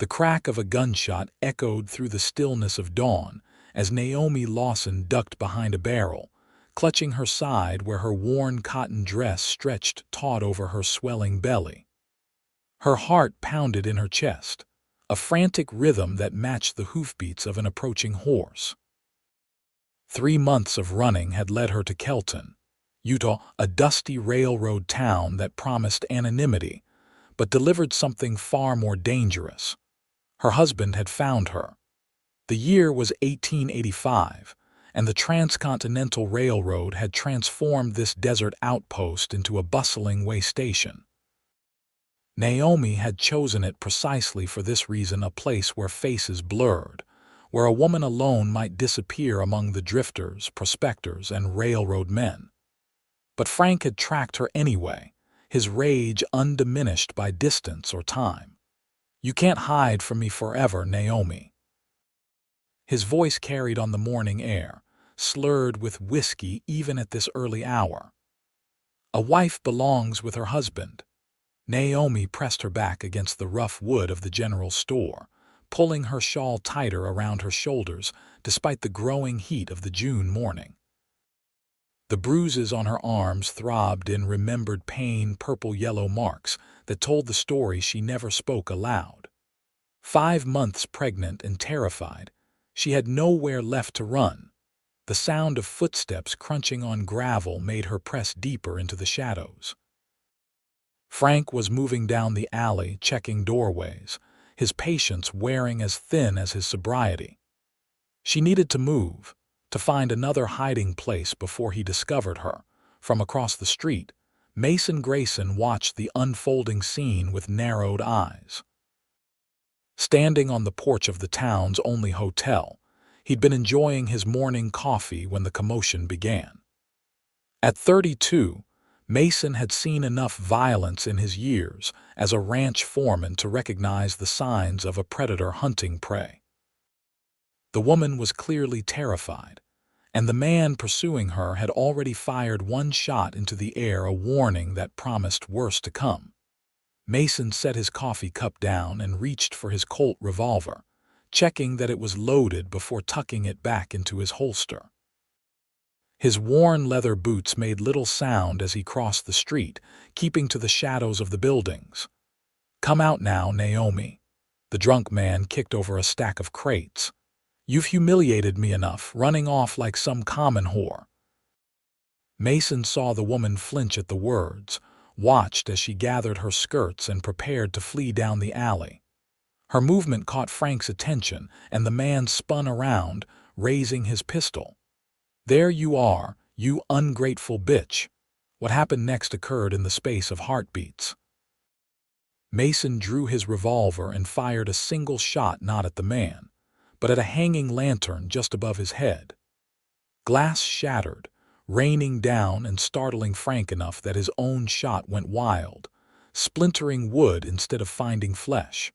The crack of a gunshot echoed through the stillness of dawn as Naomi Lawson ducked behind a barrel, clutching her side where her worn cotton dress stretched taut over her swelling belly. Her heart pounded in her chest, a frantic rhythm that matched the hoofbeats of an approaching horse. 3 months of running had led her to Kelton, Utah, a dusty railroad town that promised anonymity, but delivered something far more dangerous. Her husband had found her. The year was 1885, and the Transcontinental Railroad had transformed this desert outpost into a bustling way station. Naomi had chosen it precisely for this reason, a place where faces blurred, where a woman alone might disappear among the drifters, prospectors, and railroad men. But Frank had tracked her anyway, his rage undiminished by distance or time. "You can't hide from me forever, Naomi." His voice carried on the morning air, slurred with whiskey even at this early hour. "A wife belongs with her husband." Naomi pressed her back against the rough wood of the general store, pulling her shawl tighter around her shoulders despite the growing heat of the June morning. The bruises on her arms throbbed in remembered pain, purple-yellow marks that told the story she never spoke aloud. 5 months pregnant and terrified, she had nowhere left to run. The sound of footsteps crunching on gravel made her press deeper into the shadows. Frank was moving down the alley, checking doorways, his patience wearing as thin as his sobriety. She needed to move, to find another hiding place before he discovered her. From across the street, Mason Grayson watched the unfolding scene with narrowed eyes. Standing on the porch of the town's only hotel, he'd been enjoying his morning coffee when the commotion began. At 32, Mason had seen enough violence in his years as a ranch foreman to recognize the signs of a predator hunting prey. The woman was clearly terrified, and the man pursuing her had already fired one shot into the air, a warning that promised worse to come. Mason set his coffee cup down and reached for his Colt revolver, checking that it was loaded before tucking it back into his holster. His worn leather boots made little sound as he crossed the street, keeping to the shadows of the buildings. "Come out now, Naomi." The drunk man kicked over a stack of crates. "You've humiliated me enough, running off like some common whore." Mason saw the woman flinch at the words, watched as she gathered her skirts and prepared to flee down the alley. Her movement caught Frank's attention, and the man spun around, raising his pistol. "There you are, you ungrateful bitch." What happened next occurred in the space of heartbeats. Mason drew his revolver and fired a single shot, not at the man, but at a hanging lantern just above his head. Glass shattered, raining down and startling Frank enough that his own shot went wild, splintering wood instead of finding flesh.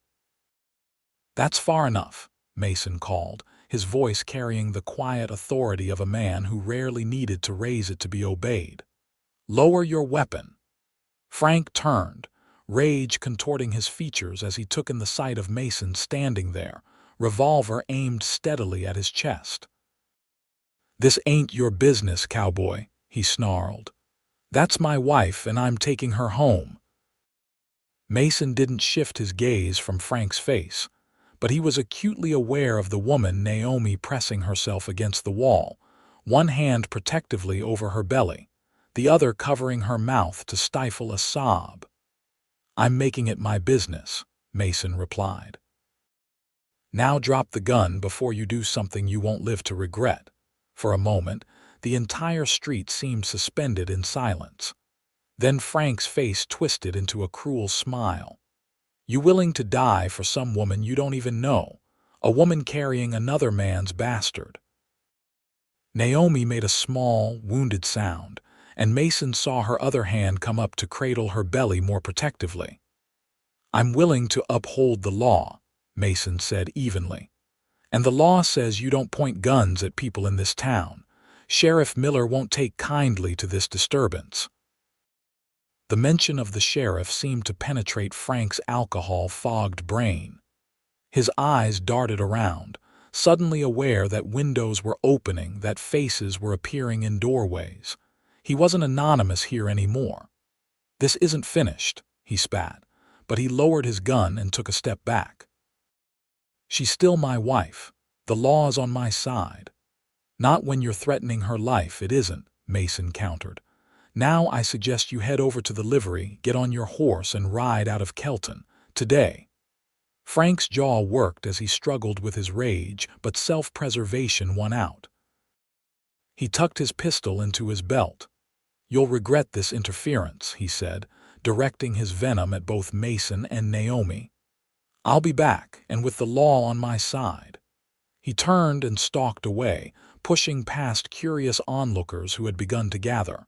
"That's far enough," Mason called, his voice carrying the quiet authority of a man who rarely needed to raise it to be obeyed. "Lower your weapon." Frank turned, rage contorting his features as he took in the sight of Mason standing there, revolver aimed steadily at his chest. "This ain't your business, Cowboy," he snarled. "That's my wife, and I'm taking her home." Mason didn't shift his gaze from Frank's face, but he was acutely aware of the woman, Naomi, pressing herself against the wall, one hand protectively over her belly, the other covering her mouth to stifle a sob. "I'm making it my business," Mason replied. "Now drop the gun before you do something you won't live to regret." For a moment, the entire street seemed suspended in silence. Then Frank's face twisted into a cruel smile. "You willing to die for some woman you don't even know, a woman carrying another man's bastard?" Naomi made a small, wounded sound, and Mason saw her other hand come up to cradle her belly more protectively. "I'm willing to uphold the law," Mason said evenly. "And the law says you don't point guns at people in this town. Sheriff Miller won't take kindly to this disturbance." The mention of the sheriff seemed to penetrate Frank's alcohol-fogged brain. His eyes darted around, suddenly aware that windows were opening, that faces were appearing in doorways. He wasn't anonymous here anymore. "This isn't finished," he spat, but he lowered his gun and took a step back. "She's still my wife. The law's on my side." "Not when you're threatening her life, it isn't," Mason countered. "Now I suggest you head over to the livery, get on your horse and ride out of Kelton, today." Frank's jaw worked as he struggled with his rage, but self-preservation won out. He tucked his pistol into his belt. "You'll regret this interference," he said, directing his venom at both Mason and Naomi. "I'll be back, and with the law on my side." He turned and stalked away, pushing past curious onlookers who had begun to gather.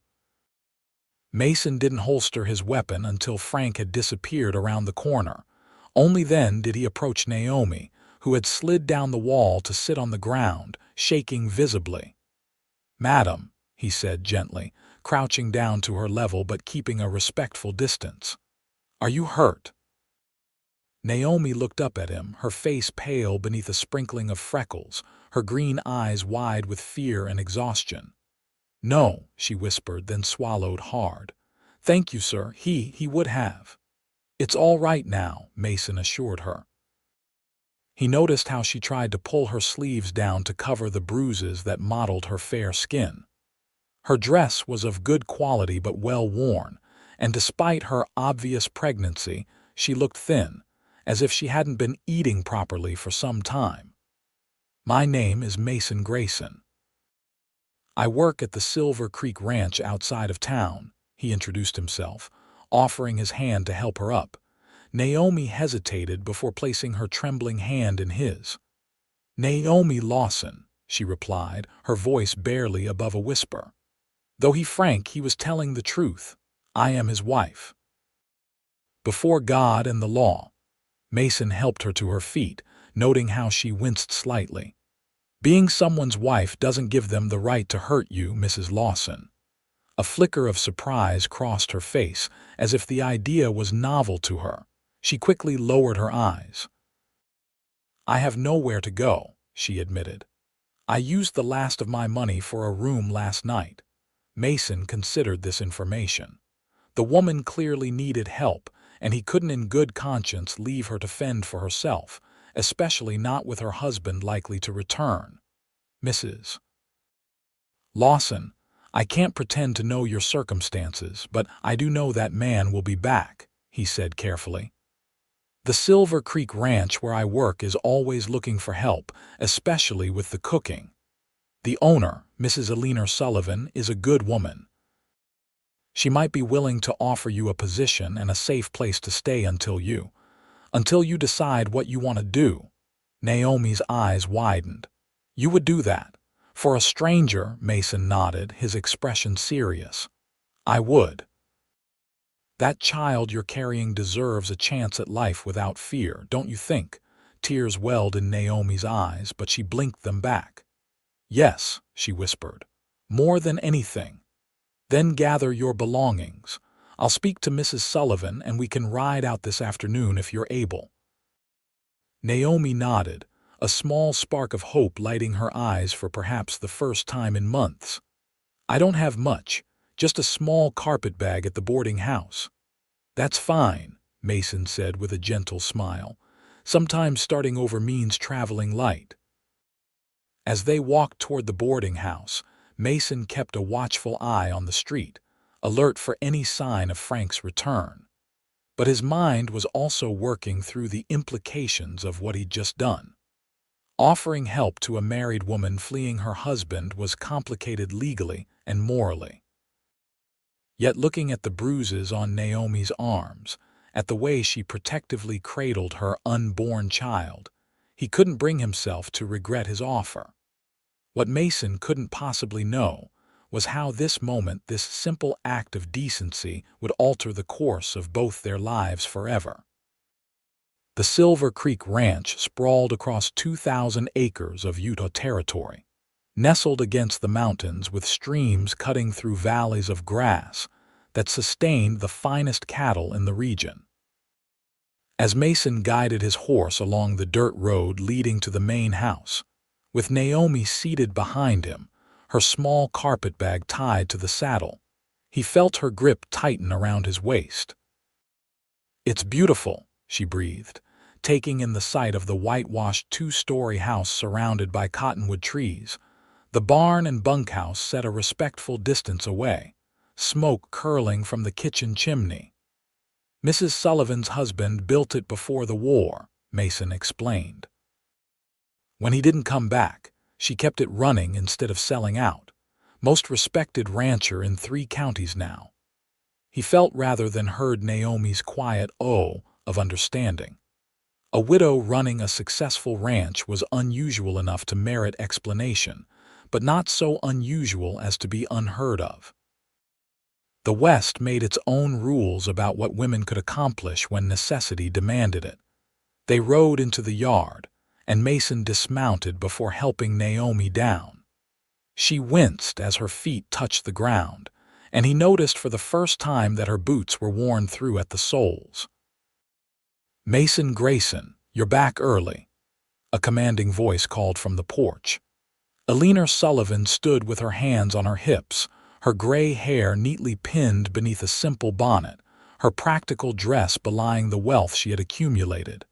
Mason didn't holster his weapon until Frank had disappeared around the corner. Only then did he approach Naomi, who had slid down the wall to sit on the ground, shaking visibly. "Madam," he said gently, crouching down to her level but keeping a respectful distance. "Are you hurt?" Naomi looked up at him, her face pale beneath a sprinkling of freckles, her green eyes wide with fear and exhaustion. "No," she whispered, then swallowed hard. "Thank you, sir, he would have." "It's all right now," Mason assured her. He noticed how she tried to pull her sleeves down to cover the bruises that mottled her fair skin. Her dress was of good quality but well worn, and despite her obvious pregnancy, she looked thin, as if she hadn't been eating properly for some time. "My name is Mason Grayson. I work at the Silver Creek Ranch outside of town," he introduced himself, offering his hand to help her up. Naomi hesitated before placing her trembling hand in his. "Naomi Lawson," she replied, her voice barely above a whisper. Though he was telling the truth. "I am his wife." "Before God and the law." Mason helped her to her feet, noting how she winced slightly. "Being someone's wife doesn't give them the right to hurt you, Mrs. Lawson." A flicker of surprise crossed her face, as if the idea was novel to her. She quickly lowered her eyes. "I have nowhere to go," she admitted. "I used the last of my money for a room last night." Mason considered this information. The woman clearly needed help, and he couldn't in good conscience leave her to fend for herself, especially not with her husband likely to return. "Mrs. Lawson, I can't pretend to know your circumstances, but I do know that man will be back," he said carefully. "The Silver Creek Ranch where I work is always looking for help, especially with the cooking. The owner, Mrs. Eleanor Sullivan, is a good woman. She might be willing to offer you a position and a safe place to stay until you decide what you want to do." Naomi's eyes widened. "You would do that? For a stranger?" Mason nodded, his expression serious. "I would." "That child you're carrying deserves a chance at life without fear, don't you think?" Tears welled in Naomi's eyes, but she blinked them back. "Yes," she whispered. "More than anything." "Then gather your belongings. I'll speak to Mrs. Sullivan and we can ride out this afternoon if you're able." Naomi nodded, a small spark of hope lighting her eyes for perhaps the first time in months. "I don't have much, just a small carpetbag at the boarding house." "That's fine," Mason said with a gentle smile. "Sometimes starting over means traveling light." As they walked toward the boarding house, Mason kept a watchful eye on the street, alert for any sign of Frank's return. But his mind was also working through the implications of what he'd just done. Offering help to a married woman fleeing her husband was complicated legally and morally. Yet looking at the bruises on Naomi's arms, at the way she protectively cradled her unborn child, he couldn't bring himself to regret his offer. What Mason couldn't possibly know was how this moment, this simple act of decency, would alter the course of both their lives forever. The Silver Creek Ranch sprawled across 2,000 acres of Utah territory, nestled against the mountains with streams cutting through valleys of grass that sustained the finest cattle in the region. as Mason guided his horse along the dirt road leading to the main house, with Naomi seated behind him, her small carpetbag tied to the saddle. He felt her grip tighten around his waist. "It's beautiful," she breathed, taking in the sight of the whitewashed two-story house surrounded by cottonwood trees. The barn and bunkhouse set a respectful distance away, smoke curling from the kitchen chimney. "Mrs. Sullivan's husband built it before the war," Mason explained. "When he didn't come back, she kept it running instead of selling out. Most respected rancher in 3 counties now." He felt rather than heard Naomi's quiet "oh" of understanding. A widow running a successful ranch was unusual enough to merit explanation, but not so unusual as to be unheard of. The West made its own rules about what women could accomplish when necessity demanded it. They rode into the yard, and Mason dismounted before helping Naomi down. She winced as her feet touched the ground, and he noticed for the first time that her boots were worn through at the soles. "Mason Grayson, you're back early," a commanding voice called from the porch. Eleanor Sullivan stood with her hands on her hips, her gray hair neatly pinned beneath a simple bonnet, her practical dress belying the wealth she had accumulated.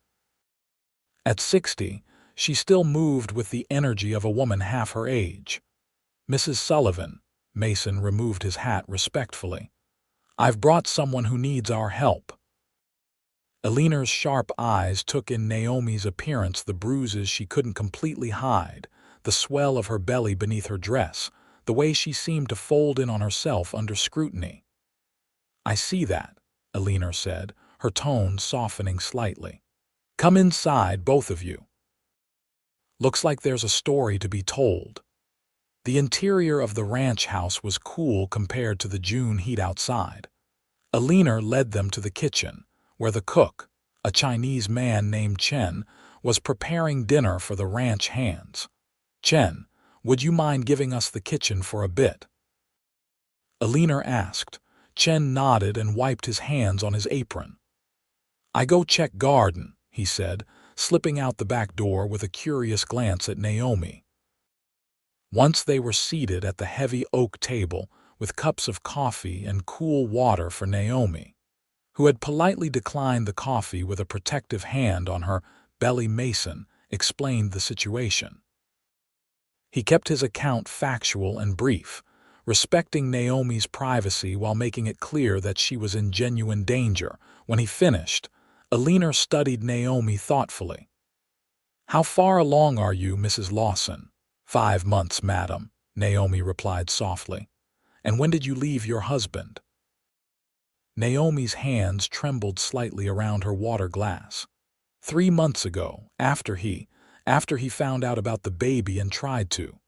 At 60, she still moved with the energy of a woman half her age. "Mrs. Sullivan," Mason removed his hat respectfully, "I've brought someone who needs our help." Eleanor's sharp eyes took in Naomi's appearance, the bruises she couldn't completely hide, the swell of her belly beneath her dress, the way she seemed to fold in on herself under scrutiny. "I see that," Eleanor said, her tone softening slightly. "Come inside, both of you. Looks like there's a story to be told." The interior of the ranch house was cool compared to the June heat outside. Eleanor led them to the kitchen, where the cook, a Chinese man named Chen, was preparing dinner for the ranch hands. "Chen, would you mind giving us the kitchen for a bit?" Eleanor asked. Chen nodded and wiped his hands on his apron. "I go check garden," he said, slipping out the back door with a curious glance at Naomi. Once they were seated at the heavy oak table with cups of coffee and cool water for Naomi, who had politely declined the coffee with a protective hand on her belly, Mason explained the situation. He kept his account factual and brief, respecting Naomi's privacy while making it clear that she was in genuine danger. When he finished, Eleanor studied Naomi thoughtfully. "How far along are you, Mrs. Lawson?" "5 months, madam," Naomi replied softly. "And when did you leave your husband?" Naomi's hands trembled slightly around her water glass. 3 months ago, after he found out about the baby and tried to."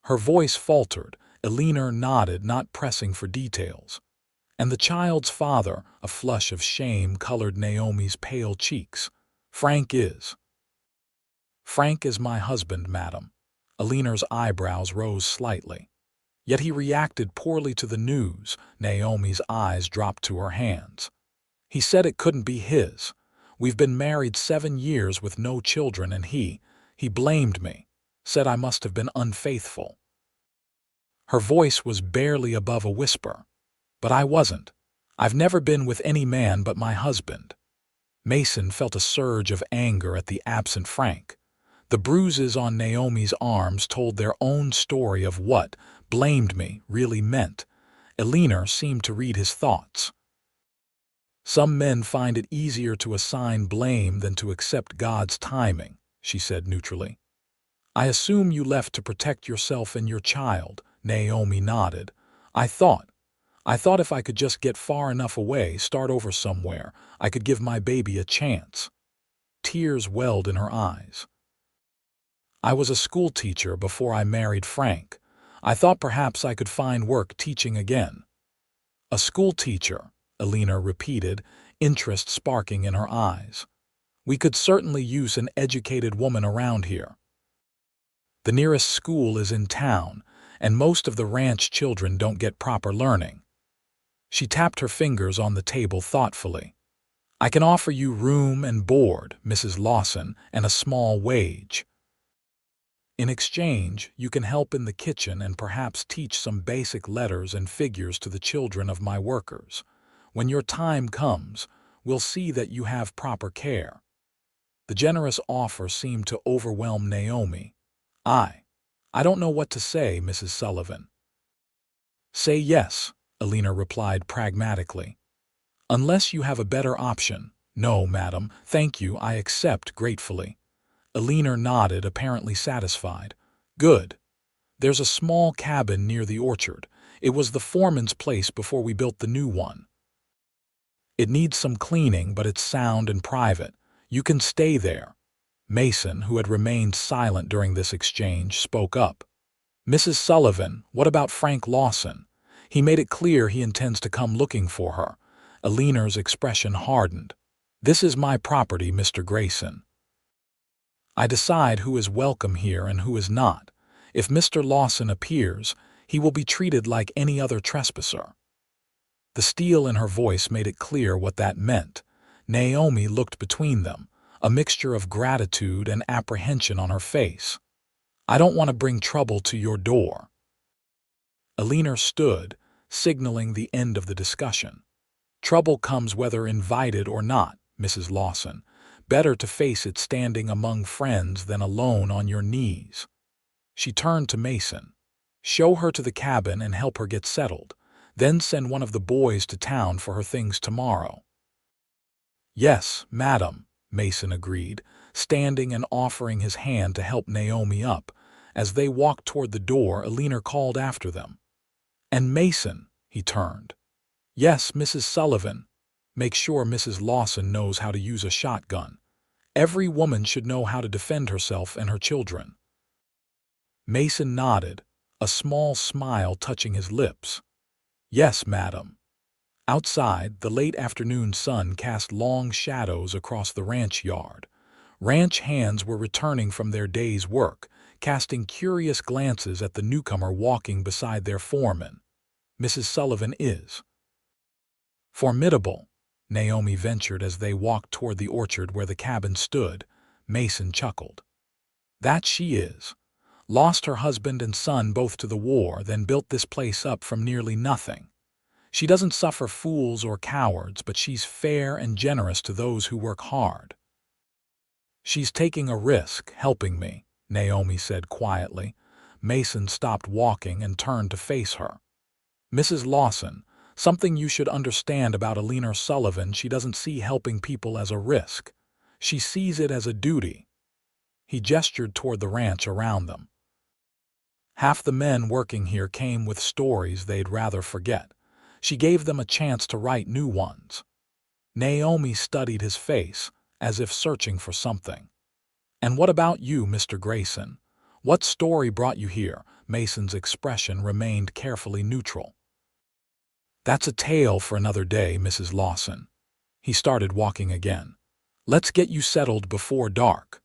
Her voice faltered. Eleanor nodded, not pressing for details. "And the child's father," a flush of shame colored Naomi's pale cheeks. Frank is my husband, madam." Eleanor's eyebrows rose slightly. "Yet he reacted poorly to the news." Naomi's eyes dropped to her hands. "He said it couldn't be his. We've been married 7 years with no children, and he blamed me, said I must have been unfaithful." Her voice was barely above a whisper. "But I wasn't. I've never been with any man but my husband." Mason felt a surge of anger at the absent Frank. The bruises on Naomi's arms told their own story of what "blamed me" really meant. Eleanor seemed to read his thoughts. "Some men find it easier to assign blame than to accept God's timing," she said neutrally. "I assume you left to protect yourself and your child." Naomi nodded. I thought if I could just get far enough away, start over somewhere, I could give my baby a chance." Tears welled in her eyes. "I was a school teacher before I married Frank. I thought perhaps I could find work teaching again." "A school teacher," Eleanor repeated, interest sparking in her eyes. "We could certainly use an educated woman around here. The nearest school is in town, and most of the ranch children don't get proper learning." She tapped her fingers on the table thoughtfully. I can offer you room and board, Mrs. Lawson, and a small wage. In exchange, you can help in the kitchen and perhaps teach some basic letters and figures to the children of my workers. When your time comes, we'll see that you have proper care. The generous offer seemed to overwhelm Naomi. I don't know what to say, Mrs. Sullivan. Say yes, Alina replied pragmatically. Unless you have a better option. No, madam, thank you, I accept gratefully. Alina nodded, apparently satisfied. Good. There's a small cabin near the orchard. It was the foreman's place before we built the new one. It needs some cleaning, but it's sound and private. You can stay there. Mason, who had remained silent during this exchange, spoke up. Mrs. Sullivan, what about Frank Lawson? He made it clear he intends to come looking for her. Alina's expression hardened. This is my property, Mr. Grayson. I decide who is welcome here and who is not. If Mr. Lawson appears, he will be treated like any other trespasser. The steel in her voice made it clear what that meant. Naomi looked between them, a mixture of gratitude and apprehension on her face. I don't want to bring trouble to your door. Alina stood, signaling the end of the discussion. Trouble comes whether invited or not, Mrs. Lawson. Better to face it standing among friends than alone on your knees. She turned to Mason. Show her to the cabin and help her get settled. Then send one of the boys to town for her things tomorrow. Yes, madam, Mason agreed, standing and offering his hand to help Naomi up. As they walked toward the door, Alina called after them. And Mason, he turned. Yes, Mrs. Sullivan. Make sure Mrs. Lawson knows how to use a shotgun. Every woman should know how to defend herself and her children. Mason nodded, a small smile touching his lips. Yes, madam. Outside, the late afternoon sun cast long shadows across the ranch yard. Ranch hands were returning from their day's work, casting curious glances at the newcomer walking beside their foreman. Mrs. Sullivan is formidable, Naomi ventured as they walked toward the orchard where the cabin stood. Mason chuckled. That she is. Lost her husband and son both to the war, then built this place up from nearly nothing. She doesn't suffer fools or cowards, but she's fair and generous to those who work hard. She's taking a risk, helping me, Naomi said quietly. Mason stopped walking and turned to face her. Mrs. Lawson, something you should understand about Alina Sullivan, she doesn't see helping people as a risk. She sees it as a duty. He gestured toward the ranch around them. Half the men working here came with stories they'd rather forget. She gave them a chance to write new ones. Naomi studied his face, as if searching for something. And what about you, Mr. Grayson? What story brought you here? Mason's expression remained carefully neutral. That's a tale for another day, Mrs. Lawson. He started walking again. Let's get you settled before dark.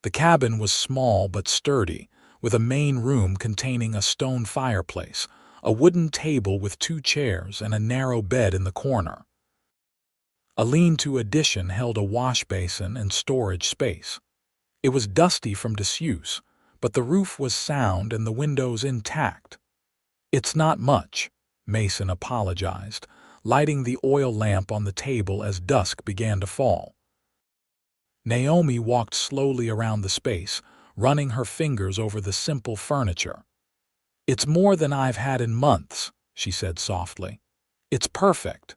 The cabin was small but sturdy, with a main room containing a stone fireplace, a wooden table with 2 chairs, and a narrow bed in the corner. A lean-to addition held a wash basin and storage space. It was dusty from disuse, but the roof was sound and the windows intact. It's not much, Mason apologized, lighting the oil lamp on the table as dusk began to fall. Naomi walked slowly around the space, running her fingers over the simple furniture. It's more than I've had in months, she said softly. It's perfect.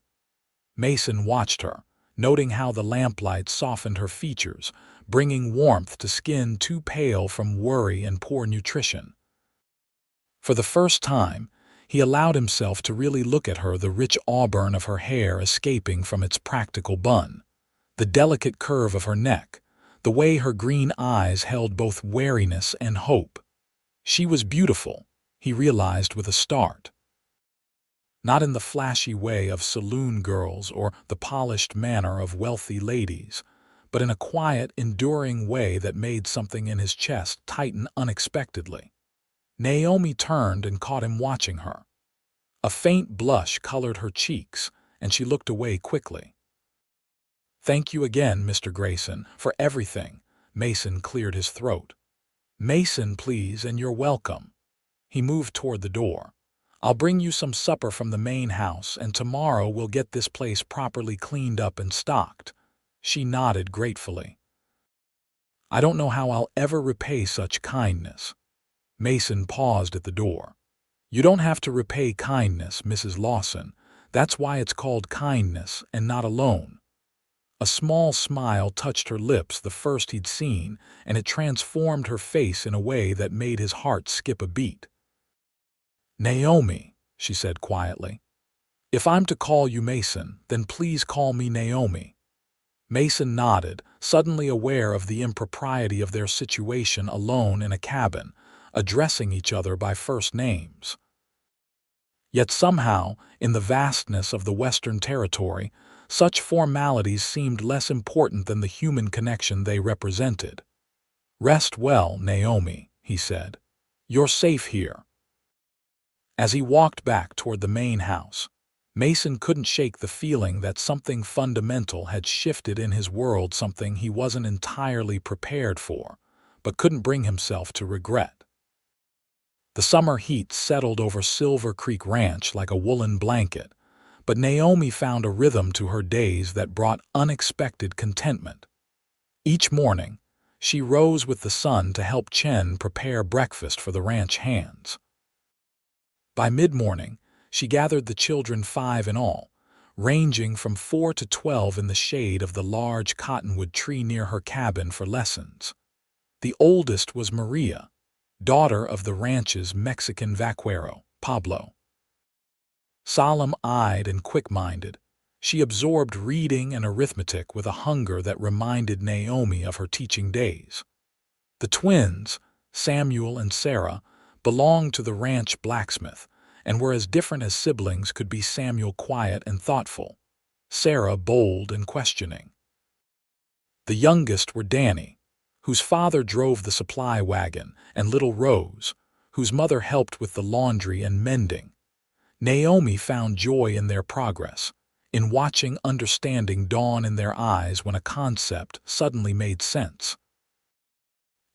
Mason watched her, noting how the lamplight softened her features, bringing warmth to skin too pale from worry and poor nutrition. For the first time, he allowed himself to really look at her, the rich auburn of her hair escaping from its practical bun, the delicate curve of her neck, the way her green eyes held both wariness and hope. She was beautiful, he realized with a start. Not in the flashy way of saloon girls or the polished manner of wealthy ladies, but in a quiet, enduring way that made something in his chest tighten unexpectedly. Naomi turned and caught him watching her. A faint blush colored her cheeks, and she looked away quickly. Thank you again, Mr. Grayson, for everything. Mason cleared his throat. Mason, please, and you're welcome. He moved toward the door. I'll bring you some supper from the main house, and tomorrow we'll get this place properly cleaned up and stocked. She nodded gratefully. I don't know how I'll ever repay such kindness. Mason paused at the door. You don't have to repay kindness, Mrs. Lawson. That's why it's called kindness and not a loan. A small smile touched her lips, the first he'd seen, and it transformed her face in a way that made his heart skip a beat. Naomi, she said quietly. If I'm to call you Mason, then please call me Naomi. Mason nodded, suddenly aware of the impropriety of their situation alone in a cabin, addressing each other by first names. Yet somehow, in the vastness of the Western Territory, such formalities seemed less important than the human connection they represented. Rest well, Naomi, he said. You're safe here. As he walked back toward the main house, Mason couldn't shake the feeling that something fundamental had shifted in his world, something he wasn't entirely prepared for, but couldn't bring himself to regret. The summer heat settled over Silver Creek Ranch like a woolen blanket, but Naomi found a rhythm to her days that brought unexpected contentment. Each morning, she rose with the sun to help Chen prepare breakfast for the ranch hands. By mid-morning, she gathered the children, 5 in all, ranging from 4 to 12, in the shade of the large cottonwood tree near her cabin for lessons. The oldest was Maria, daughter of the ranch's Mexican vaquero, Pablo. Solemn-eyed and quick-minded, she absorbed reading and arithmetic with a hunger that reminded Naomi of her teaching days. The twins, Samuel and Sarah, belonged to the ranch blacksmith and were as different as siblings could be. Samuel quiet and thoughtful, Sarah bold and questioning. The youngest were Danny, whose father drove the supply wagon, and little Rose, whose mother helped with the laundry and mending. Naomi found joy in their progress, in watching understanding dawn in their eyes when a concept suddenly made sense.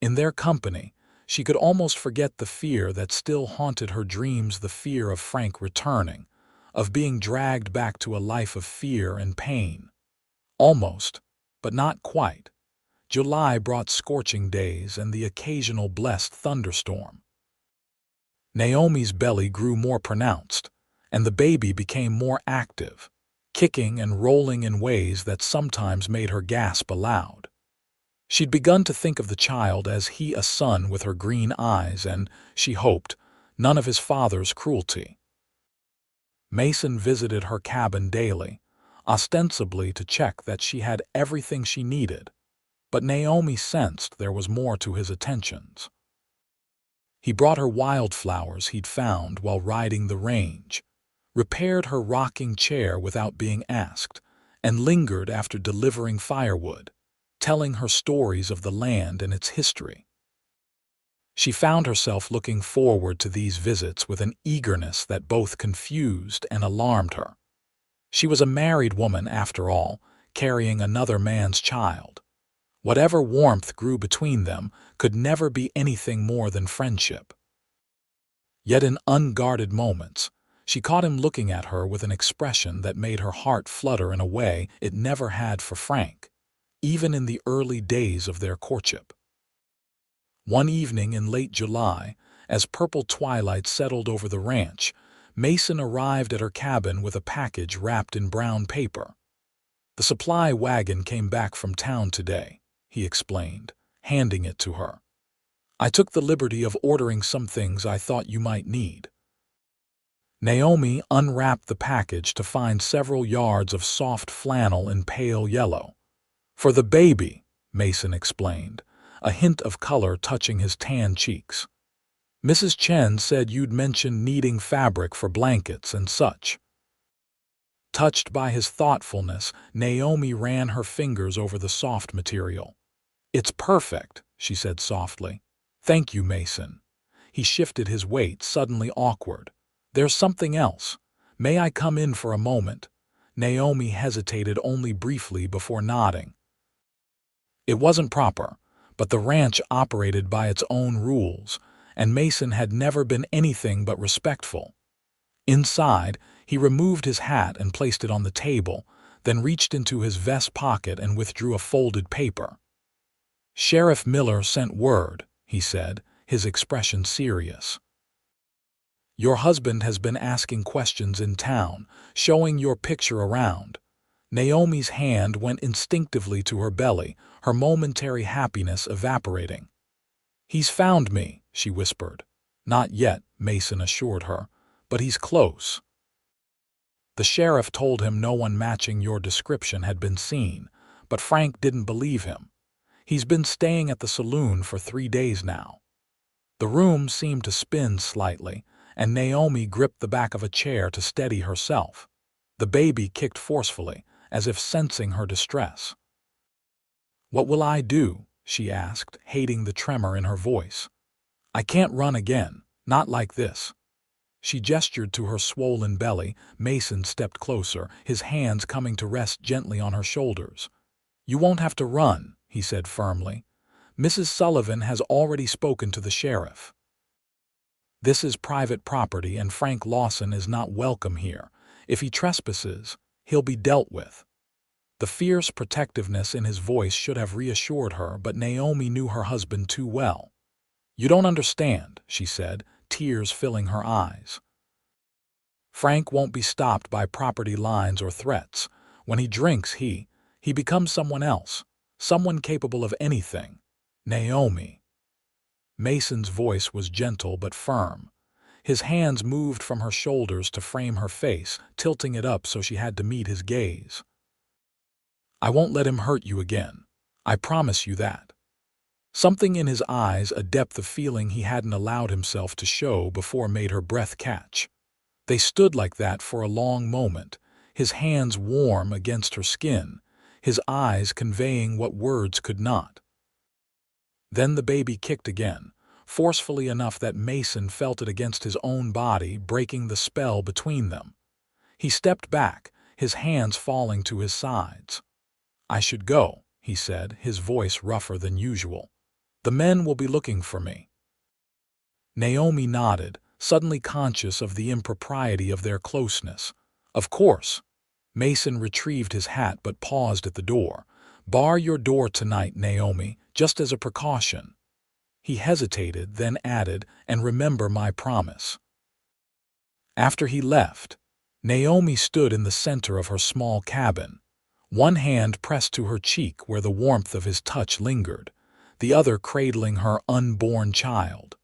In their company, she could almost forget the fear that still haunted her dreams, the fear of Frank returning, of being dragged back to a life of fear and pain. Almost, but not quite. July brought scorching days and the occasional blessed thunderstorm. Naomi's belly grew more pronounced, and the baby became more active, kicking and rolling in ways that sometimes made her gasp aloud. She'd begun to think of the child as a son with her green eyes and, she hoped, none of his father's cruelty. Mason visited her cabin daily, ostensibly to check that she had everything she needed, but Naomi sensed there was more to his attentions. He brought her wildflowers he'd found while riding the range, repaired her rocking chair without being asked, and lingered after delivering firewood, telling her stories of the land and its history. She found herself looking forward to these visits with an eagerness that both confused and alarmed her. She was a married woman, after all, carrying another man's child. Whatever warmth grew between them could never be anything more than friendship. Yet in unguarded moments, she caught him looking at her with an expression that made her heart flutter in a way it never had for Frank, even in the early days of their courtship. One evening in late July, as purple twilight settled over the ranch, Mason arrived at her cabin with a package wrapped in brown paper. The supply wagon came back from town today, he explained, handing it to her. I took the liberty of ordering some things I thought you might need. Naomi unwrapped the package to find several yards of soft flannel in pale yellow. For the baby, Mason explained, a hint of color touching his tan cheeks. Mrs. Chen said you'd mentioned needing fabric for blankets and such. Touched by his thoughtfulness, Naomi ran her fingers over the soft material. It's perfect, she said softly. Thank you, Mason. He shifted his weight, suddenly awkward. There's something else. May I come in for a moment? Naomi hesitated only briefly before nodding. It wasn't proper, but the ranch operated by its own rules, and Mason had never been anything but respectful. Inside, he removed his hat and placed it on the table, then reached into his vest pocket and withdrew a folded paper. "Sheriff Miller sent word," he said, his expression serious. "Your husband has been asking questions in town, showing your picture around." Naomi's hand went instinctively to her belly, her momentary happiness evaporating. "He's found me," she whispered. "Not yet," Mason assured her, "but he's close. The sheriff told him no one matching your description had been seen, but Frank didn't believe him. He's been staying at the saloon for 3 days now." The room seemed to spin slightly, and Naomi gripped the back of a chair to steady herself. The baby kicked forcefully, as if sensing her distress. "What will I do?" she asked, hating the tremor in her voice. "I can't run again, not like this." She gestured to her swollen belly. Mason stepped closer, his hands coming to rest gently on her shoulders. "You won't have to run," he said firmly. "Mrs. Sullivan has already spoken to the sheriff. This is private property and Frank Lawson is not welcome here. If he trespasses, he'll be dealt with." The fierce protectiveness in his voice should have reassured her, but Naomi knew her husband too well. "You don't understand," she said, tears filling her eyes. "Frank won't be stopped by property lines or threats. When he drinks, he becomes someone else, someone capable of anything. Naomi." Mason's voice was gentle but firm. His hands moved from her shoulders to frame her face, tilting it up so she had to meet his gaze. "I won't let him hurt you again. I promise you that." Something in his eyes, a depth of feeling he hadn't allowed himself to show before, made her breath catch. They stood like that for a long moment, his hands warm against her skin, his eyes conveying what words could not. Then the baby kicked again, forcefully enough that Mason felt it against his own body, breaking the spell between them. He stepped back, his hands falling to his sides. "I should go," he said, his voice rougher than usual. "The men will be looking for me." Naomi nodded, suddenly conscious of the impropriety of their closeness. "Of course." Mason retrieved his hat but paused at the door. "Bar your door tonight, Naomi, just as a precaution." He hesitated, then added, "And remember my promise." After he left, Naomi stood in the center of her small cabin, one hand pressed to her cheek where the warmth of his touch lingered, the other cradling her unborn child.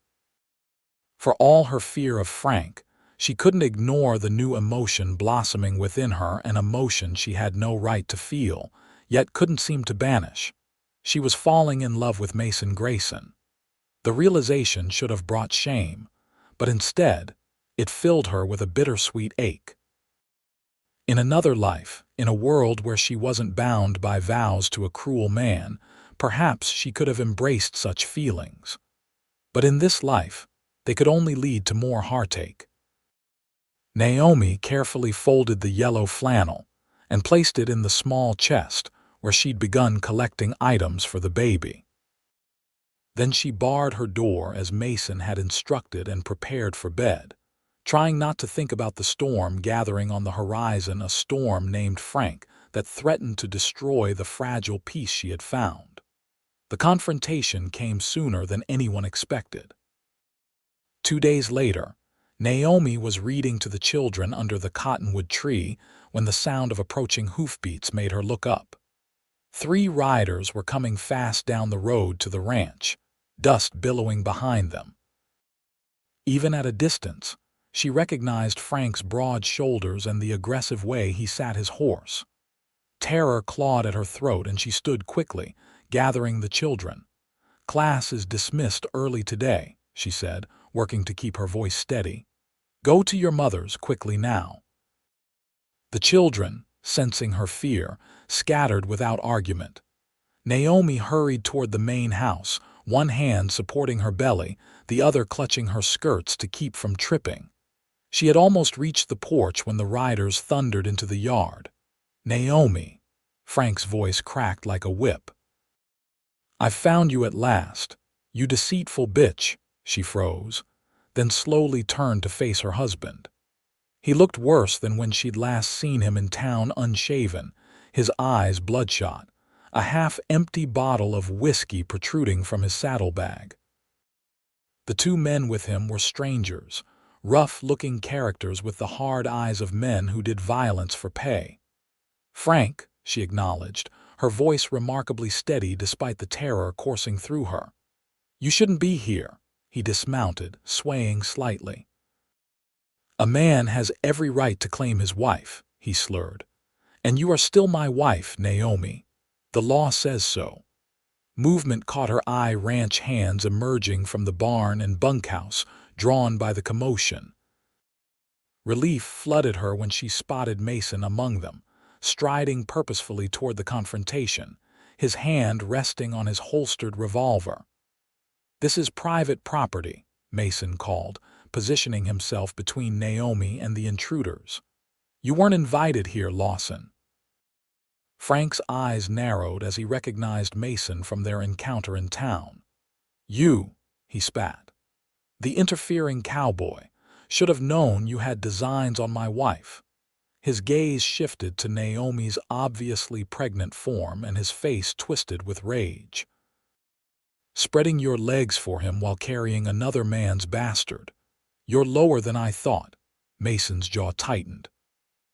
For all her fear of Frank, she couldn't ignore the new emotion blossoming within her, an emotion she had no right to feel, yet couldn't seem to banish. She was falling in love with Mason Grayson. The realization should have brought shame, but instead, it filled her with a bittersweet ache. In another life, in a world where she wasn't bound by vows to a cruel man, perhaps she could have embraced such feelings. But in this life, they could only lead to more heartache. Naomi carefully folded the yellow flannel and placed it in the small chest where she'd begun collecting items for the baby. Then she barred her door as Mason had instructed and prepared for bed, trying not to think about the storm gathering on the horizon, a storm named Frank that threatened to destroy the fragile peace she had found. The confrontation came sooner than anyone expected. 2 days later, Naomi was reading to the children under the cottonwood tree when the sound of approaching hoofbeats made her look up. 3 riders were coming fast down the road to the ranch, dust billowing behind them. Even at a distance, she recognized Frank's broad shoulders and the aggressive way he sat his horse. Terror clawed at her throat and she stood quickly, gathering the children. "Class is dismissed early today," she said, working to keep her voice steady. "Go to your mothers quickly now." The children, sensing her fear, scattered without argument. Naomi hurried toward the main house, one hand supporting her belly, the other clutching her skirts to keep from tripping. She had almost reached the porch when the riders thundered into the yard. Naomi. Frank's voice cracked like a whip. "I've found you at last, you deceitful bitch," she froze, then slowly turned to face her husband. He looked worse than when she'd last seen him in town, unshaven, his eyes bloodshot, a half-empty bottle of whiskey protruding from his saddlebag. The two men with him were strangers, rough-looking characters with the hard eyes of men who did violence for pay. "Frank," she acknowledged, her voice remarkably steady despite the terror coursing through her. "You shouldn't be here." He dismounted, swaying slightly. "A man has every right to claim his wife," he slurred. "And you are still my wife, Naomi. The law says so." Movement caught her eye, ranch hands emerging from the barn and bunkhouse, drawn by the commotion. Relief flooded her when she spotted Mason among them, striding purposefully toward the confrontation, his hand resting on his holstered revolver. "This is private property," Mason called, positioning himself between Naomi and the intruders. "You weren't invited here, Lawson." Frank's eyes narrowed as he recognized Mason from their encounter in town. "You," he spat. "The interfering cowboy. Should have known you had designs on my wife." His gaze shifted to Naomi's obviously pregnant form, and his face twisted with rage. "Spreading your legs for him while carrying another man's bastard. You're lower than I thought." Mason's jaw tightened.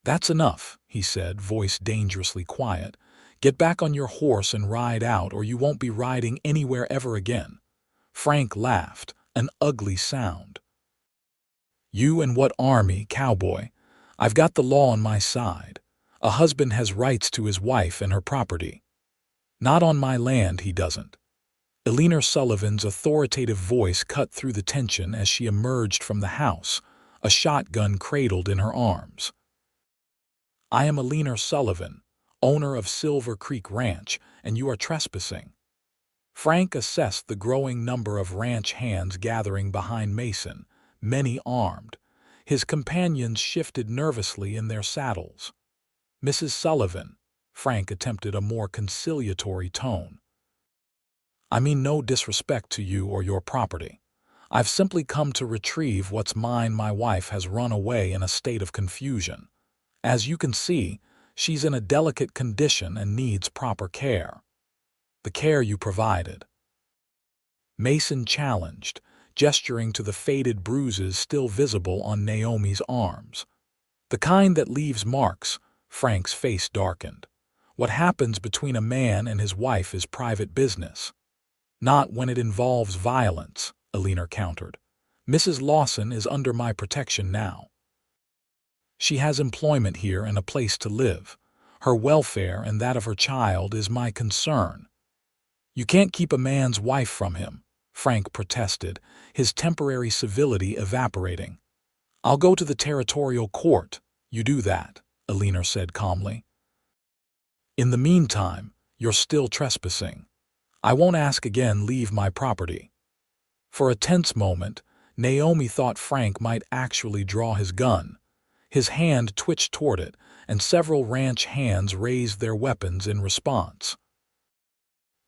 "That's enough," he said, voice dangerously quiet. "Get back on your horse and ride out, or you won't be riding anywhere ever again." Frank laughed, an ugly sound. "You and what army, cowboy? I've got the law on my side. A husband has rights to his wife and her property." "Not on my land, he doesn't." Eleanor Sullivan's authoritative voice cut through the tension as she emerged from the house, a shotgun cradled in her arms. "I am Eleanor Sullivan, owner of Silver Creek Ranch, and you are trespassing." Frank assessed the growing number of ranch hands gathering behind Mason, many armed. His companions shifted nervously in their saddles. "Mrs. Sullivan," Frank attempted a more conciliatory tone. "I mean no disrespect to you or your property. I've simply come to retrieve what's mine. My wife has run away in a state of confusion. As you can see, she's in a delicate condition and needs proper care. The care you provided." Mason challenged, gesturing to the faded bruises still visible on Naomi's arms. "The kind that leaves marks." Frank's face darkened. "What happens between a man and his wife is private business." "Not when it involves violence," Eleanor countered. "Mrs. Lawson is under my protection now. She has employment here and a place to live. Her welfare and that of her child is my concern." "You can't keep a man's wife from him," Frank protested, his temporary civility evaporating. "I'll go to the territorial court." "You do that," Eleanor said calmly. "In the meantime, you're still trespassing. I won't ask again. Leave my property." For a tense moment, Naomi thought Frank might actually draw his gun. His hand twitched toward it, and several ranch hands raised their weapons in response.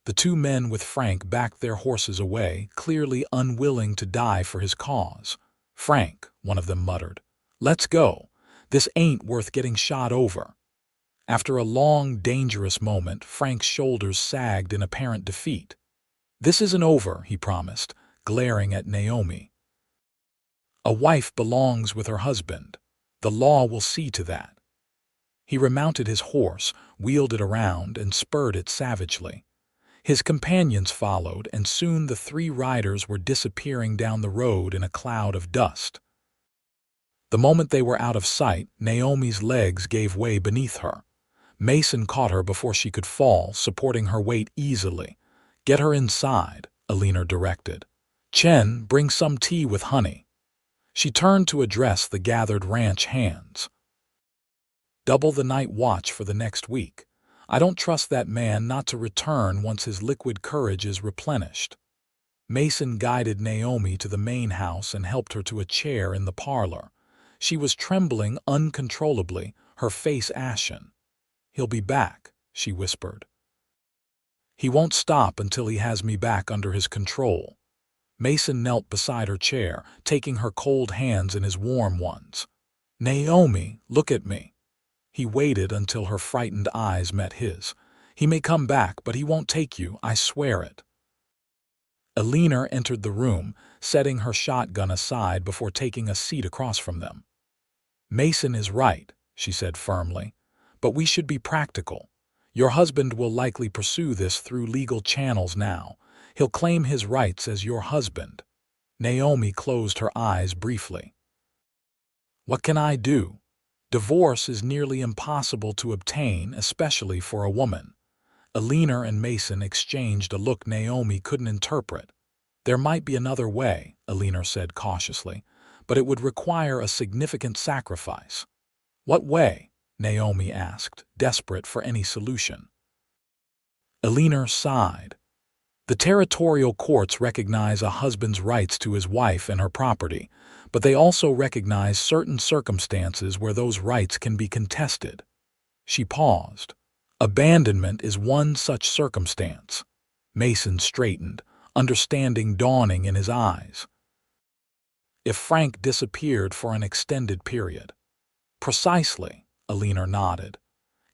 The two men with Frank backed their horses away, clearly unwilling to die for his cause. "Frank," one of them muttered, "let's go. This ain't worth getting shot over." After a long, dangerous moment, Frank's shoulders sagged in apparent defeat. "This isn't over," he promised, glaring at Naomi. "A wife belongs with her husband. The law will see to that." He remounted his horse, wheeled it around, and spurred it savagely. His companions followed, and soon the three riders were disappearing down the road in a cloud of dust. The moment they were out of sight, Naomi's legs gave way beneath her. Mason caught her before she could fall, supporting her weight easily. "Get her inside," Eleanor directed. "Chen, bring some tea with honey." She turned to address the gathered ranch hands. "Double the night watch for the next week. I don't trust that man not to return once his liquid courage is replenished." Mason guided Naomi to the main house and helped her to a chair in the parlor. She was trembling uncontrollably, her face ashen. He'll be back, she whispered. He won't stop until he has me back under his control. Mason knelt beside her chair, taking her cold hands in his warm ones. Naomi, look at me. He waited until her frightened eyes met his. He may come back, but he won't take you, I swear it. Alina entered the room, setting her shotgun aside before taking a seat across from them. Mason is right, she said firmly, but we should be practical. Your husband will likely pursue this through legal channels now. He'll claim his rights as your husband. Naomi closed her eyes briefly. What can I do? Divorce is nearly impossible to obtain, especially for a woman. Alina and Mason exchanged a look Naomi couldn't interpret. There might be another way, Alina said cautiously, but it would require a significant sacrifice. What way? Naomi asked, desperate for any solution. Alina sighed. The territorial courts recognize a husband's rights to his wife and her property, but they also recognize certain circumstances where those rights can be contested. She paused. Abandonment is one such circumstance. Mason straightened, understanding dawning in his eyes. If Frank disappeared for an extended period. Precisely, Alina nodded.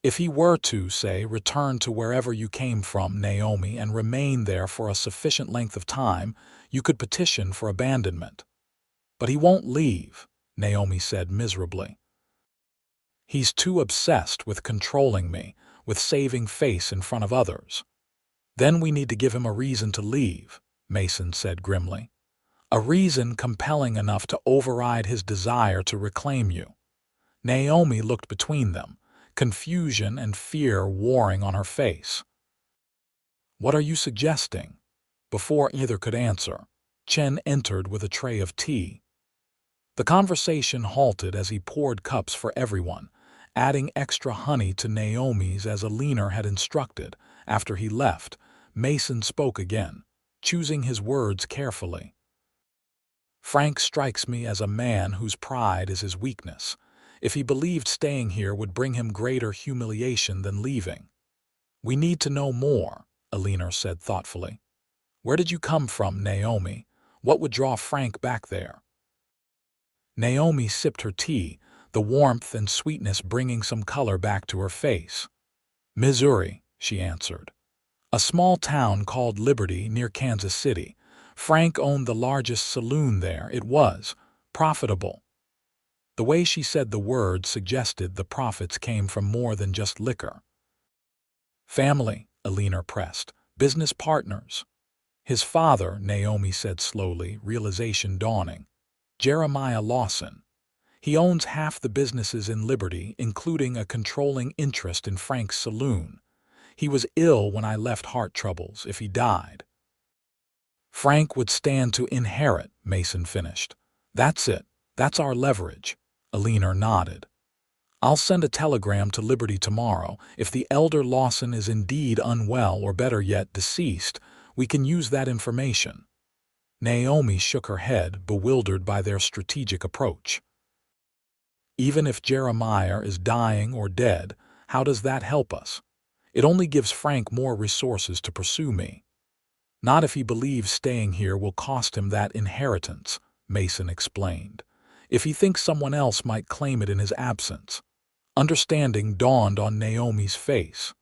If he were to, say, return to wherever you came from, Naomi, and remain there for a sufficient length of time, you could petition for abandonment. But he won't leave, Naomi said miserably. He's too obsessed with controlling me, with saving face in front of others. Then we need to give him a reason to leave, Mason said grimly. A reason compelling enough to override his desire to reclaim you. Naomi looked between them, confusion and fear warring on her face. What are you suggesting? Before either could answer, Chen entered with a tray of tea. The conversation halted as he poured cups for everyone, adding extra honey to Naomi's as Alina had instructed. After he left, Mason spoke again, choosing his words carefully. Frank strikes me as a man whose pride is his weakness. If he believed staying here would bring him greater humiliation than leaving. We need to know more, Alina said thoughtfully. Where did you come from, Naomi? What would draw Frank back there? Naomi sipped her tea, the warmth and sweetness bringing some color back to her face. Missouri, she answered. A small town called Liberty near Kansas City. Frank owned the largest saloon there. It was profitable. The way she said the word suggested the profits came from more than just liquor. Family, Alina pressed. Business partners. His father, Naomi said slowly, realization dawning. Jeremiah Lawson. He owns half the businesses in Liberty, including a controlling interest in Frank's saloon. He was ill when I left, heart troubles. If he died, Frank would stand to inherit, Mason finished. That's it. That's our leverage. Alina nodded. I'll send a telegram to Liberty tomorrow. If the elder Lawson is indeed unwell or better yet deceased, we can use that information. Naomi shook her head, bewildered by their strategic approach. Even if Jeremiah is dying or dead, how does that help us? It only gives Frank more resources to pursue me. Not if he believes staying here will cost him that inheritance, Mason explained. If he thinks someone else might claim it in his absence. Understanding dawned on Naomi's face.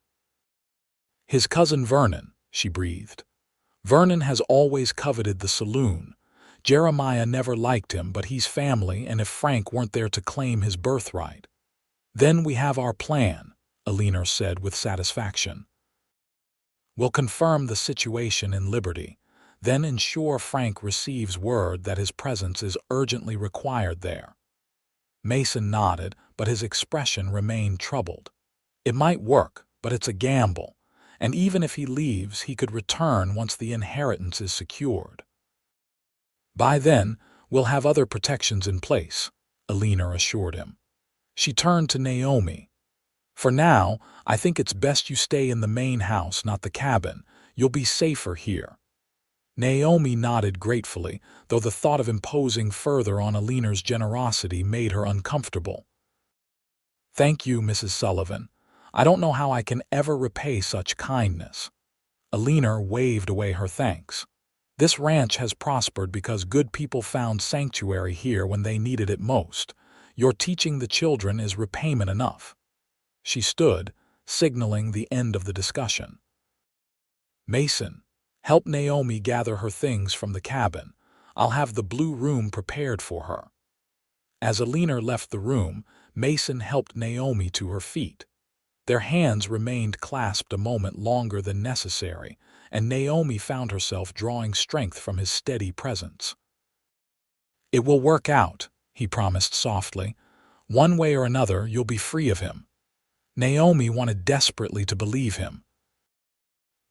His cousin Vernon, she breathed. Vernon has always coveted the saloon. Jeremiah never liked him, but he's family, and if Frank weren't there to claim his birthright. Then we have our plan, Alina said with satisfaction. We'll confirm the situation in Liberty, then ensure Frank receives word that his presence is urgently required there. Mason nodded, but his expression remained troubled. It might work, but it's a gamble, and even if he leaves, he could return once the inheritance is secured. By then, we'll have other protections in place, Alina assured him. She turned to Naomi. For now, I think it's best you stay in the main house, not the cabin. You'll be safer here. Naomi nodded gratefully, though the thought of imposing further on Alina's generosity made her uncomfortable. Thank you, Mrs. Sullivan. I don't know how I can ever repay such kindness." Alina waved away her thanks. "This ranch has prospered because good people found sanctuary here when they needed it most. Your teaching the children is repayment enough." She stood, signaling the end of the discussion. "Mason, help Naomi gather her things from the cabin. I'll have the blue room prepared for her." As Alina left the room, Mason helped Naomi to her feet. Their hands remained clasped a moment longer than necessary, and Naomi found herself drawing strength from his steady presence. "It will work out," he promised softly. "One way or another, you'll be free of him." Naomi wanted desperately to believe him.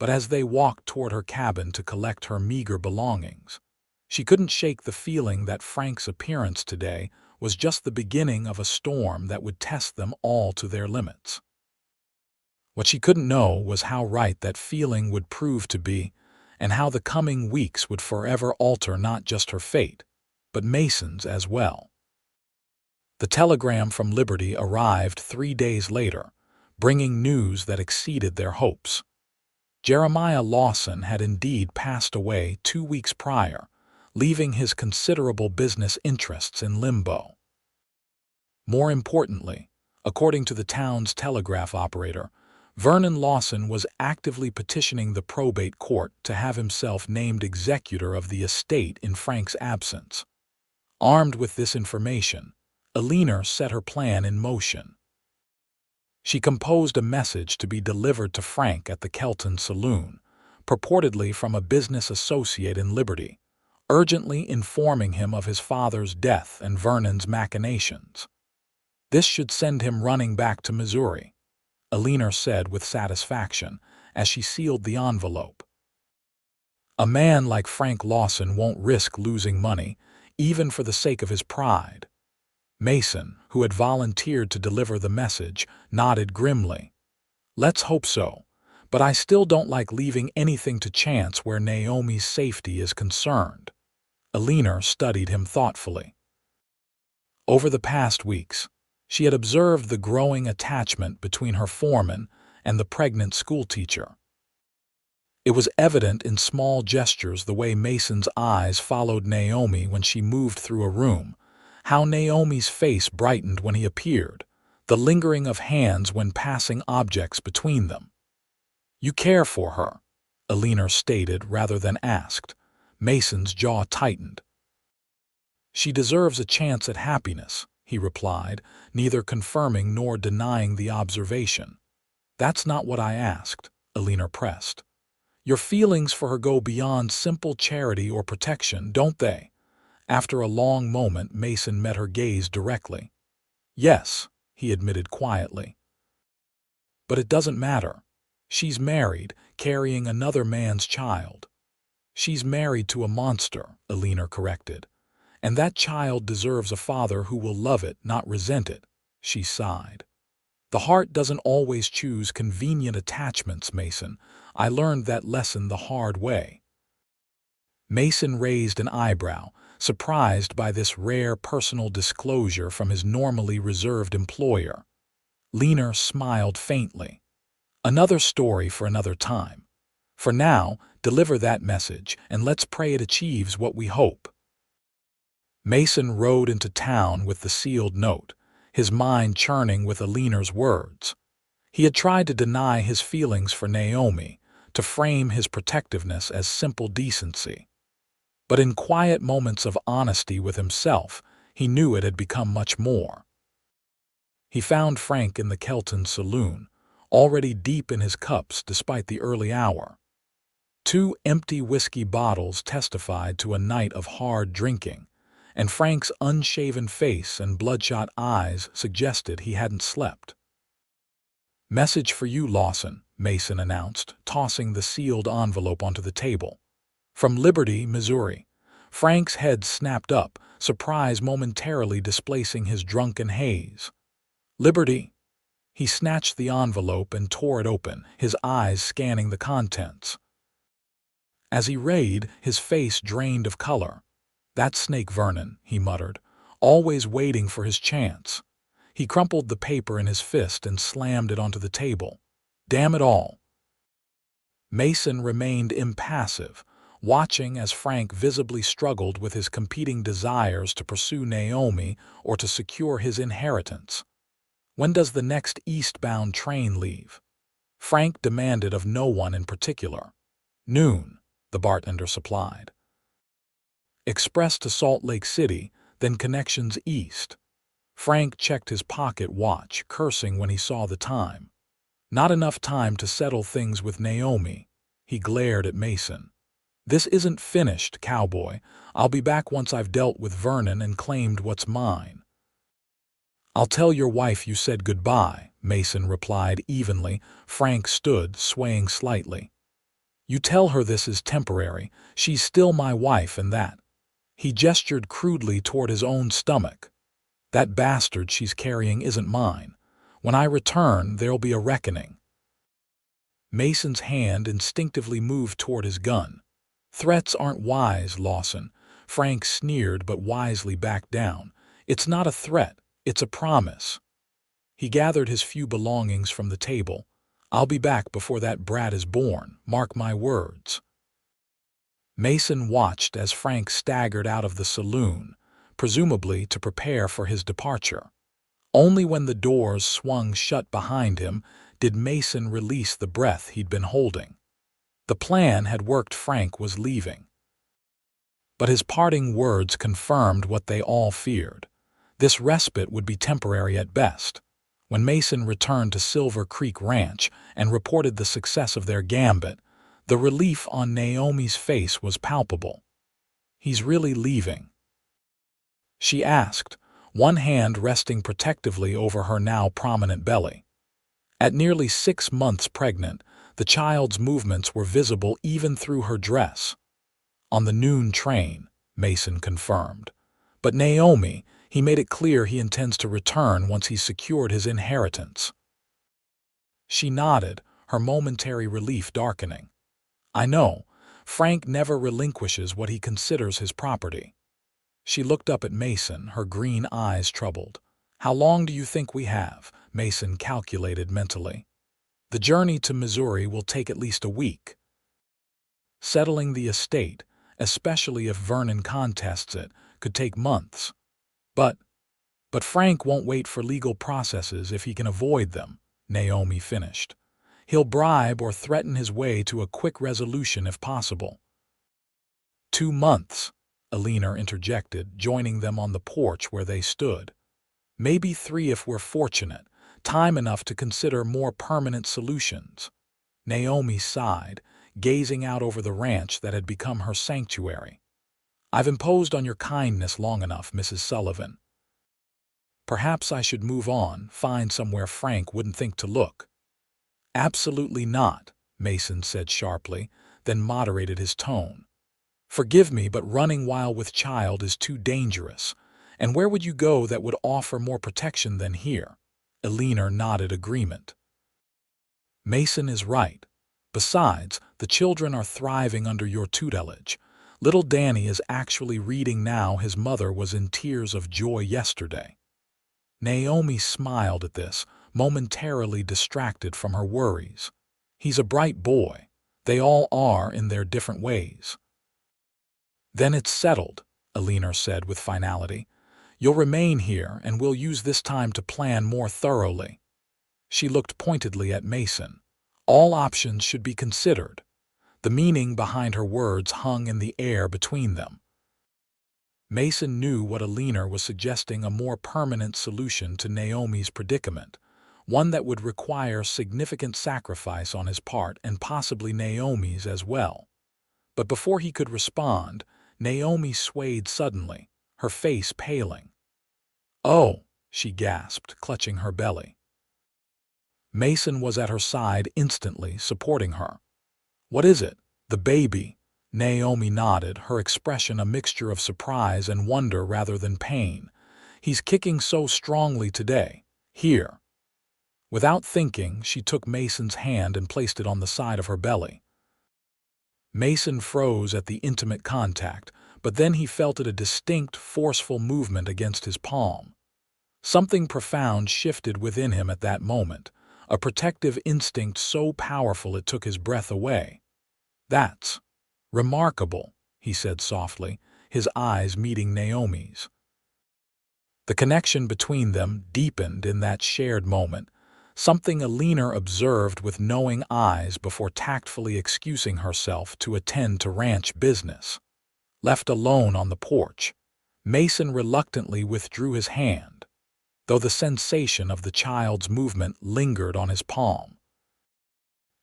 But as they walked toward her cabin to collect her meager belongings, she couldn't shake the feeling that Frank's appearance today was just the beginning of a storm that would test them all to their limits. What she couldn't know was how right that feeling would prove to be, and how the coming weeks would forever alter not just her fate, but Mason's as well. The telegram from Liberty arrived 3 days later, bringing news that exceeded their hopes. Jeremiah Lawson had indeed passed away 2 weeks prior, leaving his considerable business interests in limbo. More importantly, according to the town's telegraph operator, Vernon Lawson was actively petitioning the probate court to have himself named executor of the estate in Frank's absence. Armed with this information, Alina set her plan in motion. She composed a message to be delivered to Frank at the Kelton saloon, purportedly from a business associate in Liberty, urgently informing him of his father's death and Vernon's machinations. "This should send him running back to Missouri," Alina said with satisfaction as she sealed the envelope. "A man like Frank Lawson won't risk losing money, even for the sake of his pride." Mason, who had volunteered to deliver the message, nodded grimly. "Let's hope so, but I still don't like leaving anything to chance where Naomi's safety is concerned." Alina studied him thoughtfully. Over the past weeks, she had observed the growing attachment between her foreman and the pregnant schoolteacher. It was evident in small gestures, the way Mason's eyes followed Naomi when she moved through a room, how Naomi's face brightened when he appeared, the lingering of hands when passing objects between them. "You care for her," Alina stated rather than asked. Mason's jaw tightened. "She deserves a chance at happiness," he replied, neither confirming nor denying the observation. "That's not what I asked," Alina pressed. "Your feelings for her go beyond simple charity or protection, don't they?" After a long moment, Mason met her gaze directly. "Yes," he admitted quietly. "But it doesn't matter. She's married, carrying another man's child." "She's married to a monster," Alina corrected. "And that child deserves a father who will love it, not resent it," she sighed. "The heart doesn't always choose convenient attachments, Mason. I learned that lesson the hard way." Mason raised an eyebrow, surprised by this rare personal disclosure from his normally reserved employer. Alina smiled faintly. "Another story for another time. For now, deliver that message, and let's pray it achieves what we hope." Mason rode into town with the sealed note, his mind churning with Alina's words. He had tried to deny his feelings for Naomi, to frame his protectiveness as simple decency. But in quiet moments of honesty with himself, he knew it had become much more. He found Frank in the Kelton saloon, already deep in his cups despite the early hour. 2 empty whiskey bottles testified to a night of hard drinking, and Frank's unshaven face and bloodshot eyes suggested he hadn't slept. "Message for you, Lawson," Mason announced, tossing the sealed envelope onto the table. "From Liberty, Missouri." Frank's head snapped up, surprise momentarily displacing his drunken haze. "Liberty?" He snatched the envelope and tore it open, his eyes scanning the contents. As he read, his face drained of color. "That snake Vernon," he muttered, "always waiting for his chance." He crumpled the paper in his fist and slammed it onto the table. Damn it all. Mason remained impassive, watching as Frank visibly struggled with his competing desires to pursue Naomi or to secure his inheritance. When does the next eastbound train leave? Frank demanded of no one in particular. Noon, the bartender supplied. Express to Salt Lake City, then connections east. Frank checked his pocket watch, cursing when he saw the time. Not enough time to settle things with Naomi. He glared at Mason. This isn't finished, Cowboy. I'll be back once I've dealt with Vernon and claimed what's mine. I'll tell your wife you said goodbye, Mason replied evenly. Frank stood, swaying slightly. You tell her this is temporary. She's still my wife and that. He gestured crudely toward his own stomach. That bastard she's carrying isn't mine. When I return, there'll be a reckoning. Mason's hand instinctively moved toward his gun. Threats aren't wise, Lawson. Frank sneered but wisely backed down. It's not a threat, it's a promise. He gathered his few belongings from the table. I'll be back before that brat is born, mark my words. Mason watched as Frank staggered out of the saloon, presumably to prepare for his departure. Only when the doors swung shut behind him did Mason release the breath he'd been holding. The plan had worked. Frank was leaving. But his parting words confirmed what they all feared. This respite would be temporary at best. When Mason returned to Silver Creek Ranch and reported the success of their gambit, the relief on Naomi's face was palpable. He's really leaving? She asked, one hand resting protectively over her now prominent belly. At nearly 6 months pregnant, the child's movements were visible even through her dress. On the noon train, Mason confirmed. But Naomi, he made it clear he intends to return once he's secured his inheritance. She nodded, her momentary relief darkening. I know, Frank never relinquishes what he considers his property. She looked up at Mason, her green eyes troubled. How long do you think we have? Mason calculated mentally. The journey to Missouri will take at least a week. Settling the estate, especially if Vernon contests it, could take months. But Frank won't wait for legal processes if he can avoid them, Naomi finished. He'll bribe or threaten his way to a quick resolution if possible. 2 months, Alina interjected, joining them on the porch where they stood. Maybe 3 if we're fortunate, time enough to consider more permanent solutions. Naomi sighed, gazing out over the ranch that had become her sanctuary. I've imposed on your kindness long enough, Mrs. Sullivan. Perhaps I should move on, find somewhere Frank wouldn't think to look. Absolutely not, Mason said sharply, then moderated his tone. Forgive me, but running while with child is too dangerous. And where would you go that would offer more protection than here? Alina nodded agreement. Mason is right. Besides, the children are thriving under your tutelage. Little Danny is actually reading now. His mother was in tears of joy yesterday. Naomi smiled at this, momentarily distracted from her worries. He's a bright boy. They all are in their different ways. Then it's settled, Alina said with finality. You'll remain here, and we'll use this time to plan more thoroughly. She looked pointedly at Mason. All options should be considered. The meaning behind her words hung in the air between them. Mason knew what Alina was suggesting, a more permanent solution to Naomi's predicament, one that would require significant sacrifice on his part and possibly Naomi's as well. But before he could respond, Naomi swayed suddenly, her face paling. Oh, she gasped, clutching her belly. Mason was at her side instantly, supporting her. What is it? The baby? Naomi nodded, her expression a mixture of surprise and wonder rather than pain. He's kicking so strongly today. Here. Without thinking, she took Mason's hand and placed it on the side of her belly. Mason froze at the intimate contact, but then he felt it a distinct, forceful movement against his palm. Something profound shifted within him at that moment, a protective instinct so powerful it took his breath away. "That's remarkable," he said softly, his eyes meeting Naomi's. The connection between them deepened in that shared moment, something Alina observed with knowing eyes before tactfully excusing herself to attend to ranch business. Left alone on the porch, Mason reluctantly withdrew his hand, though the sensation of the child's movement lingered on his palm.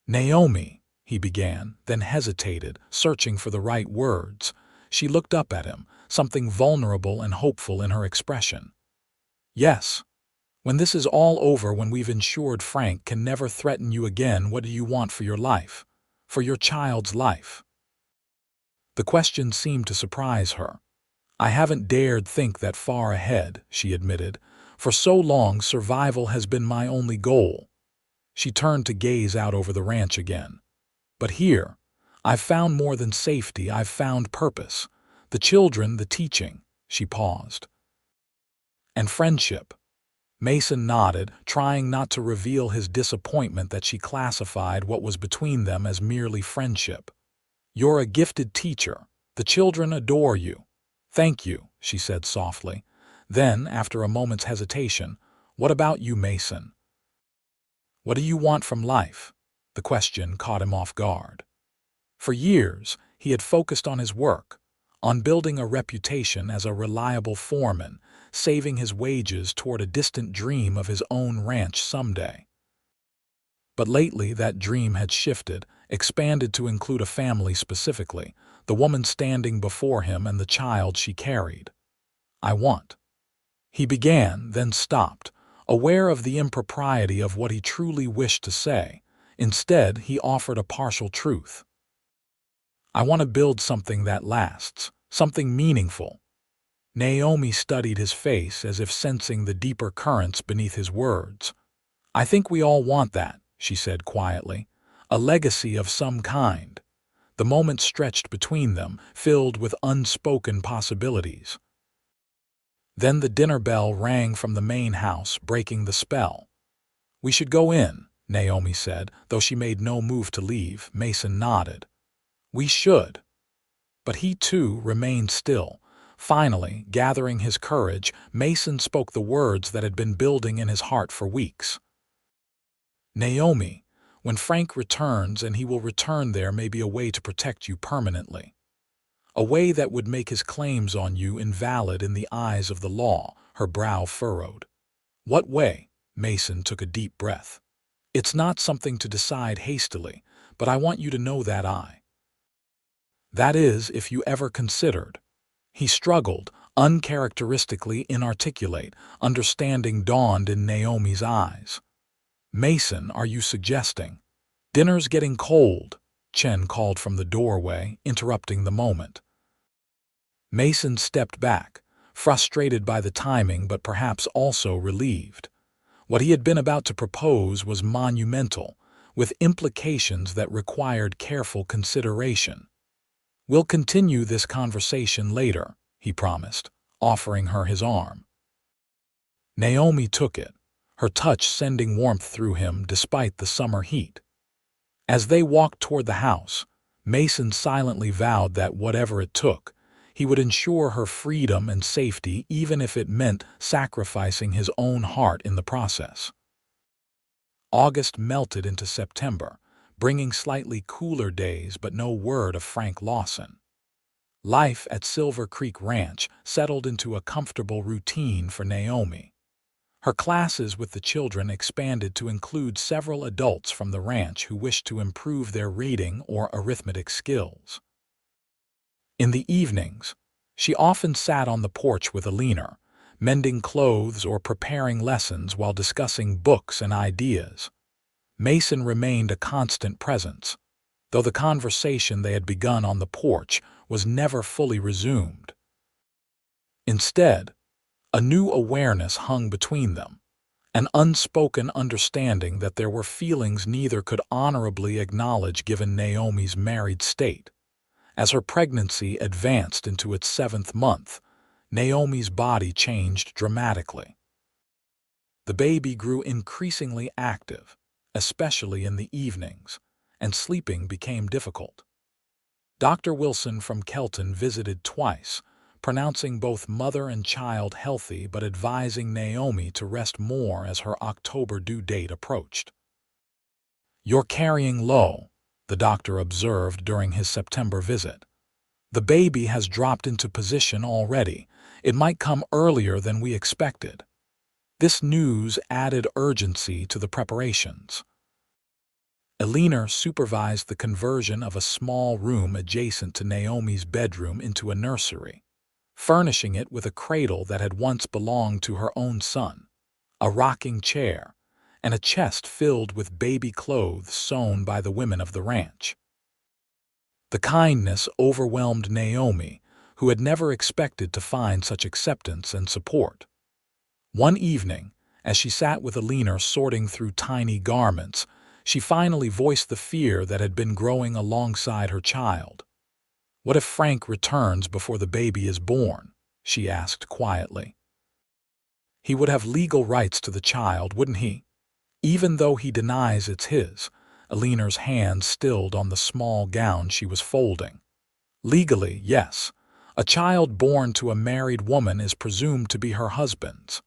"Naomi," he began, then hesitated, searching for the right words. She looked up at him, something vulnerable and hopeful in her expression. "Yes. When this is all over, when we've ensured Frank can never threaten you again, what do you want for your life? For your child's life?" The question seemed to surprise her. "I haven't dared think that far ahead," she admitted. "For so long, survival has been my only goal." She turned to gaze out over the ranch again. "But here, I've found more than safety, I've found purpose. The children, the teaching." She paused. "And friendship." Mason nodded, trying not to reveal his disappointment that she classified what was between them as merely friendship. "You're a gifted teacher. The children adore you." "Thank you," she said softly. Then, after a moment's hesitation, "What about you, Mason? What do you want from life?" The question caught him off guard. For years, he had focused on his work, on building a reputation as a reliable foreman, saving his wages toward a distant dream of his own ranch someday. But lately that dream had shifted, expanded to include a family specifically, the woman standing before him and the child she carried. "I want." He began, then stopped, aware of the impropriety of what he truly wished to say. Instead, he offered a partial truth. "I want to build something that lasts, something meaningful." Naomi studied his face as if sensing the deeper currents beneath his words. "I think we all want that," she said quietly. "A legacy of some kind." The moment stretched between them, filled with unspoken possibilities. Then the dinner bell rang from the main house, breaking the spell. "We should go in," Naomi said, though she made no move to leave. Mason nodded. "We should." But he, too, remained still. Finally, gathering his courage, Mason spoke the words that had been building in his heart for weeks. "Naomi, when Frank returns, and he will return, there may be a way to protect you permanently. A way that would make his claims on you invalid in the eyes of the law." Her brow furrowed. "What way?" Mason took a deep breath. "It's not something to decide hastily, but I want you to know that is, if you ever considered." He struggled, uncharacteristically inarticulate. Understanding dawned in Naomi's eyes. "Mason, are you suggesting—" "Dinner's getting cold," Chen called from the doorway, interrupting the moment. Mason stepped back, frustrated by the timing but perhaps also relieved. What he had been about to propose was monumental, with implications that required careful consideration. "We'll continue this conversation later," he promised, offering her his arm. Naomi took it, her touch sending warmth through him despite the summer heat. As they walked toward the house, Mason silently vowed that whatever it took, he would ensure her freedom and safety, even if it meant sacrificing his own heart in the process. August melted into September, bringing slightly cooler days but no word of Frank Lawson. Life at Silver Creek Ranch settled into a comfortable routine for Naomi. Her classes with the children expanded to include several adults from the ranch who wished to improve their reading or arithmetic skills. In the evenings, she often sat on the porch with Alina, mending clothes or preparing lessons while discussing books and ideas. Mason remained a constant presence, though the conversation they had begun on the porch was never fully resumed. Instead, a new awareness hung between them, an unspoken understanding that there were feelings neither could honorably acknowledge given Naomi's married state. As her pregnancy advanced into its 7th month, Naomi's body changed dramatically. The baby grew increasingly active, especially in the evenings, and sleeping became difficult. Dr. Wilson from Kelton visited twice, pronouncing both mother and child healthy but advising Naomi to rest more as her October due date approached. "You're carrying low," the doctor observed during his September visit. "The baby has dropped into position already. It might come earlier than we expected." This news added urgency to the preparations. Eleanor supervised the conversion of a small room adjacent to Naomi's bedroom into a nursery, furnishing it with a cradle that had once belonged to her own son, a rocking chair, and a chest filled with baby clothes sewn by the women of the ranch. The kindness overwhelmed Naomi, who had never expected to find such acceptance and support. One evening, as she sat with Eleanor sorting through tiny garments, she finally voiced the fear that had been growing alongside her child. "What if Frank returns before the baby is born?" she asked quietly. "He would have legal rights to the child, wouldn't he? Even though he denies it's his." Eleanor's hand stilled on the small gown she was folding. "Legally, yes. A child born to a married woman is presumed to be her husband's."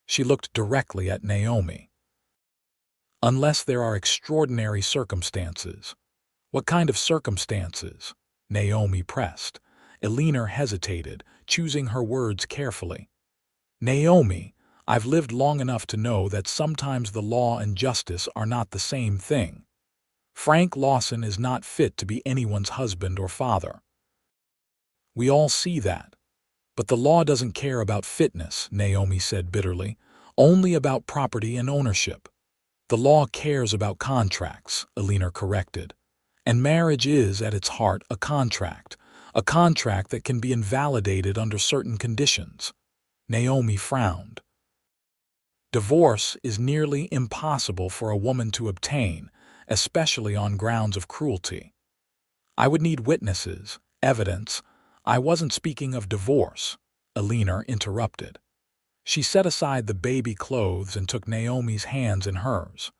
She looked directly at Naomi. "Unless there are extraordinary circumstances." "What kind of circumstances?" Naomi pressed. Eleanor hesitated, choosing her words carefully. "Naomi, I've lived long enough to know that sometimes the law and justice are not the same thing. Frank Lawson is not fit to be anyone's husband or father. We all see that. But the law doesn't care about fitness," Naomi said bitterly, "only about property and ownership." "The law cares about contracts," Eleanor corrected. "And marriage is, at its heart, a contract that can be invalidated under certain conditions." Naomi frowned. "Divorce is nearly impossible for a woman to obtain, especially on grounds of cruelty. I would need witnesses, evidence." "I wasn't speaking of divorce," Eleanor interrupted. She set aside the baby clothes and took Naomi's hands in hers.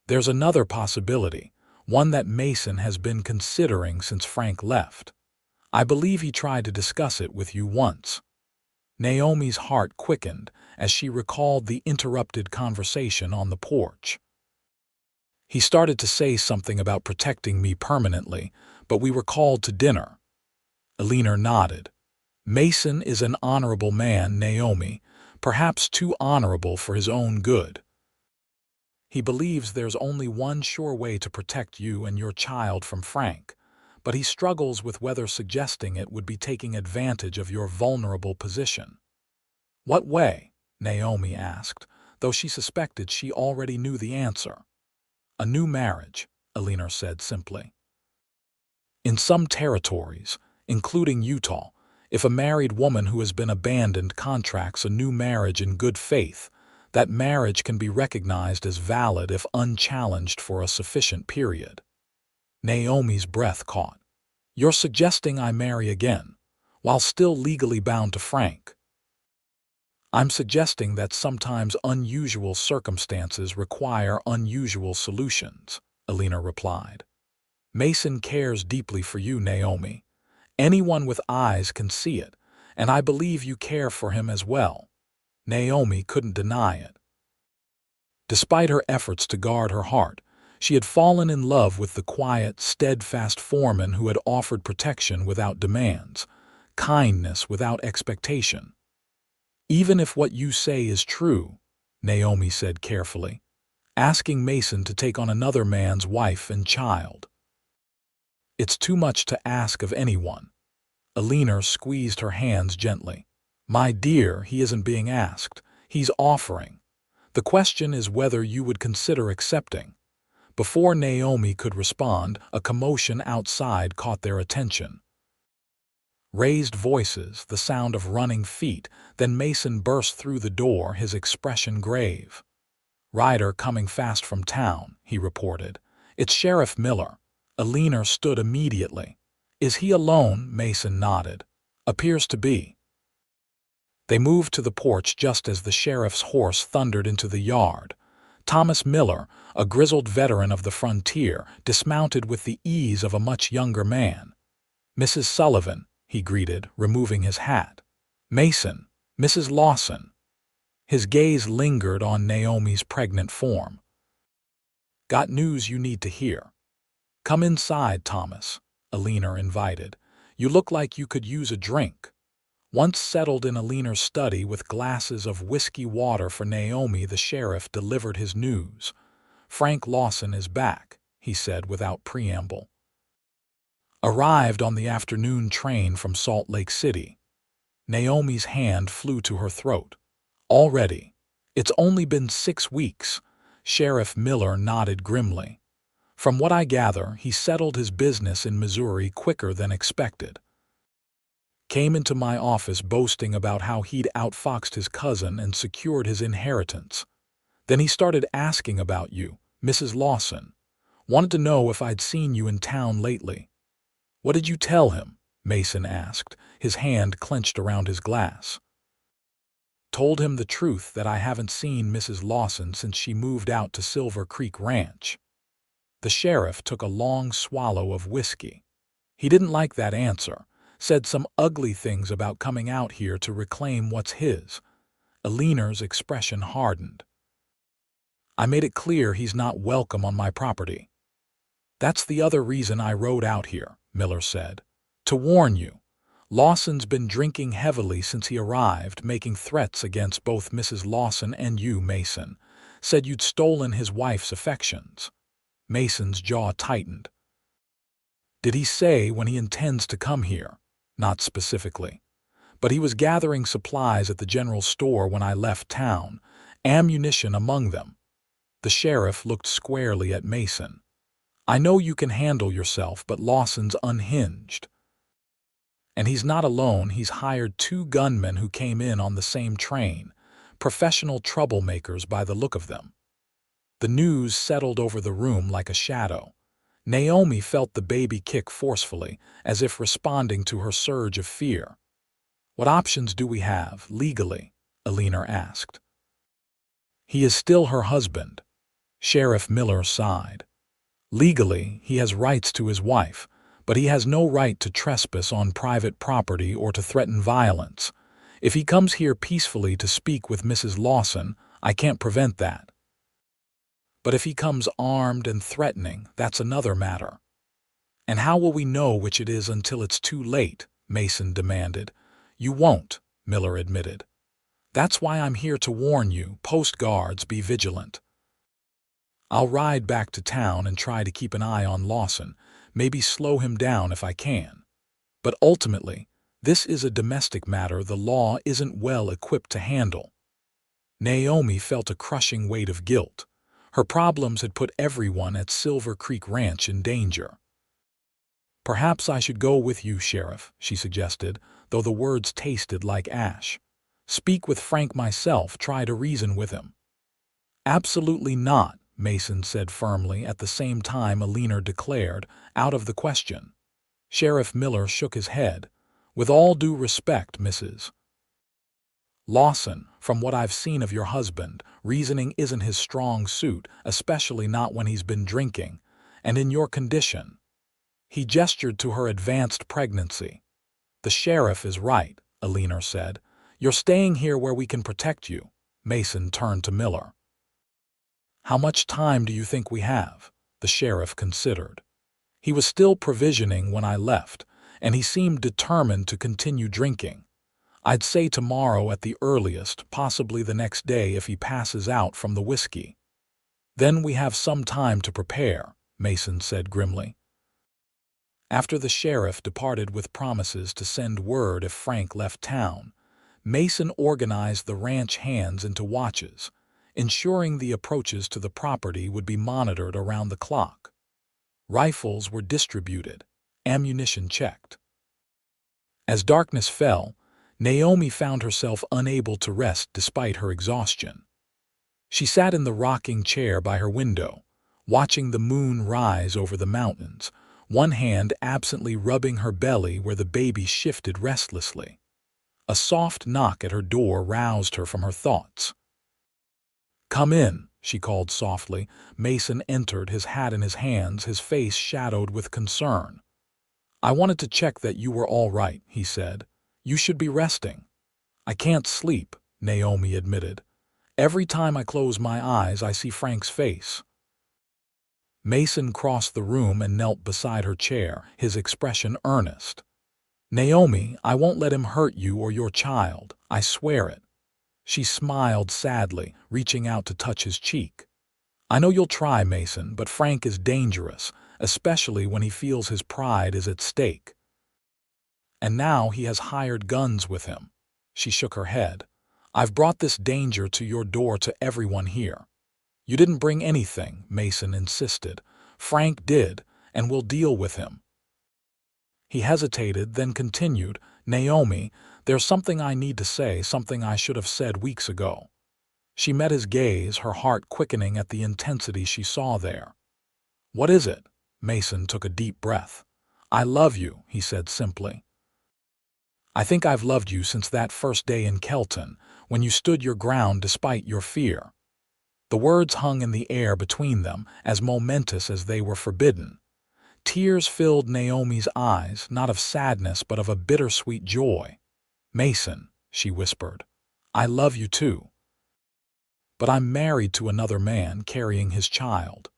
"There's another possibility, one that Mason has been considering since Frank left. I believe he tried to discuss it with you once." Naomi's heart quickened as she recalled the interrupted conversation on the porch. "He started to say something about protecting me permanently, but we were called to dinner." Eleanor nodded. "Mason is an honorable man, Naomi, perhaps too honorable for his own good. He believes there's only one sure way to protect you and your child from Frank, but he struggles with whether suggesting it would be taking advantage of your vulnerable position." "What way?" Naomi asked, though she suspected she already knew the answer. "A new marriage," Eleanor said simply. "In some territories, including Utah, if a married woman who has been abandoned contracts a new marriage in good faith, that marriage can be recognized as valid if unchallenged for a sufficient period." Naomi's breath caught. "You're suggesting I marry again, while still legally bound to Frank?" "I'm suggesting that sometimes unusual circumstances require unusual solutions," Eleanor replied. "Mason cares deeply for you, Naomi. Anyone with eyes can see it, and I believe you care for him as well." Naomi couldn't deny it. Despite her efforts to guard her heart, she had fallen in love with the quiet, steadfast foreman who had offered protection without demands, kindness without expectation. "Even if what you say is true," Naomi said carefully, "asking Mason to take on another man's wife and child. It's too much to ask of anyone." Eleanor squeezed her hands gently. "My dear, he isn't being asked. He's offering. The question is whether you would consider accepting." Before Naomi could respond, a commotion outside caught their attention. Raised voices, the sound of running feet, then Mason burst through the door, his expression grave. "Rider coming fast from town," he reported. "It's Sheriff Miller." Eleanor stood immediately. "Is he alone?" Mason nodded. "Appears to be." They moved to the porch just as the sheriff's horse thundered into the yard. Thomas Miller, a grizzled veteran of the frontier, dismounted with the ease of a much younger man. "Mrs. Sullivan," he greeted, removing his hat. "Mason, Mrs. Lawson." His gaze lingered on Naomi's pregnant form. "Got news you need to hear." "Come inside, Thomas," Alina invited. "You look like you could use a drink." Once settled in Alina's study with glasses of whiskey water for Naomi, the sheriff delivered his news. "Frank Lawson is back," he said without preamble. "Arrived on the afternoon train from Salt Lake City." Naomi's hand flew to her throat. "Already? It's only been 6 weeks." Sheriff Miller nodded grimly. "From what I gather, he settled his business in Missouri quicker than expected. Came into my office boasting about how he'd outfoxed his cousin and secured his inheritance. Then he started asking about you, Mrs. Lawson. Wanted to know if I'd seen you in town lately." "What did you tell him?" Mason asked, his hand clenched around his glass. "Told him the truth that I haven't seen Mrs. Lawson since she moved out to Silver Creek Ranch." The sheriff took a long swallow of whiskey. He didn't like that answer. Said some ugly things about coming out here to reclaim what's his. Alina's expression hardened. "I made it clear he's not welcome on my property." "That's the other reason I rode out here," Miller said. "To warn you. Lawson's been drinking heavily since he arrived, making threats against both Mrs. Lawson and you, Mason. Said you'd stolen his wife's affections." Mason's jaw tightened. "Did he say when he intends to come here?" "Not specifically. But he was gathering supplies at the general store when I left town, ammunition among them." The sheriff looked squarely at Mason. "I know you can handle yourself, but Lawson's unhinged. And he's not alone. He's hired 2 gunmen who came in on the same train, professional troublemakers by the look of them." The news settled over the room like a shadow. Naomi felt the baby kick forcefully, as if responding to her surge of fear. "What options do we have, legally?" Alina asked. "He is still her husband." Sheriff Miller sighed. "Legally, he has rights to his wife, but he has no right to trespass on private property or to threaten violence. If he comes here peacefully to speak with Mrs. Lawson, I can't prevent that. But if he comes armed and threatening, that's another matter." "And how will we know which it is until it's too late?" Mason demanded. "You won't," Miller admitted. "That's why I'm here to warn you. Post guards, be vigilant. I'll ride back to town and try to keep an eye on Lawson, maybe slow him down if I can. But ultimately, this is a domestic matter the law isn't well equipped to handle." Naomi felt a crushing weight of guilt. Her problems had put everyone at Silver Creek Ranch in danger. "Perhaps I should go with you, Sheriff," she suggested, though the words tasted like ash. "Speak with Frank myself, try to reason with him." "Absolutely not," Mason said firmly, at the same time Alina declared, "out of the question." Sheriff Miller shook his head. "With all due respect, Mrs. Lawson, from what I've seen of your husband, reasoning isn't his strong suit, especially not when he's been drinking, and in your condition." He gestured to her advanced pregnancy. "The sheriff is right," Alina said. "You're staying here where we can protect you." Mason turned to Miller. "How much time do you think we have?" The sheriff considered. "He was still provisioning when I left, and he seemed determined to continue drinking. I'd say tomorrow at the earliest, possibly the next day if he passes out from the whiskey." "Then we have some time to prepare," Mason said grimly. After the sheriff departed with promises to send word if Frank left town, Mason organized the ranch hands into watches, ensuring the approaches to the property would be monitored around the clock. Rifles were distributed, ammunition checked. As darkness fell, Naomi found herself unable to rest despite her exhaustion. She sat in the rocking chair by her window, watching the moon rise over the mountains, one hand absently rubbing her belly where the baby shifted restlessly. A soft knock at her door roused her from her thoughts. "Come in," she called softly. Mason entered, his hat in his hands, his face shadowed with concern. "I wanted to check that you were all right," he said. "You should be resting." "I can't sleep," Naomi admitted. "Every time I close my eyes, I see Frank's face." Mason crossed the room and knelt beside her chair, his expression earnest. "Naomi, I won't let him hurt you or your child. I swear it." She smiled sadly, reaching out to touch his cheek. "I know you'll try, Mason, but Frank is dangerous, especially when he feels his pride is at stake. And now he has hired guns with him." She shook her head. "I've brought this danger to your door to everyone here." "You didn't bring anything," Mason insisted. "Frank did, and we'll deal with him." He hesitated, then continued, "Naomi, there's something I need to say, something I should have said weeks ago." She met his gaze, her heart quickening at the intensity she saw there. "What is it?" Mason took a deep breath. "I love you," he said simply. "I think I've loved you since that first day in Kelton, when you stood your ground despite your fear." The words hung in the air between them, as momentous as they were forbidden. Tears filled Naomi's eyes, not of sadness but of a bittersweet joy. "Mason," she whispered, "I love you too. But I'm married to another man carrying his child."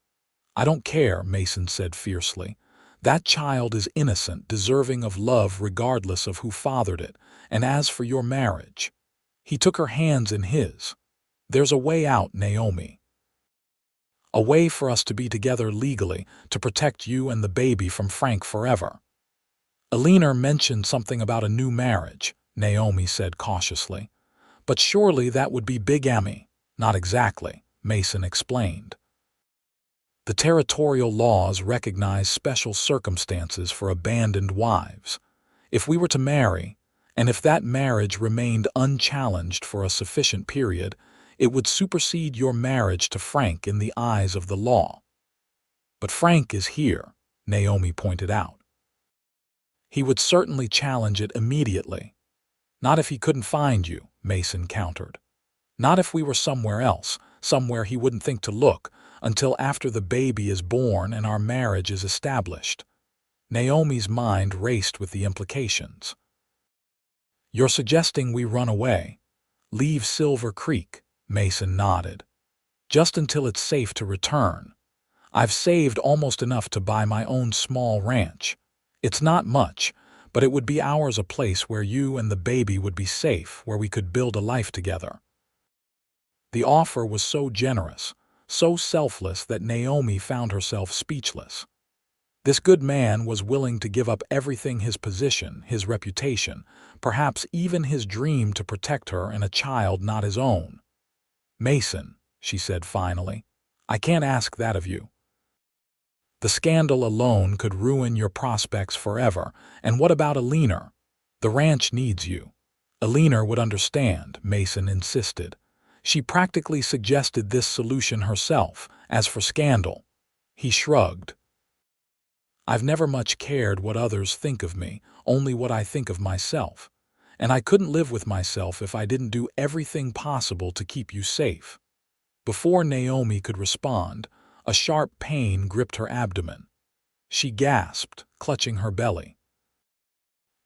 "I don't care," Mason said fiercely. "That child is innocent, deserving of love regardless of who fathered it. And as for your marriage—" He took her hands in his. "There's a way out, Naomi. A way for us to be together legally, to protect you and the baby from Frank forever." "Alina mentioned something about a new marriage," Naomi said cautiously. "But surely that would be bigamy." "Not exactly," Mason explained. "The territorial laws recognize special circumstances for abandoned wives. If we were to marry, and if that marriage remained unchallenged for a sufficient period, it would supersede your marriage to Frank in the eyes of the law." "But Frank is here," Naomi pointed out. "He would certainly challenge it immediately." "Not if he couldn't find you," Mason countered. "Not if we were somewhere else, somewhere he wouldn't think to look, until after the baby is born and our marriage is established." Naomi's mind raced with the implications. "You're suggesting we run away? Leave Silver Creek?" Mason nodded. "Just until it's safe to return. I've saved almost enough to buy my own small ranch. It's not much, but it would be ours, a place where you and the baby would be safe, where we could build a life together." The offer was so generous, so selfless that Naomi found herself speechless. This good man was willing to give up everything, his position, his reputation, perhaps even his dream, to protect her and a child not his own. "Mason," she said finally, "I can't ask that of you. The scandal alone could ruin your prospects forever. And what about Alina? The ranch needs you." "Alina would understand," Mason insisted. "She practically suggested this solution herself. As for scandal—" He shrugged. "I've never much cared what others think of me, only what I think of myself. And I couldn't live with myself if I didn't do everything possible to keep you safe." Before Naomi could respond, a sharp pain gripped her abdomen. She gasped, clutching her belly.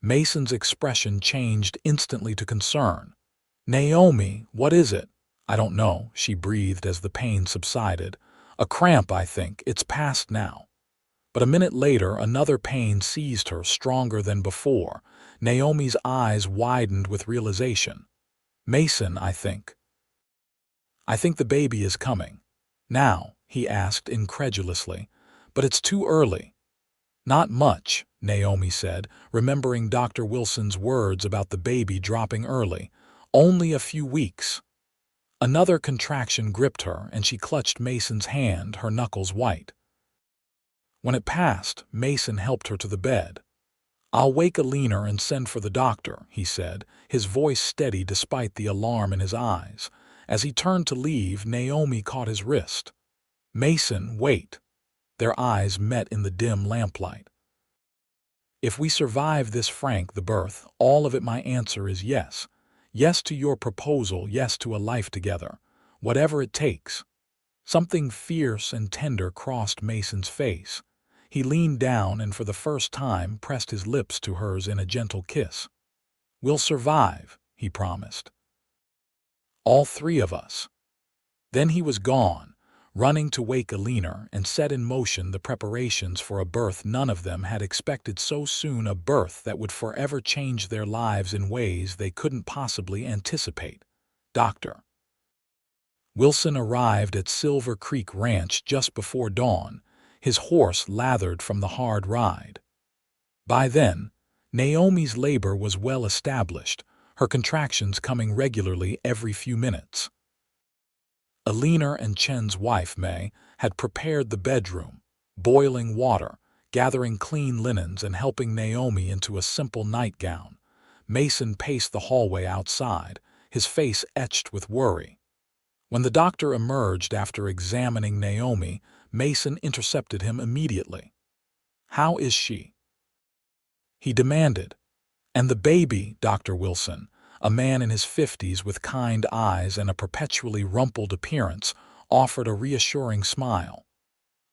Mason's expression changed instantly to concern. "Naomi, what is it?" "I don't know," she breathed as the pain subsided. "A cramp, I think. It's past now." But a minute later, another pain seized her, stronger than before. Naomi's eyes widened with realization. "Mason, I think the baby is coming." "Now?" he asked incredulously. "But it's too early." "Not much," Naomi said, remembering Dr. Wilson's words about the baby dropping early. "Only a few weeks." Another contraction gripped her, and she clutched Mason's hand, her knuckles white. When it passed, Mason helped her to the bed. "I'll wake Alina and send for the doctor," he said, his voice steady despite the alarm in his eyes. As he turned to leave, Naomi caught his wrist. "Mason, wait." Their eyes met in the dim lamplight. If we survive this Frank the birth, all of it my answer is yes. Yes to your proposal, yes to a life together. Whatever it takes. Something fierce and tender crossed Mason's face. He leaned down and for the first time pressed his lips to hers in a gentle kiss. We'll survive, he promised. All three of us. Then he was gone, running to wake Alina and set in motion the preparations for a birth none of them had expected so soon, a birth that would forever change their lives in ways they couldn't possibly anticipate. Dr. Wilson arrived at Silver Creek Ranch just before dawn, his horse lathered from the hard ride. By then, Naomi's labor was well established, her contractions coming regularly every few minutes. Alina and Chen's wife, May, had prepared the bedroom, boiling water, gathering clean linens and helping Naomi into a simple nightgown. Mason paced the hallway outside, his face etched with worry. When the doctor emerged after examining Naomi, Mason intercepted him immediately. "How is she?" he demanded. "And the baby, Dr. Wilson," a man in his 50s with kind eyes and a perpetually rumpled appearance, offered a reassuring smile.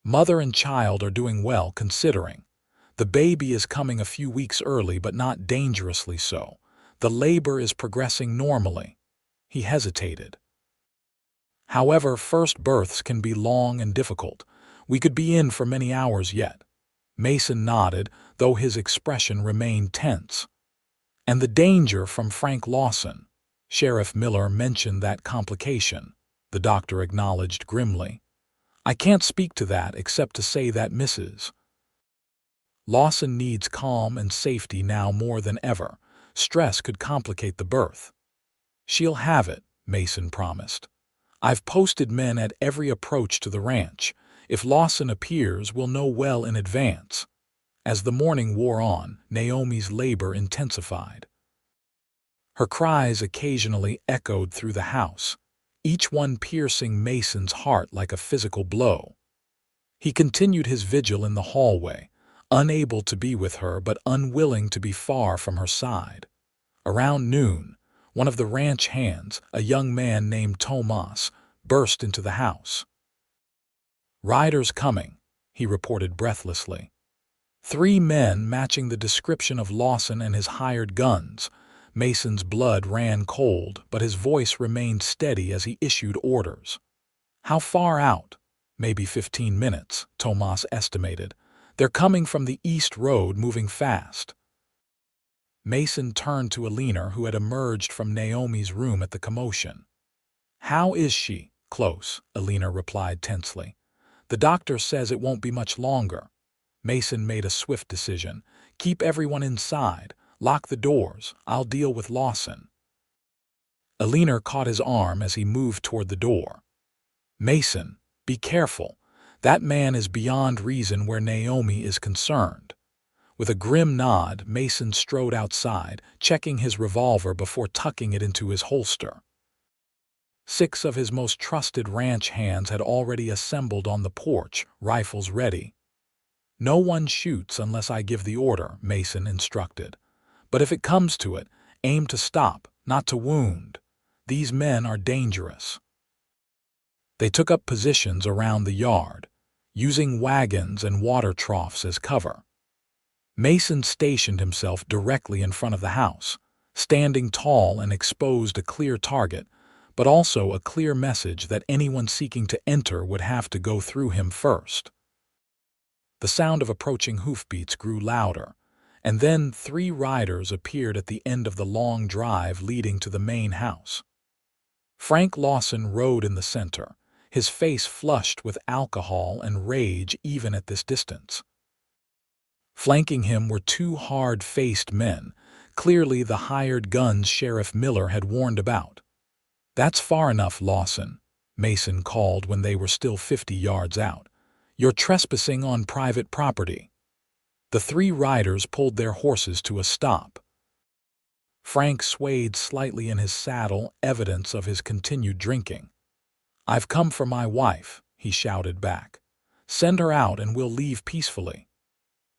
"Mother and child are doing well considering. The baby is coming a few weeks early but not dangerously so. The labor is progressing normally." He hesitated. "However, first births can be long and difficult. We could be in for many hours yet." Mason nodded, though his expression remained tense. "And the danger from Frank Lawson." Sheriff Miller mentioned that complication. The doctor acknowledged grimly. "I can't speak to that except to say that Mrs. Lawson needs calm and safety now more than ever. Stress could complicate the birth." "She'll have it," Mason promised. "I've posted men at every approach to the ranch. If Lawson appears, we'll know well in advance." As the morning wore on, Naomi's labor intensified. Her cries occasionally echoed through the house, each one piercing Mason's heart like a physical blow. He continued his vigil in the hallway, unable to be with her but unwilling to be far from her side. Around noon, one of the ranch hands, a young man named Tomas, burst into the house. "Riders coming," he reported breathlessly. 3 men matching the description of Lawson and his hired guns. Mason's blood ran cold, but his voice remained steady as he issued orders. "How far out?" "Maybe 15 minutes, Tomas estimated. "They're coming from the east road, moving fast." Mason turned to Alina, who had emerged from Naomi's room at the commotion. "How is she?" "Close," Alina replied tensely. "The doctor says it won't be much longer." Mason made a swift decision. "Keep everyone inside. Lock the doors. I'll deal with Lawson." Alina caught his arm as he moved toward the door. "Mason, be careful. That man is beyond reason where Naomi is concerned." With a grim nod, Mason strode outside, checking his revolver before tucking it into his holster. 6 of his most trusted ranch hands had already assembled on the porch, rifles ready. "No one shoots unless I give the order," Mason instructed. "But if it comes to it, aim to stop, not to wound. These men are dangerous." They took up positions around the yard, using wagons and water troughs as cover. Mason stationed himself directly in front of the house, standing tall and exposed a clear target, but also a clear message that anyone seeking to enter would have to go through him first. The sound of approaching hoofbeats grew louder, and then 3 riders appeared at the end of the long drive leading to the main house. Frank Lawson rode in the center, his face flushed with alcohol and rage even at this distance. Flanking him were 2 hard-faced men, clearly the hired guns Sheriff Miller had warned about. "That's far enough, Lawson," Mason called when they were still 50 yards out. "You're trespassing on private property." The 3 riders pulled their horses to a stop. Frank swayed slightly in his saddle, evidence of his continued drinking. "I've come for my wife," he shouted back. "Send her out and we'll leave peacefully."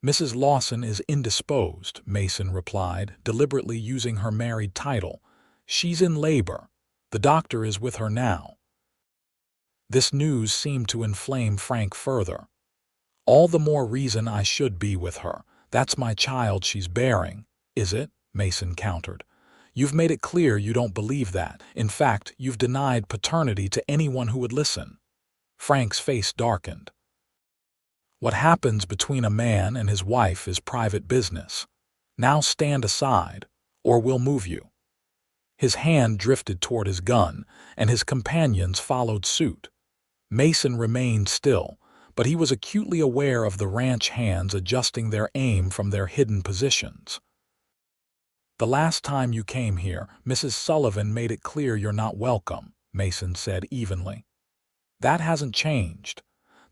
Mrs. Lawson is indisposed, Mason replied, deliberately using her married title. She's in labor. The doctor is with her now. This news seemed to inflame Frank further. All the more reason I should be with her. That's my child she's bearing, is it? Mason countered. You've made it clear you don't believe that. In fact, you've denied paternity to anyone who would listen. Frank's face darkened. What happens between a man and his wife is private business. Now stand aside, or we'll move you. His hand drifted toward his gun, and his companions followed suit. Mason remained still, but he was acutely aware of the ranch hands adjusting their aim from their hidden positions. The last time you came here, Mrs. Sullivan made it clear you're not welcome, Mason said evenly. That hasn't changed.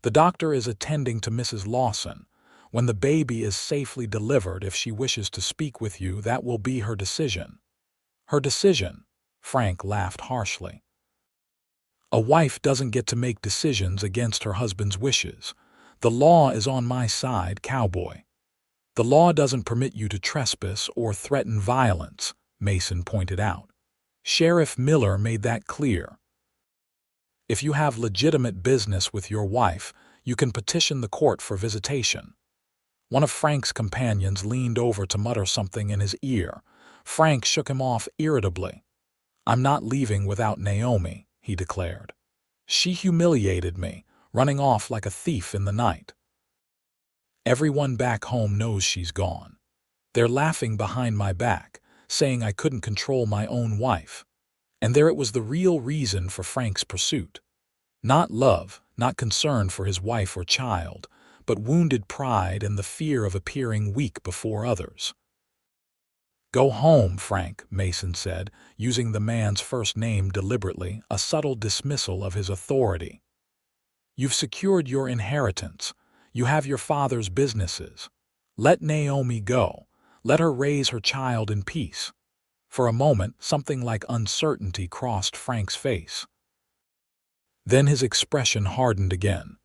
The doctor is attending to Mrs. Lawson. When the baby is safely delivered, if she wishes to speak with you, that will be her decision. Her decision? Frank laughed harshly. A wife doesn't get to make decisions against her husband's wishes. The law is on my side, Cowboy. The law doesn't permit you to trespass or threaten violence, Mason pointed out. Sheriff Miller made that clear. If you have legitimate business with your wife, you can petition the court for visitation. One of Frank's companions leaned over to mutter something in his ear. Frank shook him off irritably. I'm not leaving without Naomi, he declared. She humiliated me, running off like a thief in the night. Everyone back home knows she's gone. They're laughing behind my back, saying I couldn't control my own wife. And there it was, the real reason for Frank's pursuit. Not love, not concern for his wife or child, but wounded pride and the fear of appearing weak before others. Go home, Frank, Mason said, using the man's first name deliberately, a subtle dismissal of his authority. You've secured your inheritance. You have your father's businesses. Let Naomi go. Let her raise her child in peace. For a moment, something like uncertainty crossed Frank's face. Then his expression hardened again.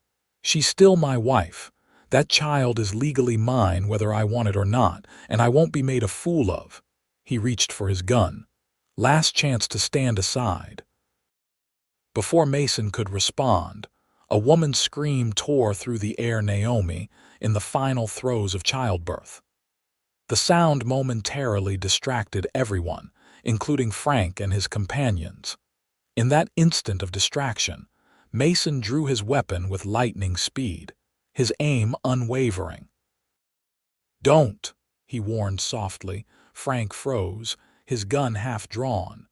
She's still my wife. That child is legally mine whether I want it or not, and I won't be made a fool of. He reached for his gun. Last chance to stand aside. Before Mason could respond, a woman's scream tore through the air. Naomi, in the final throes of childbirth. The sound momentarily distracted everyone, including Frank and his companions. In that instant of distraction, Mason drew his weapon with lightning speed, his aim unwavering. Don't, he warned softly. Frank froze, his gun half drawn.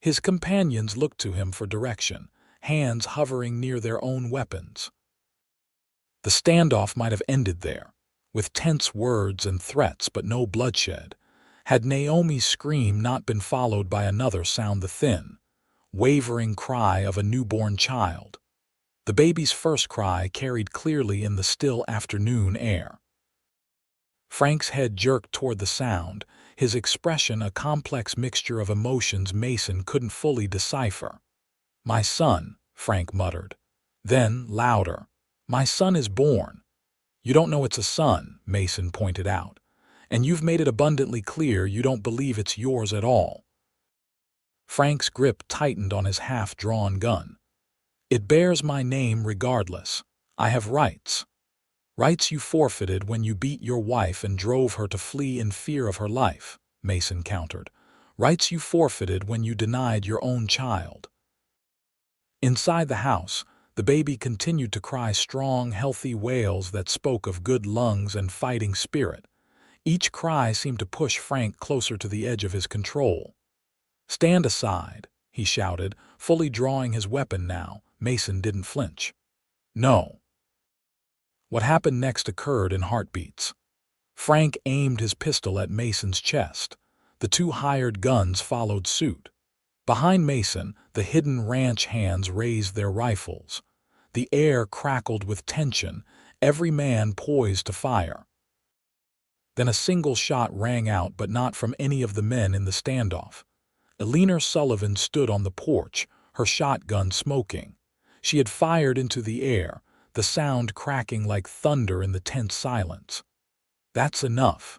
His companions looked to him for direction, hands hovering near their own weapons. The standoff might have ended there, with tense words and threats but no bloodshed, had Naomi's scream not been followed by another sound, the thin, wavering cry of a newborn child. The baby's first cry carried clearly in the still afternoon air. Frank's head jerked toward the sound, his expression a complex mixture of emotions Mason couldn't fully decipher. My son, Frank muttered. Then, louder, my son is born. You don't know it's a son, Mason pointed out, and you've made it abundantly clear you don't believe it's yours at all. Frank's grip tightened on his half-drawn gun. It bears my name regardless. I have rights. Rights you forfeited when you beat your wife and drove her to flee in fear of her life, Mason countered. Rights you forfeited when you denied your own child. Inside the house, the baby continued to cry strong, healthy wails that spoke of good lungs and fighting spirit. Each cry seemed to push Frank closer to the edge of his control. Stand aside, he shouted, fully drawing his weapon now. Mason didn't flinch. No. What happened next occurred in heartbeats. Frank aimed his pistol at Mason's chest. The two hired guns followed suit. Behind Mason, the hidden ranch hands raised their rifles. The air crackled with tension, every man poised to fire. Then a single shot rang out, but not from any of the men in the standoff. Eleanor Sullivan stood on the porch, her shotgun smoking. She had fired into the air, the sound cracking like thunder in the tense silence. That's enough,"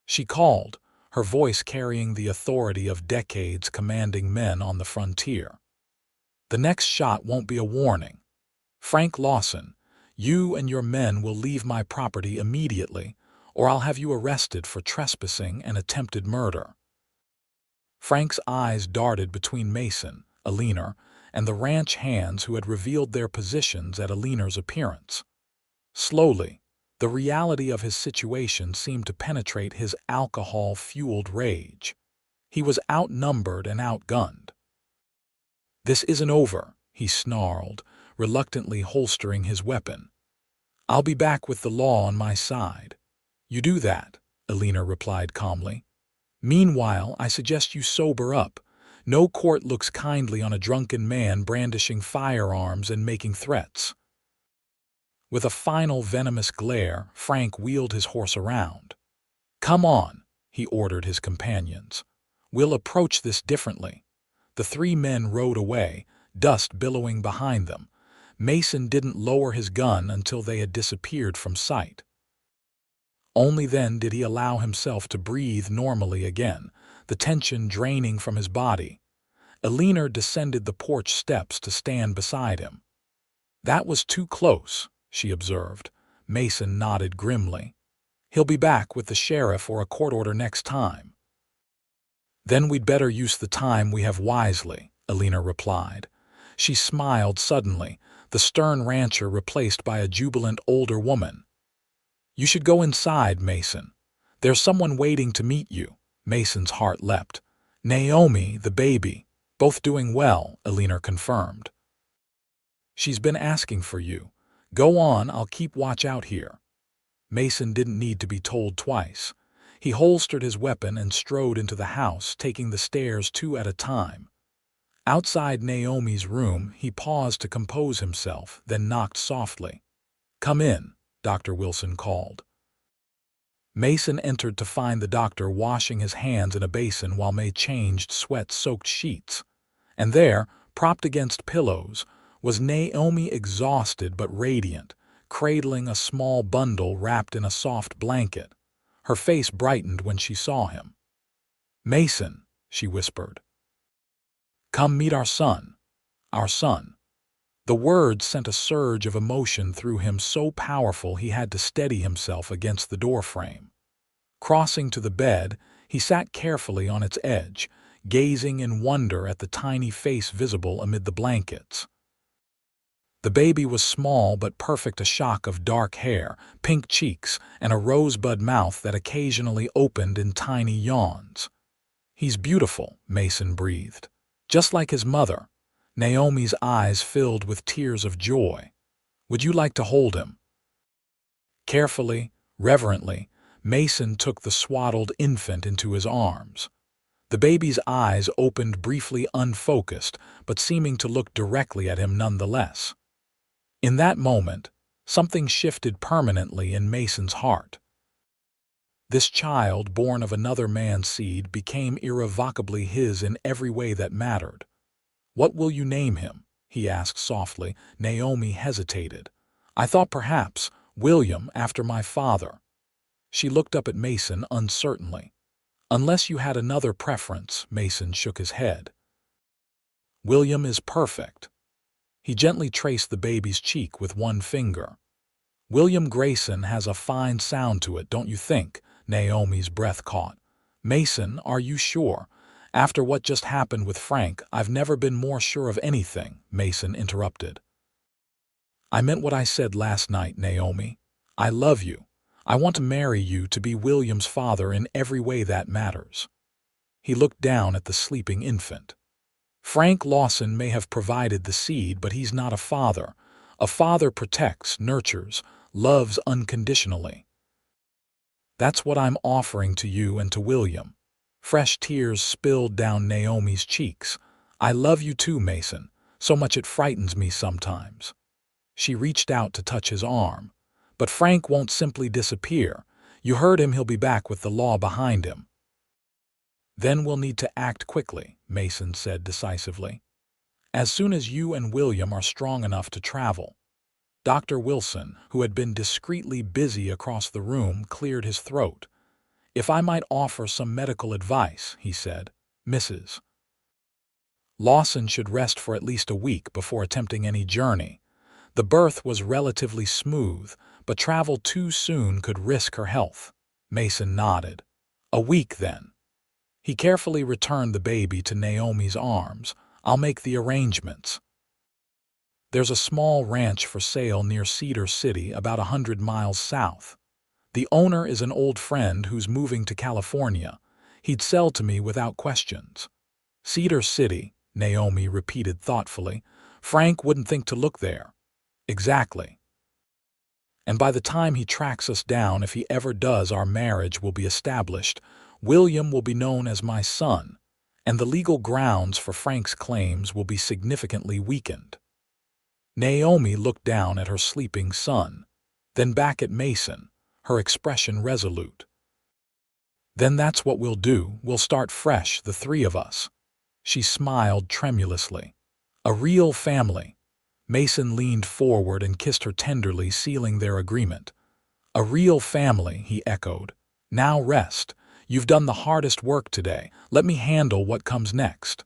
she called, her voice carrying the authority of decades commanding men on the frontier. "The next shot won't be a warning. Frank Lawson, you and your men will leave my property immediately, or I'll have you arrested for trespassing and attempted murder." Frank's eyes darted between Mason, Alina, and the ranch hands who had revealed their positions at Alina's appearance. Slowly, the reality of his situation seemed to penetrate his alcohol-fueled rage. He was outnumbered and outgunned. "This isn't over," he snarled, reluctantly holstering his weapon. "I'll be back with the law on my side." "You do that," Alina replied calmly. "Meanwhile, I suggest you sober up. No court looks kindly on a drunken man brandishing firearms and making threats." With a final venomous glare, Frank wheeled his horse around. "Come on," he ordered his companions. "We'll approach this differently." The three men rode away, dust billowing behind them. Mason didn't lower his gun until they had disappeared from sight. Only then did he allow himself to breathe normally again, the tension draining from his body. Alina descended the porch steps to stand beside him. "That was too close," she observed. Mason nodded grimly. "He'll be back with the sheriff or a court order next time." "Then we'd better use the time we have wisely," Alina replied. She smiled suddenly, the stern rancher replaced by a jubilant older woman. "You should go inside, Mason. There's someone waiting to meet you." Mason's heart leapt. "Naomi, the baby. Both doing well," Alina confirmed. "She's been asking for you. Go on, I'll keep watch out here." Mason didn't need to be told twice. He holstered his weapon and strode into the house, taking the stairs two at a time. Outside Naomi's room, he paused to compose himself, then knocked softly. "Come in," Dr. Wilson called. Mason entered to find the doctor washing his hands in a basin while May changed sweat-soaked sheets. And there, propped against pillows, was Naomi, exhausted but radiant, cradling a small bundle wrapped in a soft blanket. Her face brightened when she saw him. "Mason," she whispered. "Come meet our son. Our son." The words sent a surge of emotion through him so powerful he had to steady himself against the doorframe. Crossing to the bed, he sat carefully on its edge, gazing in wonder at the tiny face visible amid the blankets. The baby was small but perfect, a shock of dark hair, pink cheeks, and a rosebud mouth that occasionally opened in tiny yawns. "He's beautiful," Mason breathed. "Just like his mother." Naomi's eyes filled with tears of joy. "Would you like to hold him?" Carefully, reverently, Mason took the swaddled infant into his arms. The baby's eyes opened briefly, unfocused, but seeming to look directly at him nonetheless. In that moment, something shifted permanently in Mason's heart. This child, born of another man's seed, became irrevocably his in every way that mattered. "What will you name him?" he asked softly. Naomi hesitated. "I thought perhaps William, after my father." She looked up at Mason uncertainly. "Unless you had another preference," Mason shook his head. "William is perfect." He gently traced the baby's cheek with one finger. "William Grayson has a fine sound to it, don't you think?" Naomi's breath caught. "Mason, are you sure?" "After what just happened with Frank, I've never been more sure of anything," Mason interrupted. "I meant what I said last night, Naomi. I love you. I want to marry you, to be William's father in every way that matters." He looked down at the sleeping infant. "Frank Lawson may have provided the seed, but he's not a father. A father protects, nurtures, loves unconditionally. That's what I'm offering to you and to William." Fresh tears spilled down Naomi's cheeks. "I love you too, Mason, so much it frightens me sometimes." She reached out to touch his arm. "But Frank won't simply disappear. You heard him, he'll be back with the law behind him." "Then we'll need to act quickly," Mason said decisively. "As soon as you and William are strong enough to travel." Dr. Wilson, who had been discreetly busy across the room, cleared his throat. "If I might offer some medical advice," he said, "Mrs. Lawson should rest for at least a week before attempting any journey. The birth was relatively smooth, but travel too soon could risk her health." Mason nodded. "A week, then." He carefully returned the baby to Naomi's arms. "I'll make the arrangements. There's a small ranch for sale near Cedar City, about 100 miles south. The owner is an old friend who's moving to California. He'd sell to me without questions." "Cedar City," Naomi repeated thoughtfully. "Frank wouldn't think to look there." "Exactly. And by the time he tracks us down, if he ever does, our marriage will be established. William will be known as my son, and the legal grounds for Frank's claims will be significantly weakened." Naomi looked down at her sleeping son, then back at Mason, her expression resolute. "Then that's what we'll do. We'll start fresh, the three of us." She smiled tremulously. "A real family." Mason leaned forward and kissed her tenderly, sealing their agreement. "A real family," he echoed. "Now rest. You've done the hardest work today. Let me handle what comes next."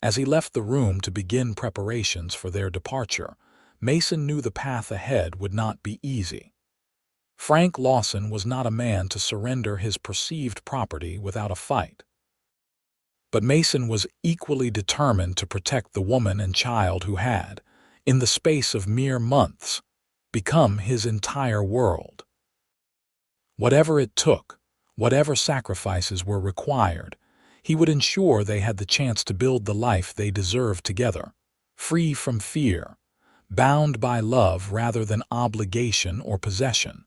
As he left the room to begin preparations for their departure, Mason knew the path ahead would not be easy. Frank Lawson was not a man to surrender his perceived property without a fight. But Mason was equally determined to protect the woman and child who had, in the space of mere months, become his entire world. Whatever it took, whatever sacrifices were required, he would ensure they had the chance to build the life they deserved together, free from fear, bound by love rather than obligation or possession.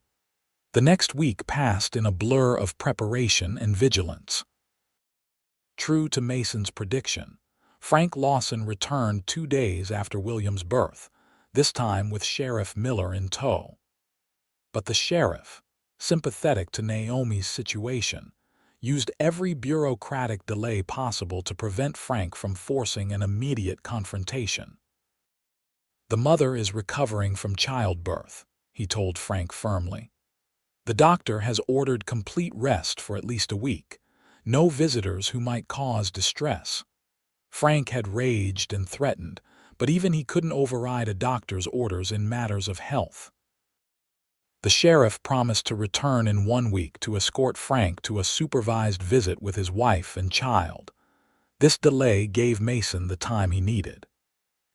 The next week passed in a blur of preparation and vigilance. True to Mason's prediction, Frank Lawson returned 2 days after William's birth, this time with Sheriff Miller in tow. But the sheriff, sympathetic to Naomi's situation, used every bureaucratic delay possible to prevent Frank from forcing an immediate confrontation. "The mother is recovering from childbirth," he told Frank firmly. "The doctor has ordered complete rest for at least a week. No visitors who might cause distress." Frank had raged and threatened, but even he couldn't override a doctor's orders in matters of health. The sheriff promised to return in 1 week to escort Frank to a supervised visit with his wife and child. This delay gave Mason the time he needed.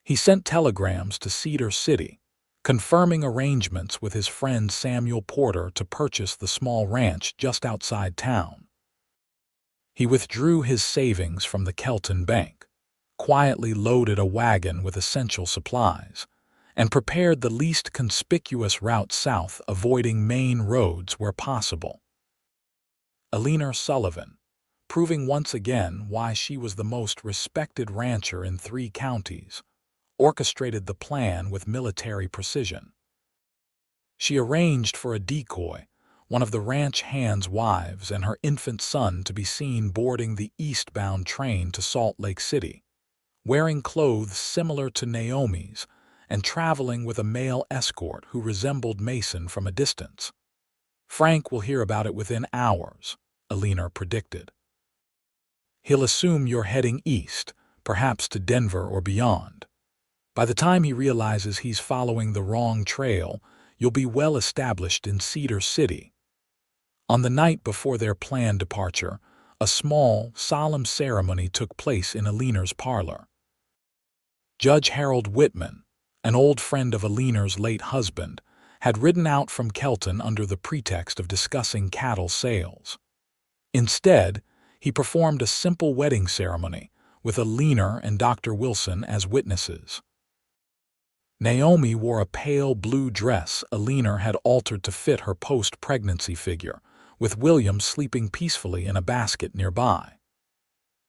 He sent telegrams to Cedar City, confirming arrangements with his friend Samuel Porter to purchase the small ranch just outside town. He withdrew his savings from the Kelton bank, quietly loaded a wagon with essential supplies, and prepared the least conspicuous route south, avoiding main roads where possible. Eleanor Sullivan, proving once again why she was the most respected rancher in 3 counties, orchestrated the plan with military precision. She arranged for a decoy, one of the ranch hand's wives, and her infant son to be seen boarding the eastbound train to Salt Lake City, wearing clothes similar to Naomi's, and traveling with a male escort who resembled Mason from a distance. "Frank will hear about it within hours," Eleanor predicted. "He'll assume you're heading east, perhaps to Denver or beyond. By the time he realizes he's following the wrong trail, you'll be well established in Cedar City." On the night before their planned departure, a small, solemn ceremony took place in Eleanor's parlor. Judge Harold Whitman, an old friend of Eleanor's late husband, had ridden out from Kelton under the pretext of discussing cattle sales. Instead, he performed a simple wedding ceremony, with Eleanor and Dr. Wilson as witnesses. Naomi wore a pale blue dress Eleanor had altered to fit her post-pregnancy figure, with William sleeping peacefully in a basket nearby.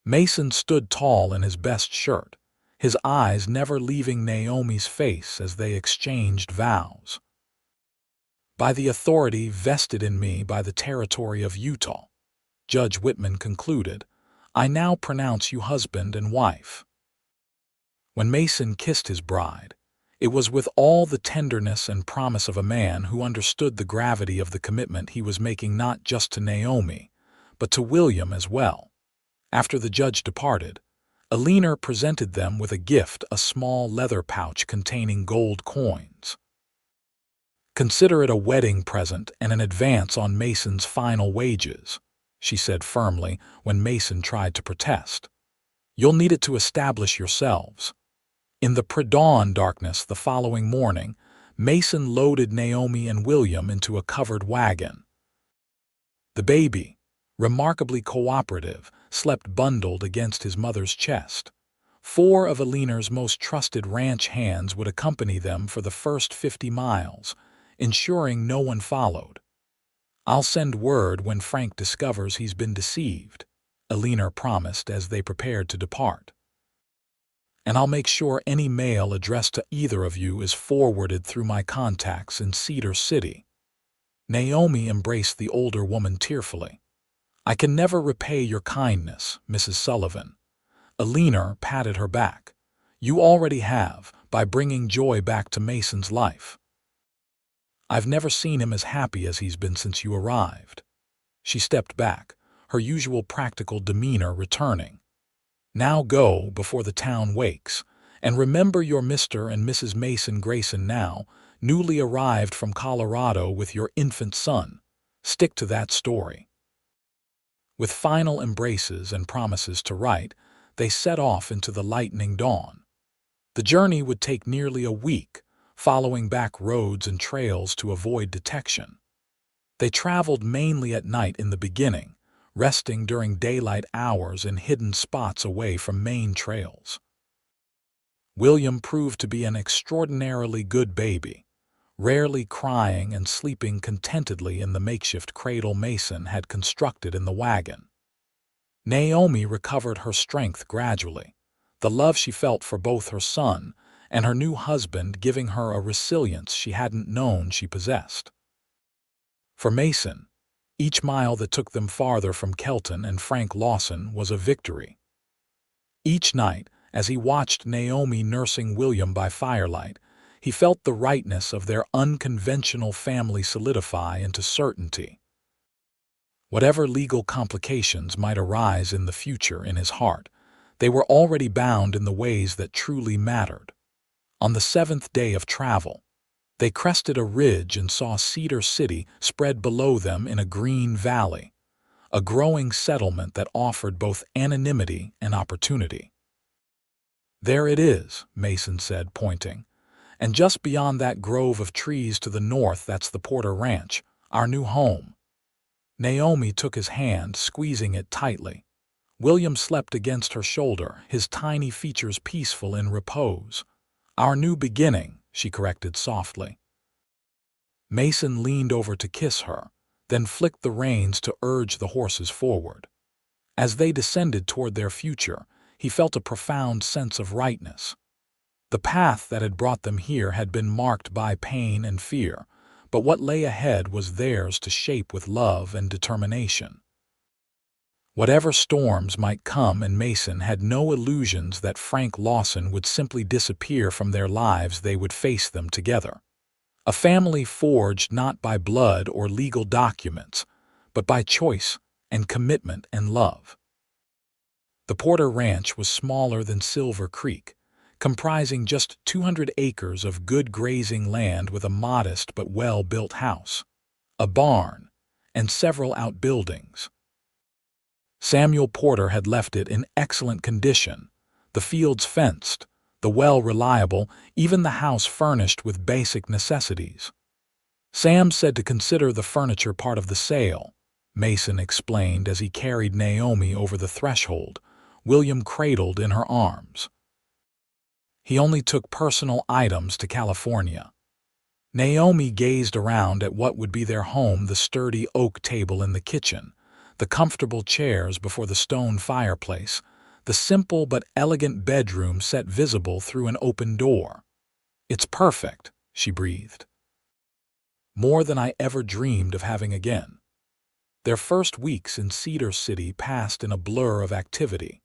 Mason stood tall in his best shirt, his eyes never leaving Naomi's face as they exchanged vows. "By the authority vested in me by the territory of Utah," Judge Whitman concluded, "I now pronounce you husband and wife." When Mason kissed his bride, It was with all the tenderness and promise of a man who understood the gravity of the commitment he was making, not just to Naomi, but to William as well. After the judge departed, Alina presented them with a gift, a small leather pouch containing gold coins. "Consider it a wedding present and an advance on Mason's final wages," she said firmly when Mason tried to protest. "You'll need it to establish yourselves." In the pre-dawn darkness the following morning, Mason loaded Naomi and William into a covered wagon. The baby, remarkably cooperative, slept bundled against his mother's chest. 4 of Alina's most trusted ranch hands would accompany them for the first 50 miles, ensuring no one followed. "I'll send word when Frank discovers he's been deceived," Alina promised as they prepared to depart. "And I'll make sure any mail addressed to either of you is forwarded through my contacts in Cedar City." Naomi embraced the older woman tearfully. "I can never repay your kindness, Mrs. Sullivan." Alina patted her back. "You already have, by bringing joy back to Mason's life. I've never seen him as happy as he's been since you arrived." She stepped back, her usual practical demeanor returning. "Now go before the town wakes, and remember you're Mr. and Mrs. Mason Grayson now, newly arrived from Colorado with your infant son. Stick to that story." With final embraces and promises to write, they set off into the lightening dawn. The journey would take nearly a week, following back roads and trails to avoid detection. They traveled mainly at night in the beginning, resting during daylight hours in hidden spots away from main trails. William proved to be an extraordinarily good baby, rarely crying and sleeping contentedly in the makeshift cradle Mason had constructed in the wagon. Naomi recovered her strength gradually, the love she felt for both her son and her new husband giving her a resilience she hadn't known she possessed. For Mason, each mile that took them farther from Kelton and Frank Lawson was a victory. Each night, as he watched Naomi nursing William by firelight, he felt the rightness of their unconventional family solidify into certainty. Whatever legal complications might arise in the future in his heart, they were already bound in the ways that truly mattered. On the 7th day of travel, they crested a ridge and saw Cedar City spread below them in a green valley, a growing settlement that offered both anonymity and opportunity. "There it is," Mason said, pointing. "And just beyond that grove of trees to the north, that's the Porter Ranch, our new home." Naomi took his hand, squeezing it tightly. William slept against her shoulder, his tiny features peaceful in repose. "Our new beginning," she corrected softly. Mason leaned over to kiss her, then flicked the reins to urge the horses forward. As they descended toward their future, he felt a profound sense of rightness. The path that had brought them here had been marked by pain and fear, but what lay ahead was theirs to shape with love and determination. Whatever storms might come, and Mason had no illusions that Frank Lawson would simply disappear from their lives, they would face them together. A family forged not by blood or legal documents, but by choice and commitment and love. The Porter Ranch was smaller than Silver Creek, comprising just 200 acres of good grazing land with a modest but well-built house, a barn, and several outbuildings. Samuel Porter had left it in excellent condition, the fields fenced, the well reliable, even the house furnished with basic necessities. "Sam said to consider the furniture part of the sale," Mason explained as he carried Naomi over the threshold, William cradled in her arms. He only took personal items to California. Naomi gazed around at what would be their home, the sturdy oak table in the kitchen, the comfortable chairs before the stone fireplace, the simple but elegant bedroom set visible through an open door. "It's perfect," she breathed. "More than I ever dreamed of having again." Their first weeks in Cedar City passed in a blur of activity.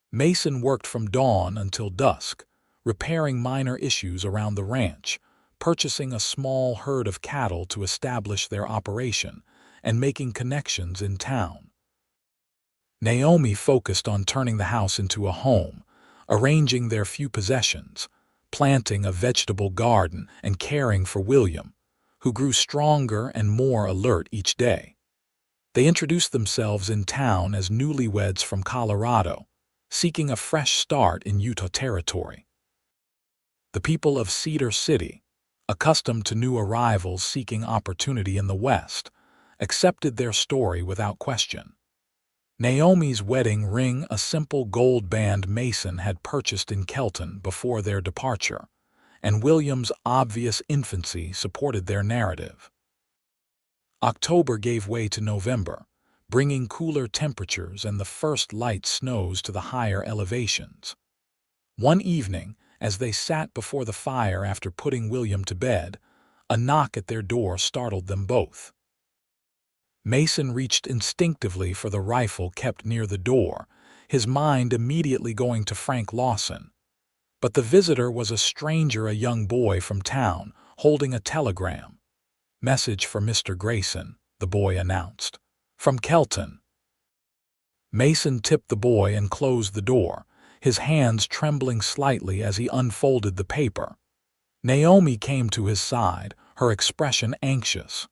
Mason worked from dawn until dusk, repairing minor issues around the ranch, purchasing a small herd of cattle to establish their operation, and making connections in town. Naomi focused on turning the house into a home, arranging their few possessions, planting a vegetable garden, and caring for William, who grew stronger and more alert each day. They introduced themselves in town as newlyweds from Colorado, seeking a fresh start in Utah territory. The people of Cedar City, accustomed to new arrivals seeking opportunity in the West, accepted their story without question. Naomi's wedding ring, a simple gold band Mason had purchased in Kelton before their departure, and William's obvious infancy supported their narrative. October gave way to November, bringing cooler temperatures and the first light snows to the higher elevations. One evening, as they sat before the fire after putting William to bed, a knock at their door startled them both. Mason reached instinctively for the rifle kept near the door, his mind immediately going to Frank Lawson. But the visitor was a stranger, a young boy from town, holding a telegram. "Message for Mr. Grayson," the boy announced. "From Kelton." Mason tipped the boy and closed the door, his hands trembling slightly as he unfolded the paper. Naomi came to his side, her expression anxious.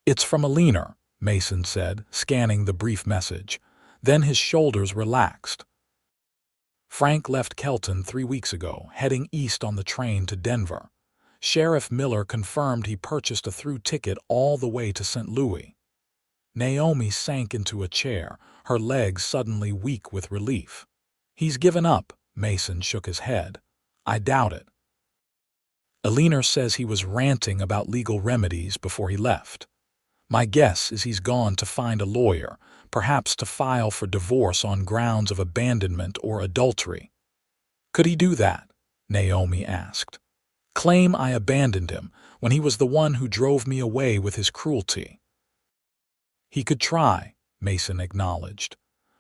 "It's from Alina," Mason said, scanning the brief message. Then his shoulders relaxed. "Frank left Kelton 3 weeks ago, heading east on the train to Denver. Sheriff Miller confirmed he purchased a through ticket all the way to St. Louis." Naomi sank into a chair, her legs suddenly weak with relief. "He's given up," Mason shook his head. "I doubt it. Alina says he was ranting about legal remedies before he left. My guess is he's gone to find a lawyer, perhaps to file for divorce on grounds of abandonment or adultery." "Could he do that?" Naomi asked. "Claim I abandoned him when he was the one who drove me away with his cruelty?" "He could try," Mason acknowledged.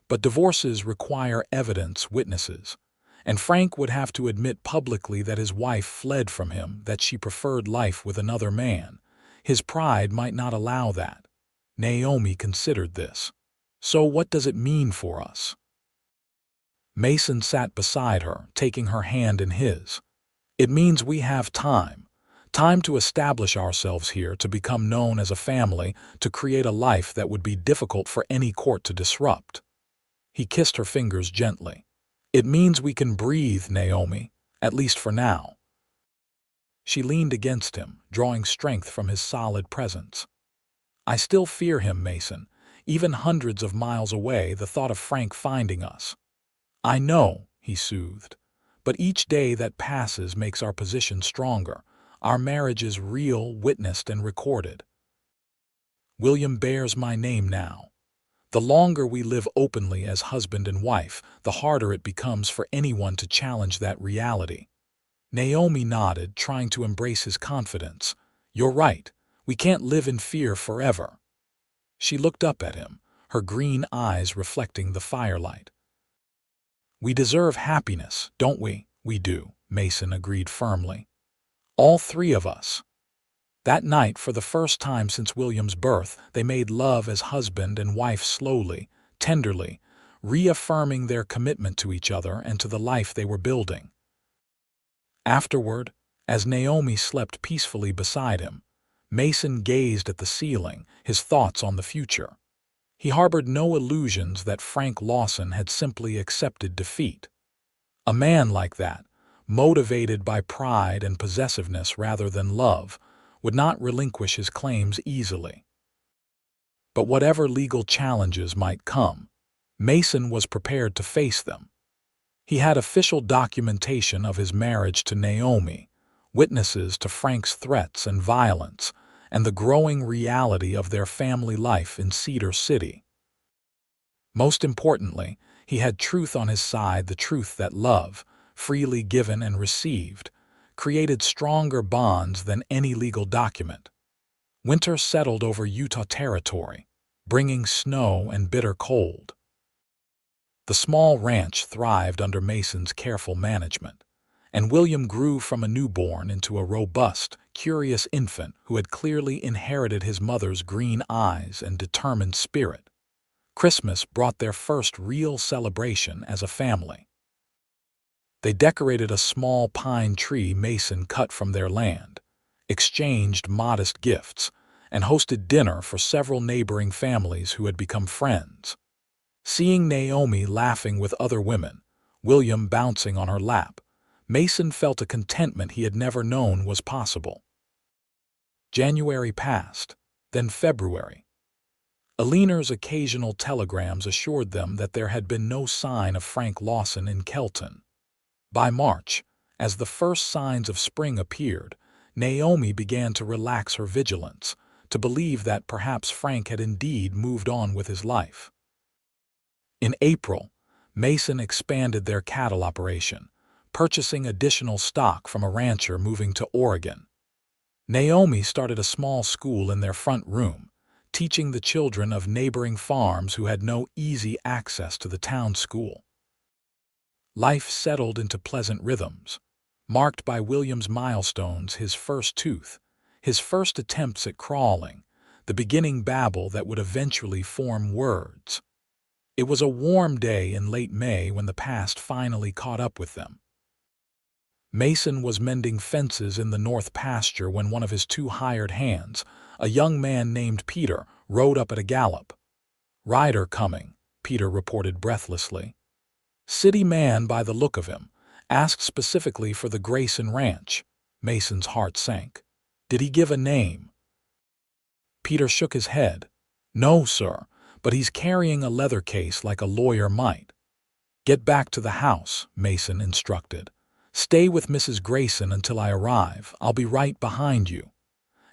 "But divorces require evidence, witnesses. And Frank would have to admit publicly that his wife fled from him, that she preferred life with another man. His pride might not allow that." Naomi considered this. "So what does it mean for us?" Mason sat beside her, taking her hand in his. "It means we have time. Time to establish ourselves here, to become known as a family, to create a life that would be difficult for any court to disrupt." He kissed her fingers gently. "It means we can breathe, Naomi, at least for now." She leaned against him, drawing strength from his solid presence. "I still fear him, Mason. Even hundreds of miles away, the thought of Frank finding us." "I know," he soothed. "But each day that passes makes our position stronger. Our marriage is real, witnessed, and recorded. William bears my name now. The longer we live openly as husband and wife, the harder it becomes for anyone to challenge that reality." Naomi nodded, trying to embrace his confidence. "You're right. We can't live in fear forever." She looked up at him, her green eyes reflecting the firelight. "We deserve happiness, don't we?" "We do," Mason agreed firmly. "All 3 of us." That night, for the first time since William's birth, they made love as husband and wife, slowly, tenderly, reaffirming their commitment to each other and to the life they were building. Afterward, as Naomi slept peacefully beside him, Mason gazed at the ceiling, his thoughts on the future. He harbored no illusions that Frank Lawson had simply accepted defeat. A man like that, motivated by pride and possessiveness rather than love, would not relinquish his claims easily. But whatever legal challenges might come, Mason was prepared to face them. He had official documentation of his marriage to Naomi, witnesses to Frank's threats and violence, and the growing reality of their family life in Cedar City. Most importantly, he had truth on his side, the truth that love, freely given and received, created stronger bonds than any legal document. Winter settled over Utah territory, bringing snow and bitter cold. The small ranch thrived under Mason's careful management, and William grew from a newborn into a robust, curious infant who had clearly inherited his mother's green eyes and determined spirit. Christmas brought their first real celebration as a family. They decorated a small pine tree Mason cut from their land, exchanged modest gifts, and hosted dinner for several neighboring families who had become friends. Seeing Naomi laughing with other women, William bouncing on her lap, Mason felt a contentment he had never known was possible. January passed, then February. Aliner's occasional telegrams assured them that there had been no sign of Frank Lawson in Kelton. By March, as the first signs of spring appeared, Naomi began to relax her vigilance, to believe that perhaps Frank had indeed moved on with his life. In April, Mason expanded their cattle operation, purchasing additional stock from a rancher moving to Oregon. Naomi started a small school in their front room, teaching the children of neighboring farms who had no easy access to the town school. Life settled into pleasant rhythms, marked by William's milestones: his first tooth, his first attempts at crawling, the beginning babble that would eventually form words. It was a warm day in late May when the past finally caught up with them. Mason was mending fences in the north pasture when one of his two hired hands, a young man named Peter, rode up at a gallop. "Rider coming," Peter reported breathlessly. "City man by the look of him. Asked specifically for the Grayson Ranch." Mason's heart sank. "Did he give a name?" Peter shook his head. "No, sir, but he's carrying a leather case like a lawyer might." "Get back to the house," Mason instructed. "Stay with Mrs. Grayson until I arrive. I'll be right behind you."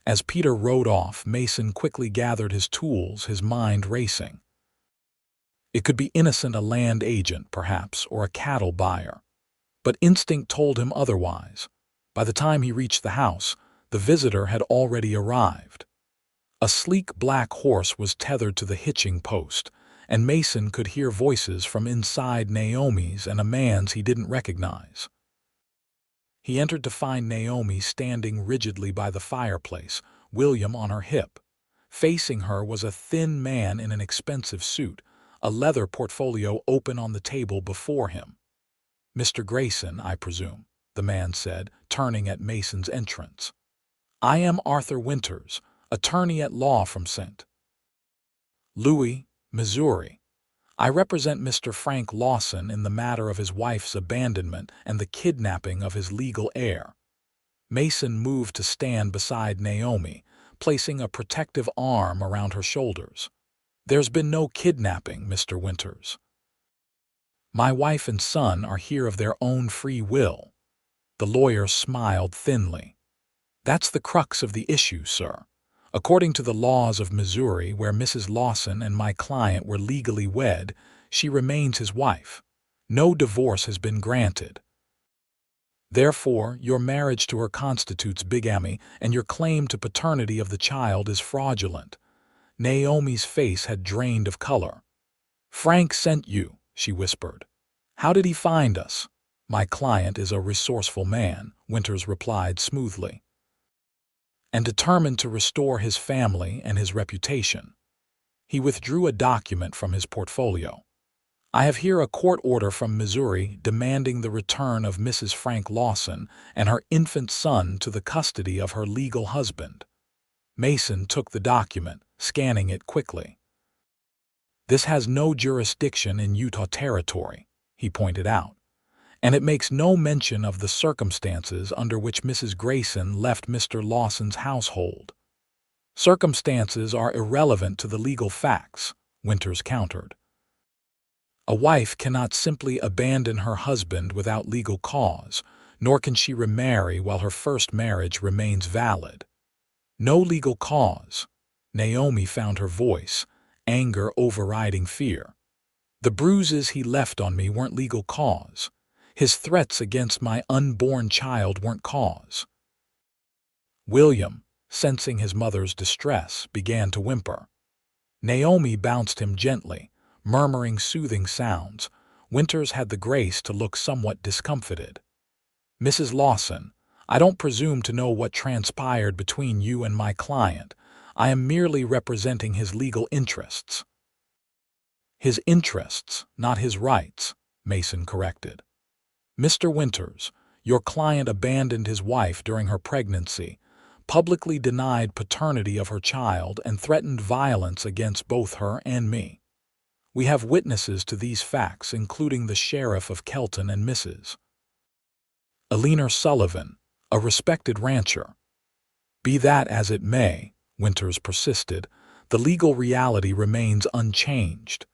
As Peter rode off, Mason quickly gathered his tools, his mind racing. It could be innocent, a land agent, perhaps, or a cattle buyer. But instinct told him otherwise. By the time he reached the house, the visitor had already arrived. A sleek black horse was tethered to the hitching post, and Mason could hear voices from inside, Naomi's and a man's he didn't recognize. He entered to find Naomi standing rigidly by the fireplace, William on her hip. Facing her was a thin man in an expensive suit, a leather portfolio open on the table before him. "Mr. Grayson, I presume," the man said, turning at Mason's entrance. "I am Arthur Winters, attorney at law from St. Louis, Missouri. I represent Mr. Frank Lawson in the matter of his wife's abandonment and the kidnapping of his legal heir." Mason moved to stand beside Naomi, placing a protective arm around her shoulders. "There's been no kidnapping, Mr. Winters. My wife and son are here of their own free will." The lawyer smiled thinly. "That's the crux of the issue, sir. According to the laws of Missouri, where Mrs. Lawson and my client were legally wed, she remains his wife. No divorce has been granted. Therefore, your marriage to her constitutes bigamy, and your claim to paternity of the child is fraudulent." Naomi's face had drained of color. "Frank sent you," she whispered. "How did he find us?" "My client is a resourceful man," Winters replied smoothly, "and determined to restore his family and his reputation." He withdrew a document from his portfolio. "I have here a court order from Missouri demanding the return of Mrs. Frank Lawson and her infant son to the custody of her legal husband." Mason took the document, scanning it quickly. "This has no jurisdiction in Utah territory," he pointed out, "and it makes no mention of the circumstances under which Mrs. Grayson left Mr. Lawson's household." "Circumstances are irrelevant to the legal facts," Winters countered. "A wife cannot simply abandon her husband without legal cause, nor can she remarry while her first marriage remains valid." "No legal cause." Naomi found her voice, anger overriding fear. "The bruises he left on me weren't legal cause. His threats against my unborn child weren't cause." William, sensing his mother's distress, began to whimper. Naomi bounced him gently, murmuring soothing sounds. Winters had the grace to look somewhat discomfited. Mrs. Lawson, I don't presume to know what transpired between you and my client. I am merely representing his legal interests. His interests, not his rights, Mason corrected. Mr. Winters, your client abandoned his wife during her pregnancy, publicly denied paternity of her child, and threatened violence against both her and me. We have witnesses to these facts, including the sheriff of Kelton and Mrs. Eleanor Sullivan, a respected rancher. Be that as it may, Winters persisted, the legal reality remains unchanged.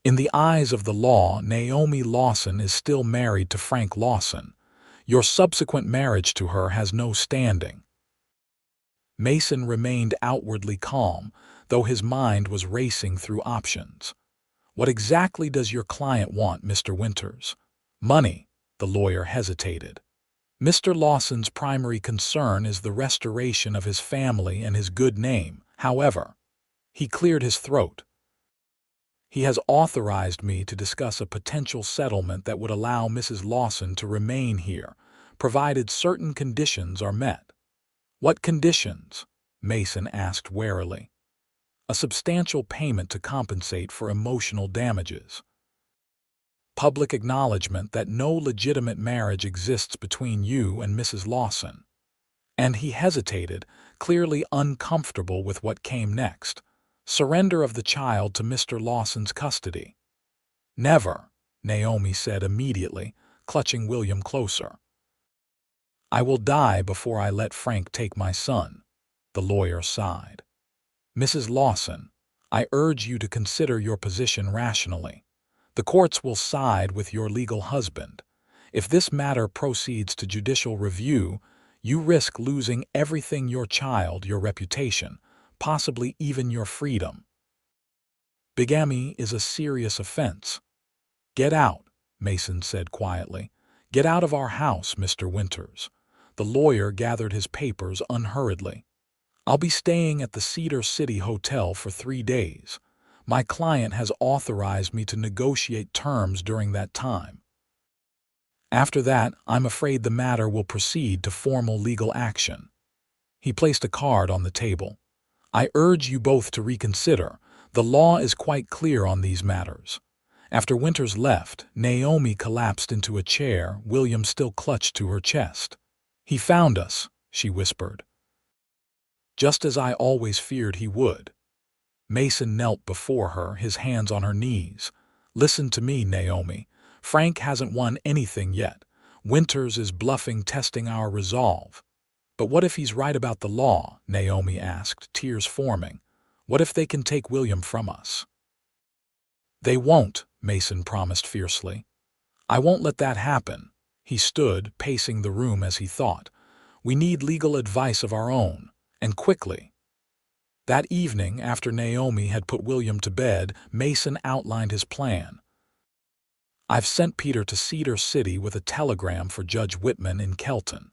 In the eyes of the law, Naomi Lawson is still married to Frank Lawson. Your subsequent marriage to her has no standing. Mason remained outwardly calm, though his mind was racing through options. What exactly does your client want, Mr. Winters? Money, the lawyer hesitated. Mr. Lawson's primary concern is the restoration of his family and his good name. However, he cleared his throat. He has authorized me to discuss a potential settlement that would allow Mrs. Lawson to remain here, provided certain conditions are met. What conditions? Mason asked warily. A substantial payment to compensate for emotional damages. Public acknowledgement that no legitimate marriage exists between you and Mrs. Lawson. And he hesitated, clearly uncomfortable with what came next. Surrender of the child to Mr. Lawson's custody. Never, Naomi said immediately, clutching William closer. I will die before I let Frank take my son, the lawyer sighed. Mrs. Lawson, I urge you to consider your position rationally. The courts will side with your legal husband. If this matter proceeds to judicial review, you risk losing everything: your child, your reputation, possibly even your freedom. Bigamy is a serious offense. Get out, Mason said quietly. Get out of our house, Mr. Winters. The lawyer gathered his papers unhurriedly. I'll be staying at the Cedar City Hotel for 3 days. My client has authorized me to negotiate terms during that time. After that, I'm afraid the matter will proceed to formal legal action. He placed a card on the table. I urge you both to reconsider. The law is quite clear on these matters. After Winters left, Naomi collapsed into a chair, William still clutched to her chest. He found us, she whispered. Just as I always feared he would. Mason knelt before her, his hands on her knees. Listen to me, Naomi. Frank hasn't won anything yet. Winters is bluffing, testing our resolve. But what if he's right about the law? Naomi asked, tears forming. What if they can take William from us? They won't, Mason promised fiercely. I won't let that happen. He stood, pacing the room as he thought. We need legal advice of our own, and quickly. That evening, after Naomi had put William to bed, Mason outlined his plan. I've sent Peter to Cedar City with a telegram for Judge Whitman in Kelton.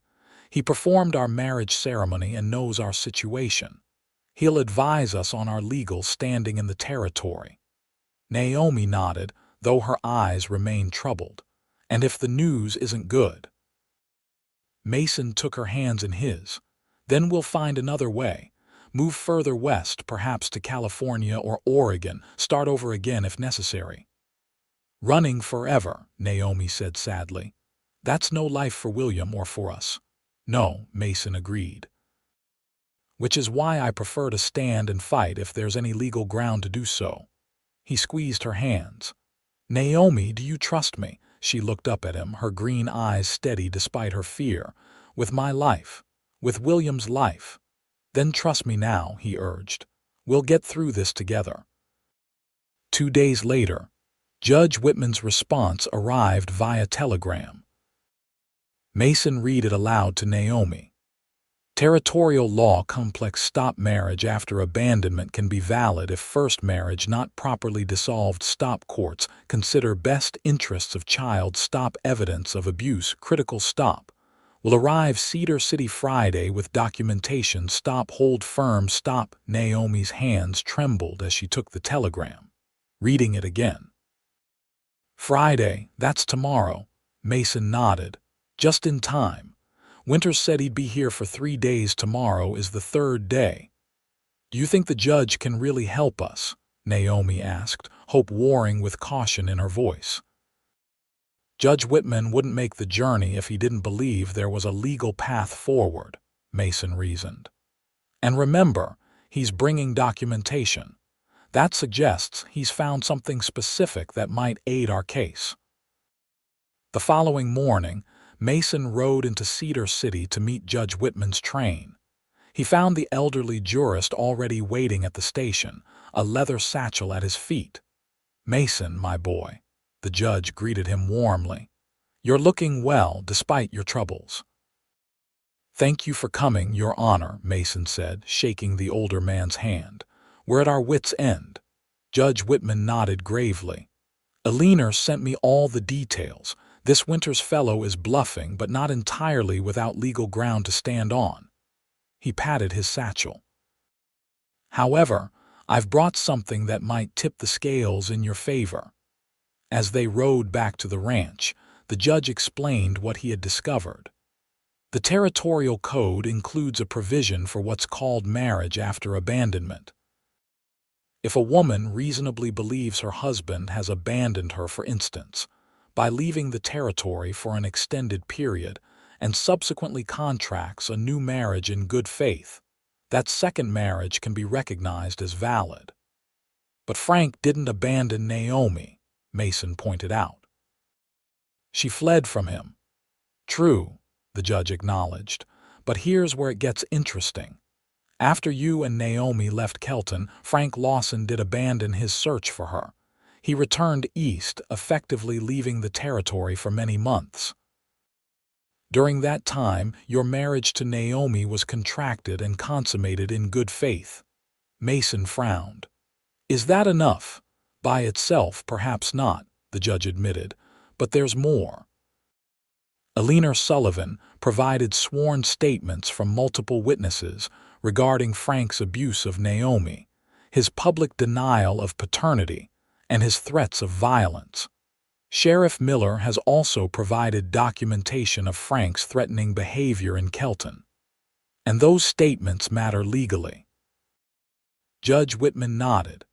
He performed our marriage ceremony and knows our situation. He'll advise us on our legal standing in the territory. Naomi nodded, though her eyes remained troubled. And if the news isn't good? Mason took her hands in his. Then we'll find another way. Move further west, perhaps to California or Oregon, start over again if necessary. Running forever, Naomi said sadly. That's no life for William or for us. No, Mason agreed. Which is why I prefer to stand and fight if there's any legal ground to do so. He squeezed her hands. Naomi, do you trust me? She looked up at him, her green eyes steady despite her fear. With my life. With William's life. Then trust me now, he urged. We'll get through this together. 2 days later, Judge Whitman's response arrived via telegram. Mason read it aloud to Naomi. Territorial law complex stop marriage after abandonment can be valid if first marriage not properly dissolved. Stop courts consider best interests of child. Stop evidence of abuse. Critical stop. Will arrive Cedar City Friday with documentation. Stop hold firm. Stop. Naomi's hands trembled as she took the telegram. Reading it again. Friday, that's tomorrow. Mason nodded. Just in time. Winters said he'd be here for 3 days. Tomorrow is the 3rd day. Do you think the judge can really help us? Naomi asked, hope warring with caution in her voice. Judge Whitman wouldn't make the journey if he didn't believe there was a legal path forward, Mason reasoned. And remember, he's bringing documentation. That suggests he's found something specific that might aid our case. The following morning, Mason rode into Cedar City to meet Judge Whitman's train. He found the elderly jurist already waiting at the station, a leather satchel at his feet. "Mason, my boy," the judge greeted him warmly. "You're looking well despite your troubles." "Thank you for coming, Your Honor," Mason said, shaking the older man's hand. "We're at our wits' end." Judge Whitman nodded gravely. "Eleanor sent me all the details. This Winters fellow is bluffing, but not entirely without legal ground to stand on." He patted his satchel. "However, I've brought something that might tip the scales in your favor." As they rode back to the ranch, the judge explained what he had discovered. The territorial code includes a provision for what's called marriage after abandonment. If a woman reasonably believes her husband has abandoned her, for instance, by leaving the territory for an extended period and subsequently contracts a new marriage in good faith, that second marriage can be recognized as valid. But Frank didn't abandon Naomi, Mason pointed out. She fled from him. True, the judge acknowledged, but here's where it gets interesting. After you and Naomi left Kelton, Frank Lawson did abandon his search for her. He returned east, effectively leaving the territory for many months. During that time, your marriage to Naomi was contracted and consummated in good faith. Mason frowned. "Is that enough?" "By itself, perhaps not," the judge admitted, "but there's more." Eleanor Sullivan provided sworn statements from multiple witnesses regarding Frank's abuse of Naomi, his public denial of paternity, and his threats of violence. Sheriff Miller has also provided documentation of Frank's threatening behavior in Kelton. And those statements matter legally. Judge Whitman nodded.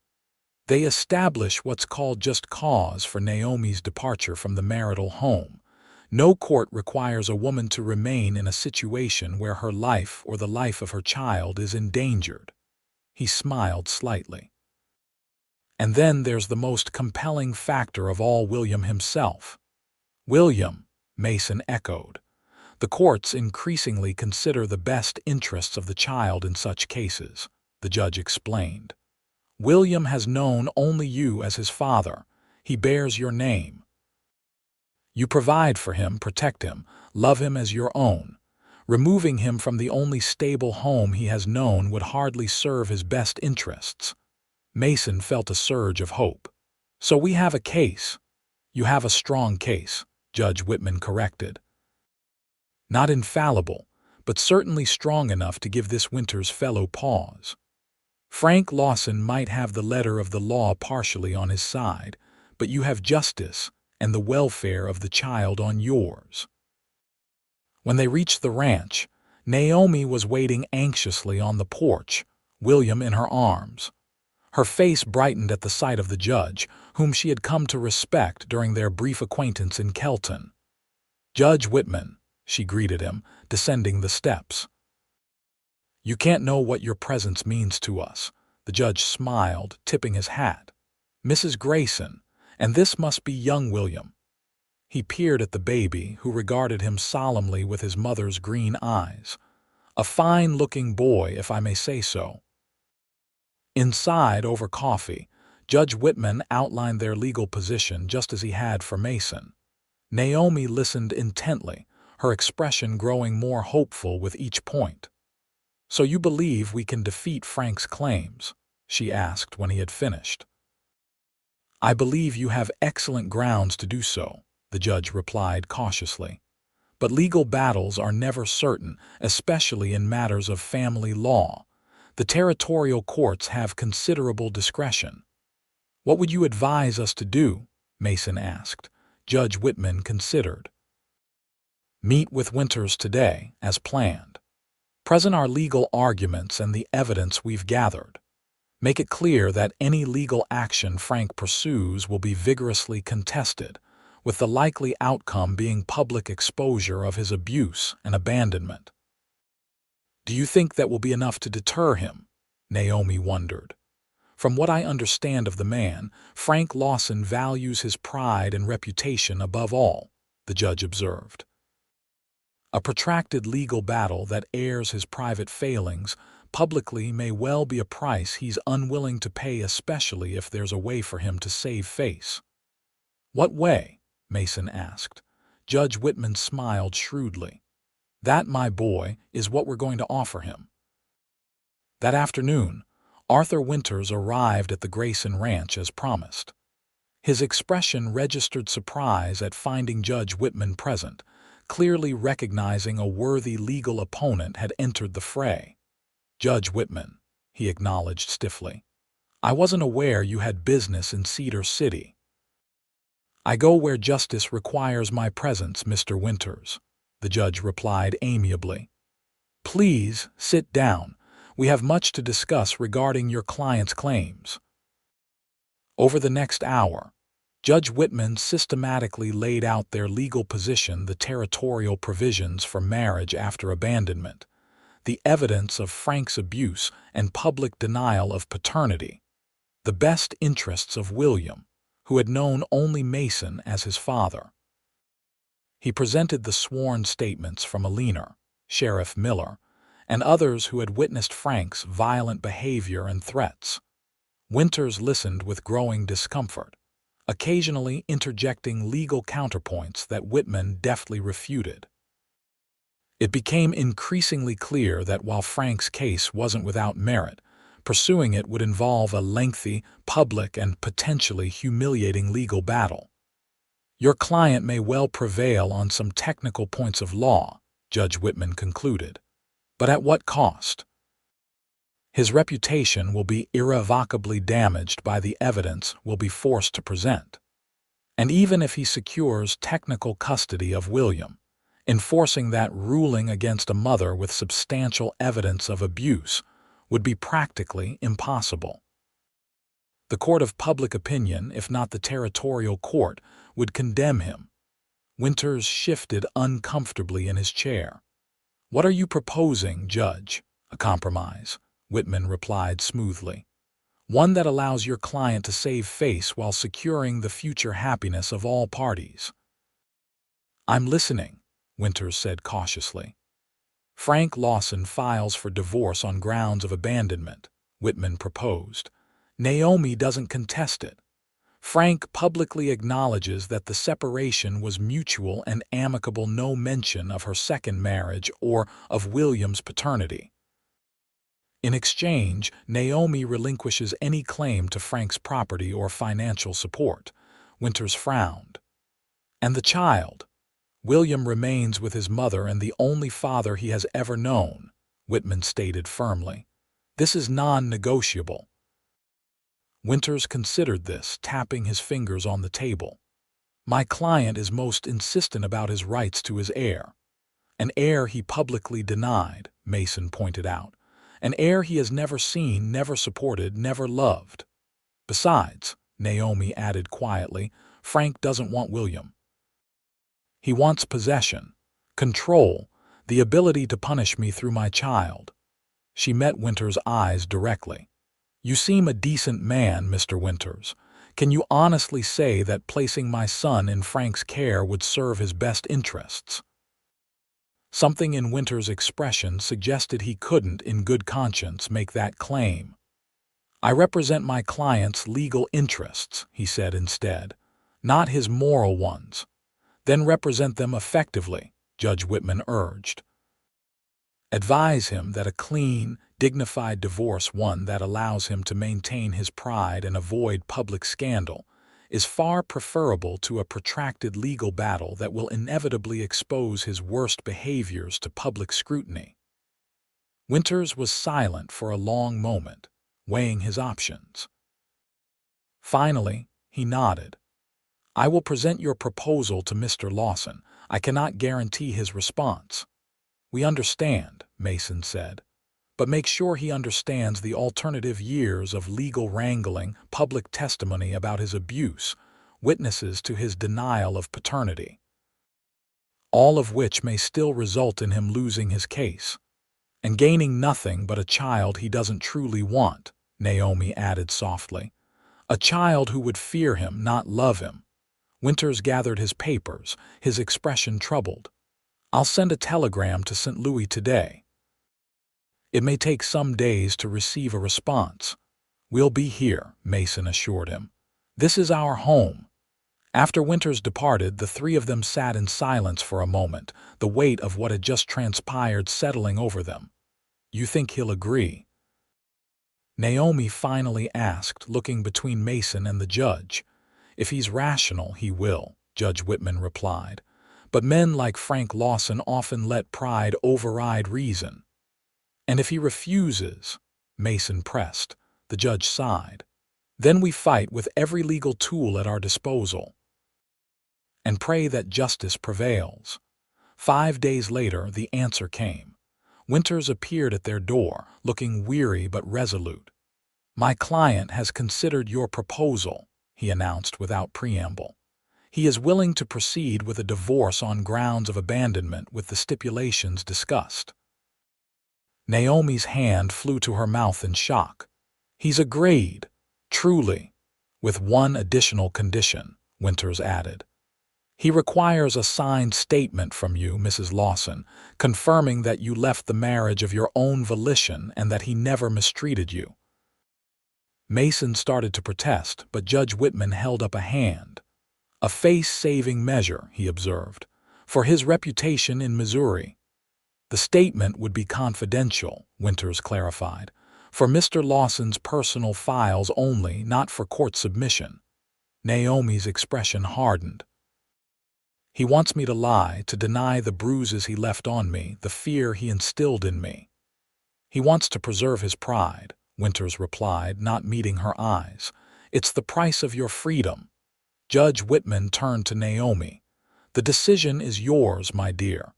They establish what's called just cause for Naomi's departure from the marital home. No court requires a woman to remain in a situation where her life or the life of her child is endangered. He smiled slightly. And then there's the most compelling factor of all, William himself. "William," Mason echoed. "The courts increasingly consider the best interests of the child in such cases," the judge explained. "William has known only you as his father. He bears your name. You provide for him, protect him, love him as your own. Removing him from the only stable home he has known would hardly serve his best interests." Mason felt a surge of hope. "So we have a case." "You have a strong case," Judge Whitman corrected. "Not infallible, but certainly strong enough to give this Winters fellow pause. Frank Lawson might have the letter of the law partially on his side, but you have justice and the welfare of the child on yours." When they reached the ranch, Naomi was waiting anxiously on the porch, William in her arms. Her face brightened at the sight of the judge, whom she had come to respect during their brief acquaintance in Kelton. "Judge Whitman," she greeted him, descending the steps. "You can't know what your presence means to us," the judge smiled, tipping his hat. "Mrs. Grayson, and this must be young William." He peered at the baby, who regarded him solemnly with his mother's green eyes. "A fine-looking boy, if I may say so." Inside, over coffee, Judge Whitman outlined their legal position just as he had for Mason. Naomi listened intently, her expression growing more hopeful with each point. "So you believe we can defeat Frank's claims?" she asked when he had finished. "I believe you have excellent grounds to do so," the judge replied cautiously. "But legal battles are never certain, especially in matters of family law. The territorial courts have considerable discretion." "What would you advise us to do?" Mason asked. Judge Whitman considered. Meet with Winters today, as planned. Present our legal arguments and the evidence we've gathered. Make it clear that any legal action Frank pursues will be vigorously contested, with the likely outcome being public exposure of his abuse and abandonment. Do you think that will be enough to deter him? Naomi wondered. From what I understand of the man, Frank Lawson values his pride and reputation above all, the judge observed. A protracted legal battle that airs his private failings publicly may well be a price he's unwilling to pay, especially if there's a way for him to save face. What way? Mason asked. Judge Whitman smiled shrewdly. That, my boy, is what we're going to offer him. That afternoon, Arthur Winters arrived at the Grayson ranch as promised. His expression registered surprise at finding Judge Whitman present, clearly recognizing a worthy legal opponent had entered the fray. Judge Whitman, he acknowledged stiffly. I wasn't aware you had business in Cedar City. I go where justice requires my presence, Mr. Winters, the judge replied amiably. Please sit down. We have much to discuss regarding your client's claims. Over the next hour, Judge Whitman systematically laid out their legal position, the territorial provisions for marriage after abandonment, the evidence of Frank's abuse and public denial of paternity, the best interests of William, who had known only Mason as his father. He presented the sworn statements from Alina, Sheriff Miller, and others who had witnessed Frank's violent behavior and threats. Winters listened with growing discomfort, occasionally interjecting legal counterpoints that Whitman deftly refuted. It became increasingly clear that while Frank's case wasn't without merit, pursuing it would involve a lengthy, public, and potentially humiliating legal battle. Your client may well prevail on some technical points of law, Judge Whitman concluded, but at what cost? His reputation will be irrevocably damaged by the evidence we'll be forced to present. And even if he secures technical custody of William, enforcing that ruling against a mother with substantial evidence of abuse would be practically impossible. The court of public opinion, if not the territorial court, would condemn him. Winters shifted uncomfortably in his chair. What are you proposing, Judge? A compromise, Whitman replied smoothly. One that allows your client to save face while securing the future happiness of all parties. I'm listening, Winters said cautiously. Frank Lawson files for divorce on grounds of abandonment, Whitman proposed. Naomi doesn't contest it. Frank publicly acknowledges that the separation was mutual and amicable, no mention of her second marriage or of William's paternity. In exchange, Naomi relinquishes any claim to Frank's property or financial support. Winters frowned. And the child? William remains with his mother and the only father he has ever known, Whitman stated firmly. This is non-negotiable. Winters considered this, tapping his fingers on the table. My client is most insistent about his rights to his heir. An heir he publicly denied, Mason pointed out. An heir he has never seen, never supported, never loved. Besides, Naomi added quietly, Frank doesn't want William. He wants possession, control, the ability to punish me through my child. She met Winters' eyes directly. You seem a decent man, Mr. Winters. Can you honestly say that placing my son in Frank's care would serve his best interests? Something in Winters' expression suggested he couldn't, in good conscience, make that claim. I represent my client's legal interests, he said instead, not his moral ones. Then represent them effectively, Judge Whitman urged. Advise him that a clean, dignified divorce, one that allows him to maintain his pride and avoid public scandal, is far preferable to a protracted legal battle that will inevitably expose his worst behaviors to public scrutiny. Winters was silent for a long moment, weighing his options. Finally, he nodded. I will present your proposal to Mr. Lawson. I cannot guarantee his response." "We understand," Mason said. "But make sure he understands the alternative years of legal wrangling, public testimony about his abuse, witnesses to his denial of paternity, all of which may still result in him losing his case, and gaining nothing but a child he doesn't truly want," Naomi added softly. "A child who would fear him, not love him." Winters gathered his papers, his expression troubled. "I'll send a telegram to St. Louis today. It may take some days to receive a response." "We'll be here," Mason assured him. "This is our home." After Winters departed, the three of them sat in silence for a moment, the weight of what had just transpired settling over them. "You think he'll agree?" Naomi finally asked, looking between Mason and the judge. "If he's rational, he will," Judge Whitman replied. "But men like Frank Lawson often let pride override reason." "And if he refuses?" Mason pressed. The judge sighed. "Then we fight with every legal tool at our disposal and pray that justice prevails." 5 days later, the answer came. Winters appeared at their door, looking weary but resolute. "My client has considered your proposal," he announced without preamble. "He is willing to proceed with a divorce on grounds of abandonment with the stipulations discussed." Naomi's hand flew to her mouth in shock. "He's agreed." "Truly." "With one additional condition," Winters added. "He requires a signed statement from you, Mrs. Lawson, confirming that you left the marriage of your own volition and that he never mistreated you." Mason started to protest, but Judge Whitman held up a hand. "A face-saving measure," he observed, "for his reputation in Missouri." "The statement would be confidential," Winters clarified, "for Mr. Lawson's personal files only, not for court submission." Naomi's expression hardened. "He wants me to lie, to deny the bruises he left on me, the fear he instilled in me." "He wants to preserve his pride," Winters replied, not meeting her eyes. "It's the price of your freedom." Judge Whitman turned to Naomi. "The decision is yours, my dear.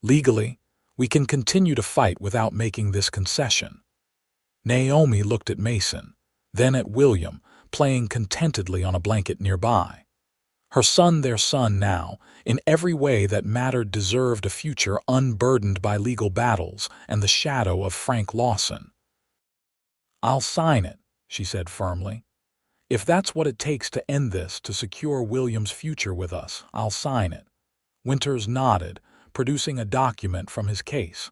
Legally, we can continue to fight without making this concession." Naomi looked at Mason, then at William, playing contentedly on a blanket nearby. Her son, their son now, in every way that mattered, deserved a future unburdened by legal battles and the shadow of Frank Lawson. "I'll sign it," she said firmly. "If that's what it takes to end this, to secure William's future with us, I'll sign it." Winters nodded, producing a document from his case.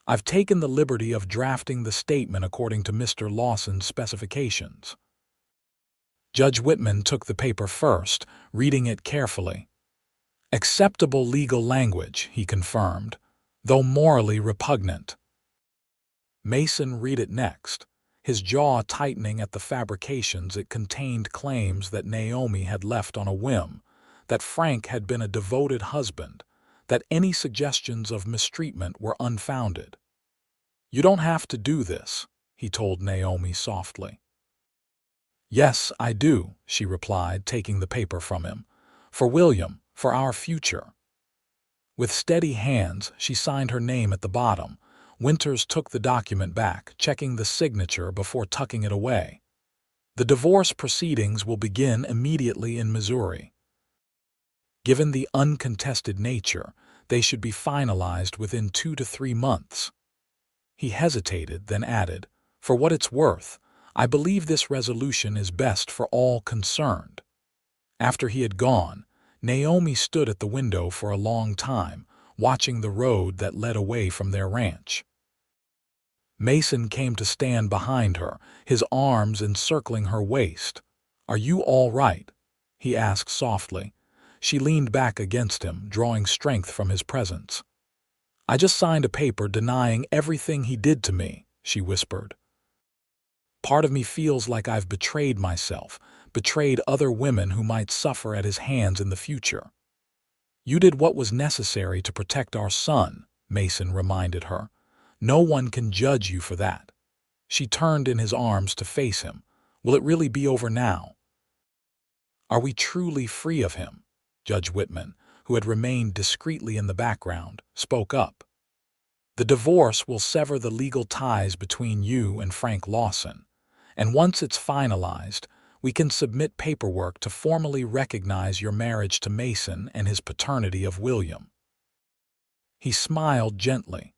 "I've taken the liberty of drafting the statement according to Mr. Lawson's specifications." Judge Whitman took the paper first, reading it carefully. "Acceptable legal language," he confirmed, "though morally repugnant." Mason read it next, his jaw tightening at the fabrications. It contained claims that Naomi had left on a whim, that Frank had been a devoted husband, that any suggestions of mistreatment were unfounded. "You don't have to do this," he told Naomi softly. "Yes, I do," she replied, taking the paper from him. "For William, for our future." With steady hands, she signed her name at the bottom. Winters took the document back, checking the signature before tucking it away. "The divorce proceedings will begin immediately in Missouri. Given the uncontested nature, they should be finalized within 2 to 3 months. He hesitated, then added, "For what it's worth, I believe this resolution is best for all concerned." After he had gone, Naomi stood at the window for a long time, watching the road that led away from their ranch. Mason came to stand behind her, his arms encircling her waist. "Are you all right?" he asked softly. She leaned back against him, drawing strength from his presence. "I just signed a paper denying everything he did to me," she whispered. "Part of me feels like I've betrayed myself, betrayed other women who might suffer at his hands in the future." "You did what was necessary to protect our son," Mason reminded her. "No one can judge you for that." She turned in his arms to face him. "Will it really be over now?" Are we truly free of him? Judge Whitman, who had remained discreetly in the background, spoke up. The divorce will sever the legal ties between you and Frank Lawson, and once it's finalized, we can submit paperwork to formally recognize your marriage to Mason and his paternity of William. He smiled gently.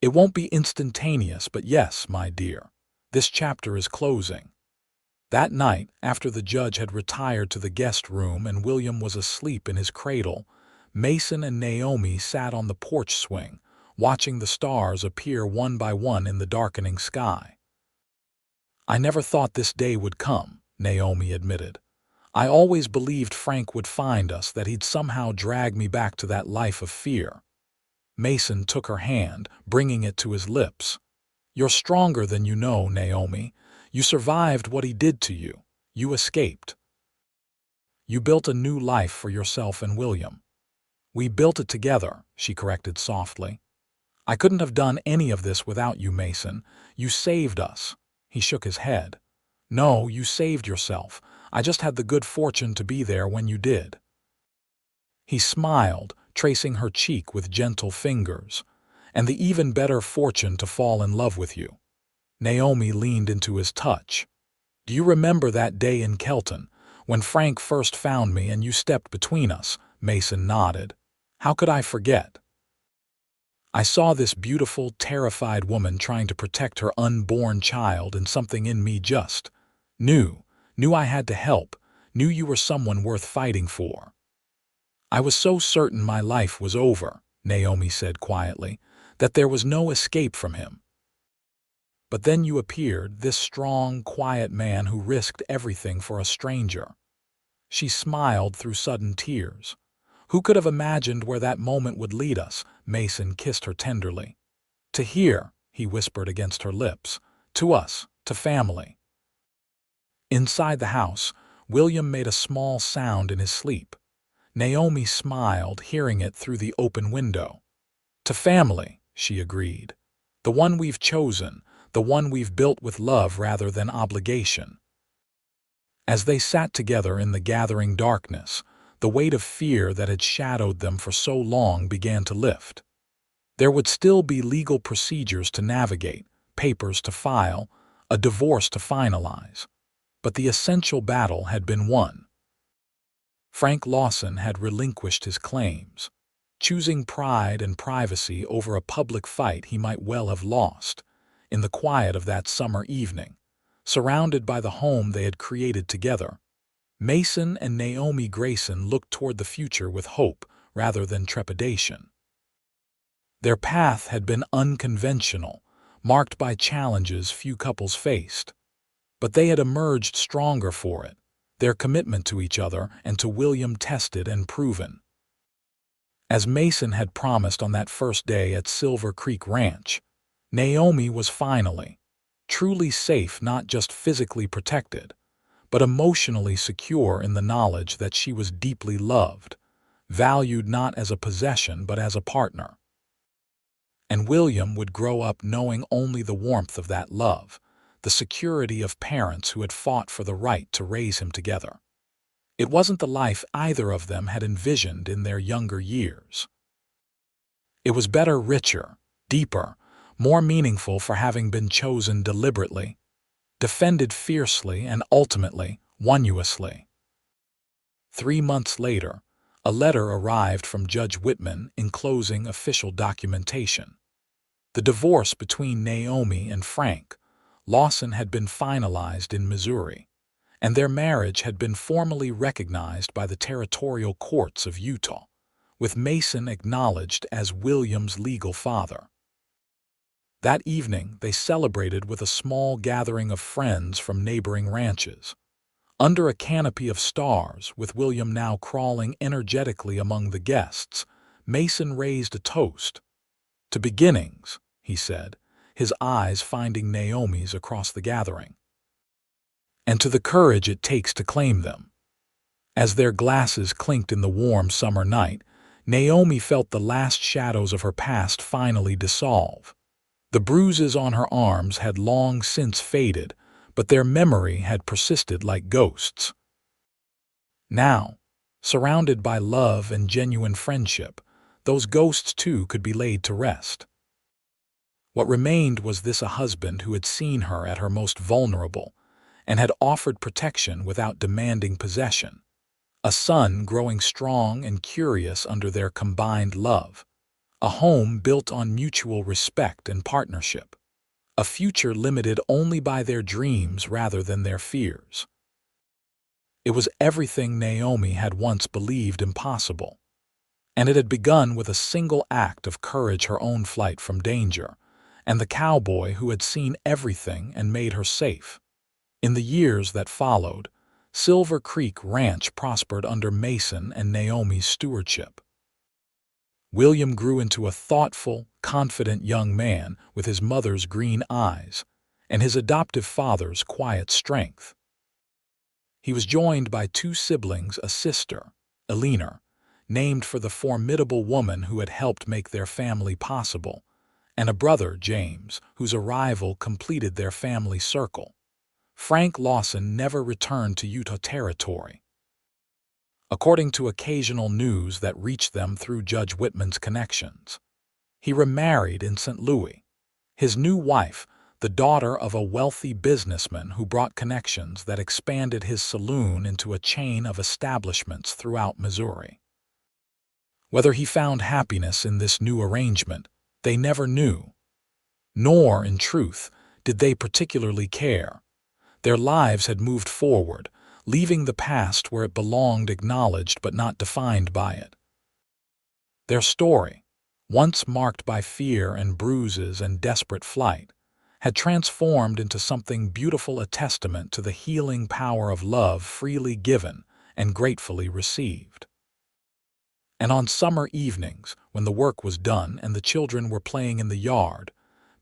It won't be instantaneous, but yes, my dear, this chapter is closing. That night, after the judge had retired to the guest room and William was asleep in his cradle, Mason and Naomi sat on the porch swing, watching the stars appear one by one in the darkening sky. I never thought this day would come, Naomi admitted. I always believed Frank would find us, that he'd somehow drag me back to that life of fear. Mason took her hand, bringing it to his lips. You're stronger than you know, Naomi. You survived what he did to you. You escaped. You built a new life for yourself and William. We built it together, she corrected softly. I couldn't have done any of this without you, Mason. You saved us. He shook his head. No, you saved yourself. I just had the good fortune to be there when you did. He smiled, tracing her cheek with gentle fingers. And the even better fortune to fall in love with you. Naomi leaned into his touch. Do you remember that day in Kelton, when Frank first found me and you stepped between us? Mason nodded. How could I forget? I saw this beautiful, terrified woman trying to protect her unborn child, and something in me just knew I had to help, knew you were someone worth fighting for. I was so certain my life was over, Naomi said quietly, that there was no escape from him. But then you appeared, this strong, quiet man who risked everything for a stranger. She smiled through sudden tears. Who could have imagined where that moment would lead us? Mason kissed her tenderly. To here, he whispered against her lips. To us, to family. Inside the house, William made a small sound in his sleep. Naomi smiled, hearing it through the open window. To family, she agreed. The one we've chosen, the one we've built with love rather than obligation. As they sat together in the gathering darkness, the weight of fear that had shadowed them for so long began to lift. There would still be legal procedures to navigate, papers to file, a divorce to finalize. But the essential battle had been won. Frank Lawson had relinquished his claims, choosing pride and privacy over a public fight he might well have lost. In the quiet of that summer evening, surrounded by the home they had created together, Mason and Naomi Grayson looked toward the future with hope rather than trepidation. Their path had been unconventional, marked by challenges few couples faced. But they had emerged stronger for it, their commitment to each other and to William tested and proven. As Mason had promised on that first day at Silver Creek Ranch, Naomi was finally, truly safe, not just physically protected, but emotionally secure in the knowledge that she was deeply loved, valued not as a possession but as a partner. And William would grow up knowing only the warmth of that love, the security of parents who had fought for the right to raise him together. It wasn't the life either of them had envisioned in their younger years. It was better, richer, deeper, more meaningful for having been chosen deliberately, defended fiercely, and ultimately, wondrously. 3 months later, a letter arrived from Judge Whitman enclosing official documentation. The divorce between Naomi and Frank Lawson had been finalized in Missouri, and their marriage had been formally recognized by the territorial courts of Utah, with Mason acknowledged as William's legal father. That evening, they celebrated with a small gathering of friends from neighboring ranches. Under a canopy of stars, with William now crawling energetically among the guests, Mason raised a toast. To beginnings, he said, his eyes finding Naomi's across the gathering. And to the courage it takes to claim them. As their glasses clinked in the warm summer night, Naomi felt the last shadows of her past finally dissolve. The bruises on her arms had long since faded, but their memory had persisted like ghosts. Now, surrounded by love and genuine friendship, those ghosts too could be laid to rest. What remained was a husband who had seen her at her most vulnerable and had offered protection without demanding possession, a son growing strong and curious under their combined love, a home built on mutual respect and partnership, a future limited only by their dreams rather than their fears. It was everything Naomi had once believed impossible, and it had begun with a single act of courage, her own flight from danger, and the cowboy who had seen everything and made her safe. In the years that followed, Silver Creek Ranch prospered under Mason and Naomi's stewardship. William grew into a thoughtful, confident young man with his mother's green eyes and his adoptive father's quiet strength. He was joined by two siblings, a sister, Eleanor, named for the formidable woman who had helped make their family possible, and a brother, James, whose arrival completed their family circle. Frank Lawson never returned to Utah Territory. According to occasional news that reached them through Judge Whitman's connections, he remarried in St. Louis. His new wife, the daughter of a wealthy businessman who brought connections that expanded his saloon into a chain of establishments throughout Missouri. Whether he found happiness in this new arrangement, they never knew. Nor, in truth, did they particularly care. Their lives had moved forward, leaving the past where it belonged, acknowledged but not defined by it. Their story, once marked by fear and bruises and desperate flight, had transformed into something beautiful, a testament to the healing power of love freely given and gratefully received. And on summer evenings, when the work was done and the children were playing in the yard,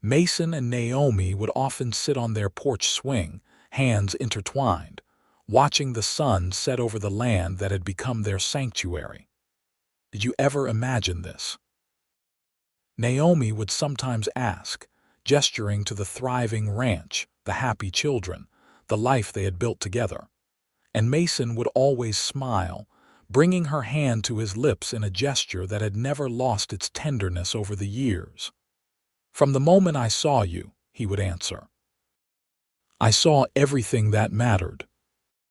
Mason and Naomi would often sit on their porch swing, hands intertwined, watching the sun set over the land that had become their sanctuary. Did you ever imagine this? Naomi would sometimes ask, gesturing to the thriving ranch, the happy children, the life they had built together. And Mason would always smile, bringing her hand to his lips in a gesture that had never lost its tenderness over the years. "From the moment I saw you," he would answer, "I saw everything that mattered."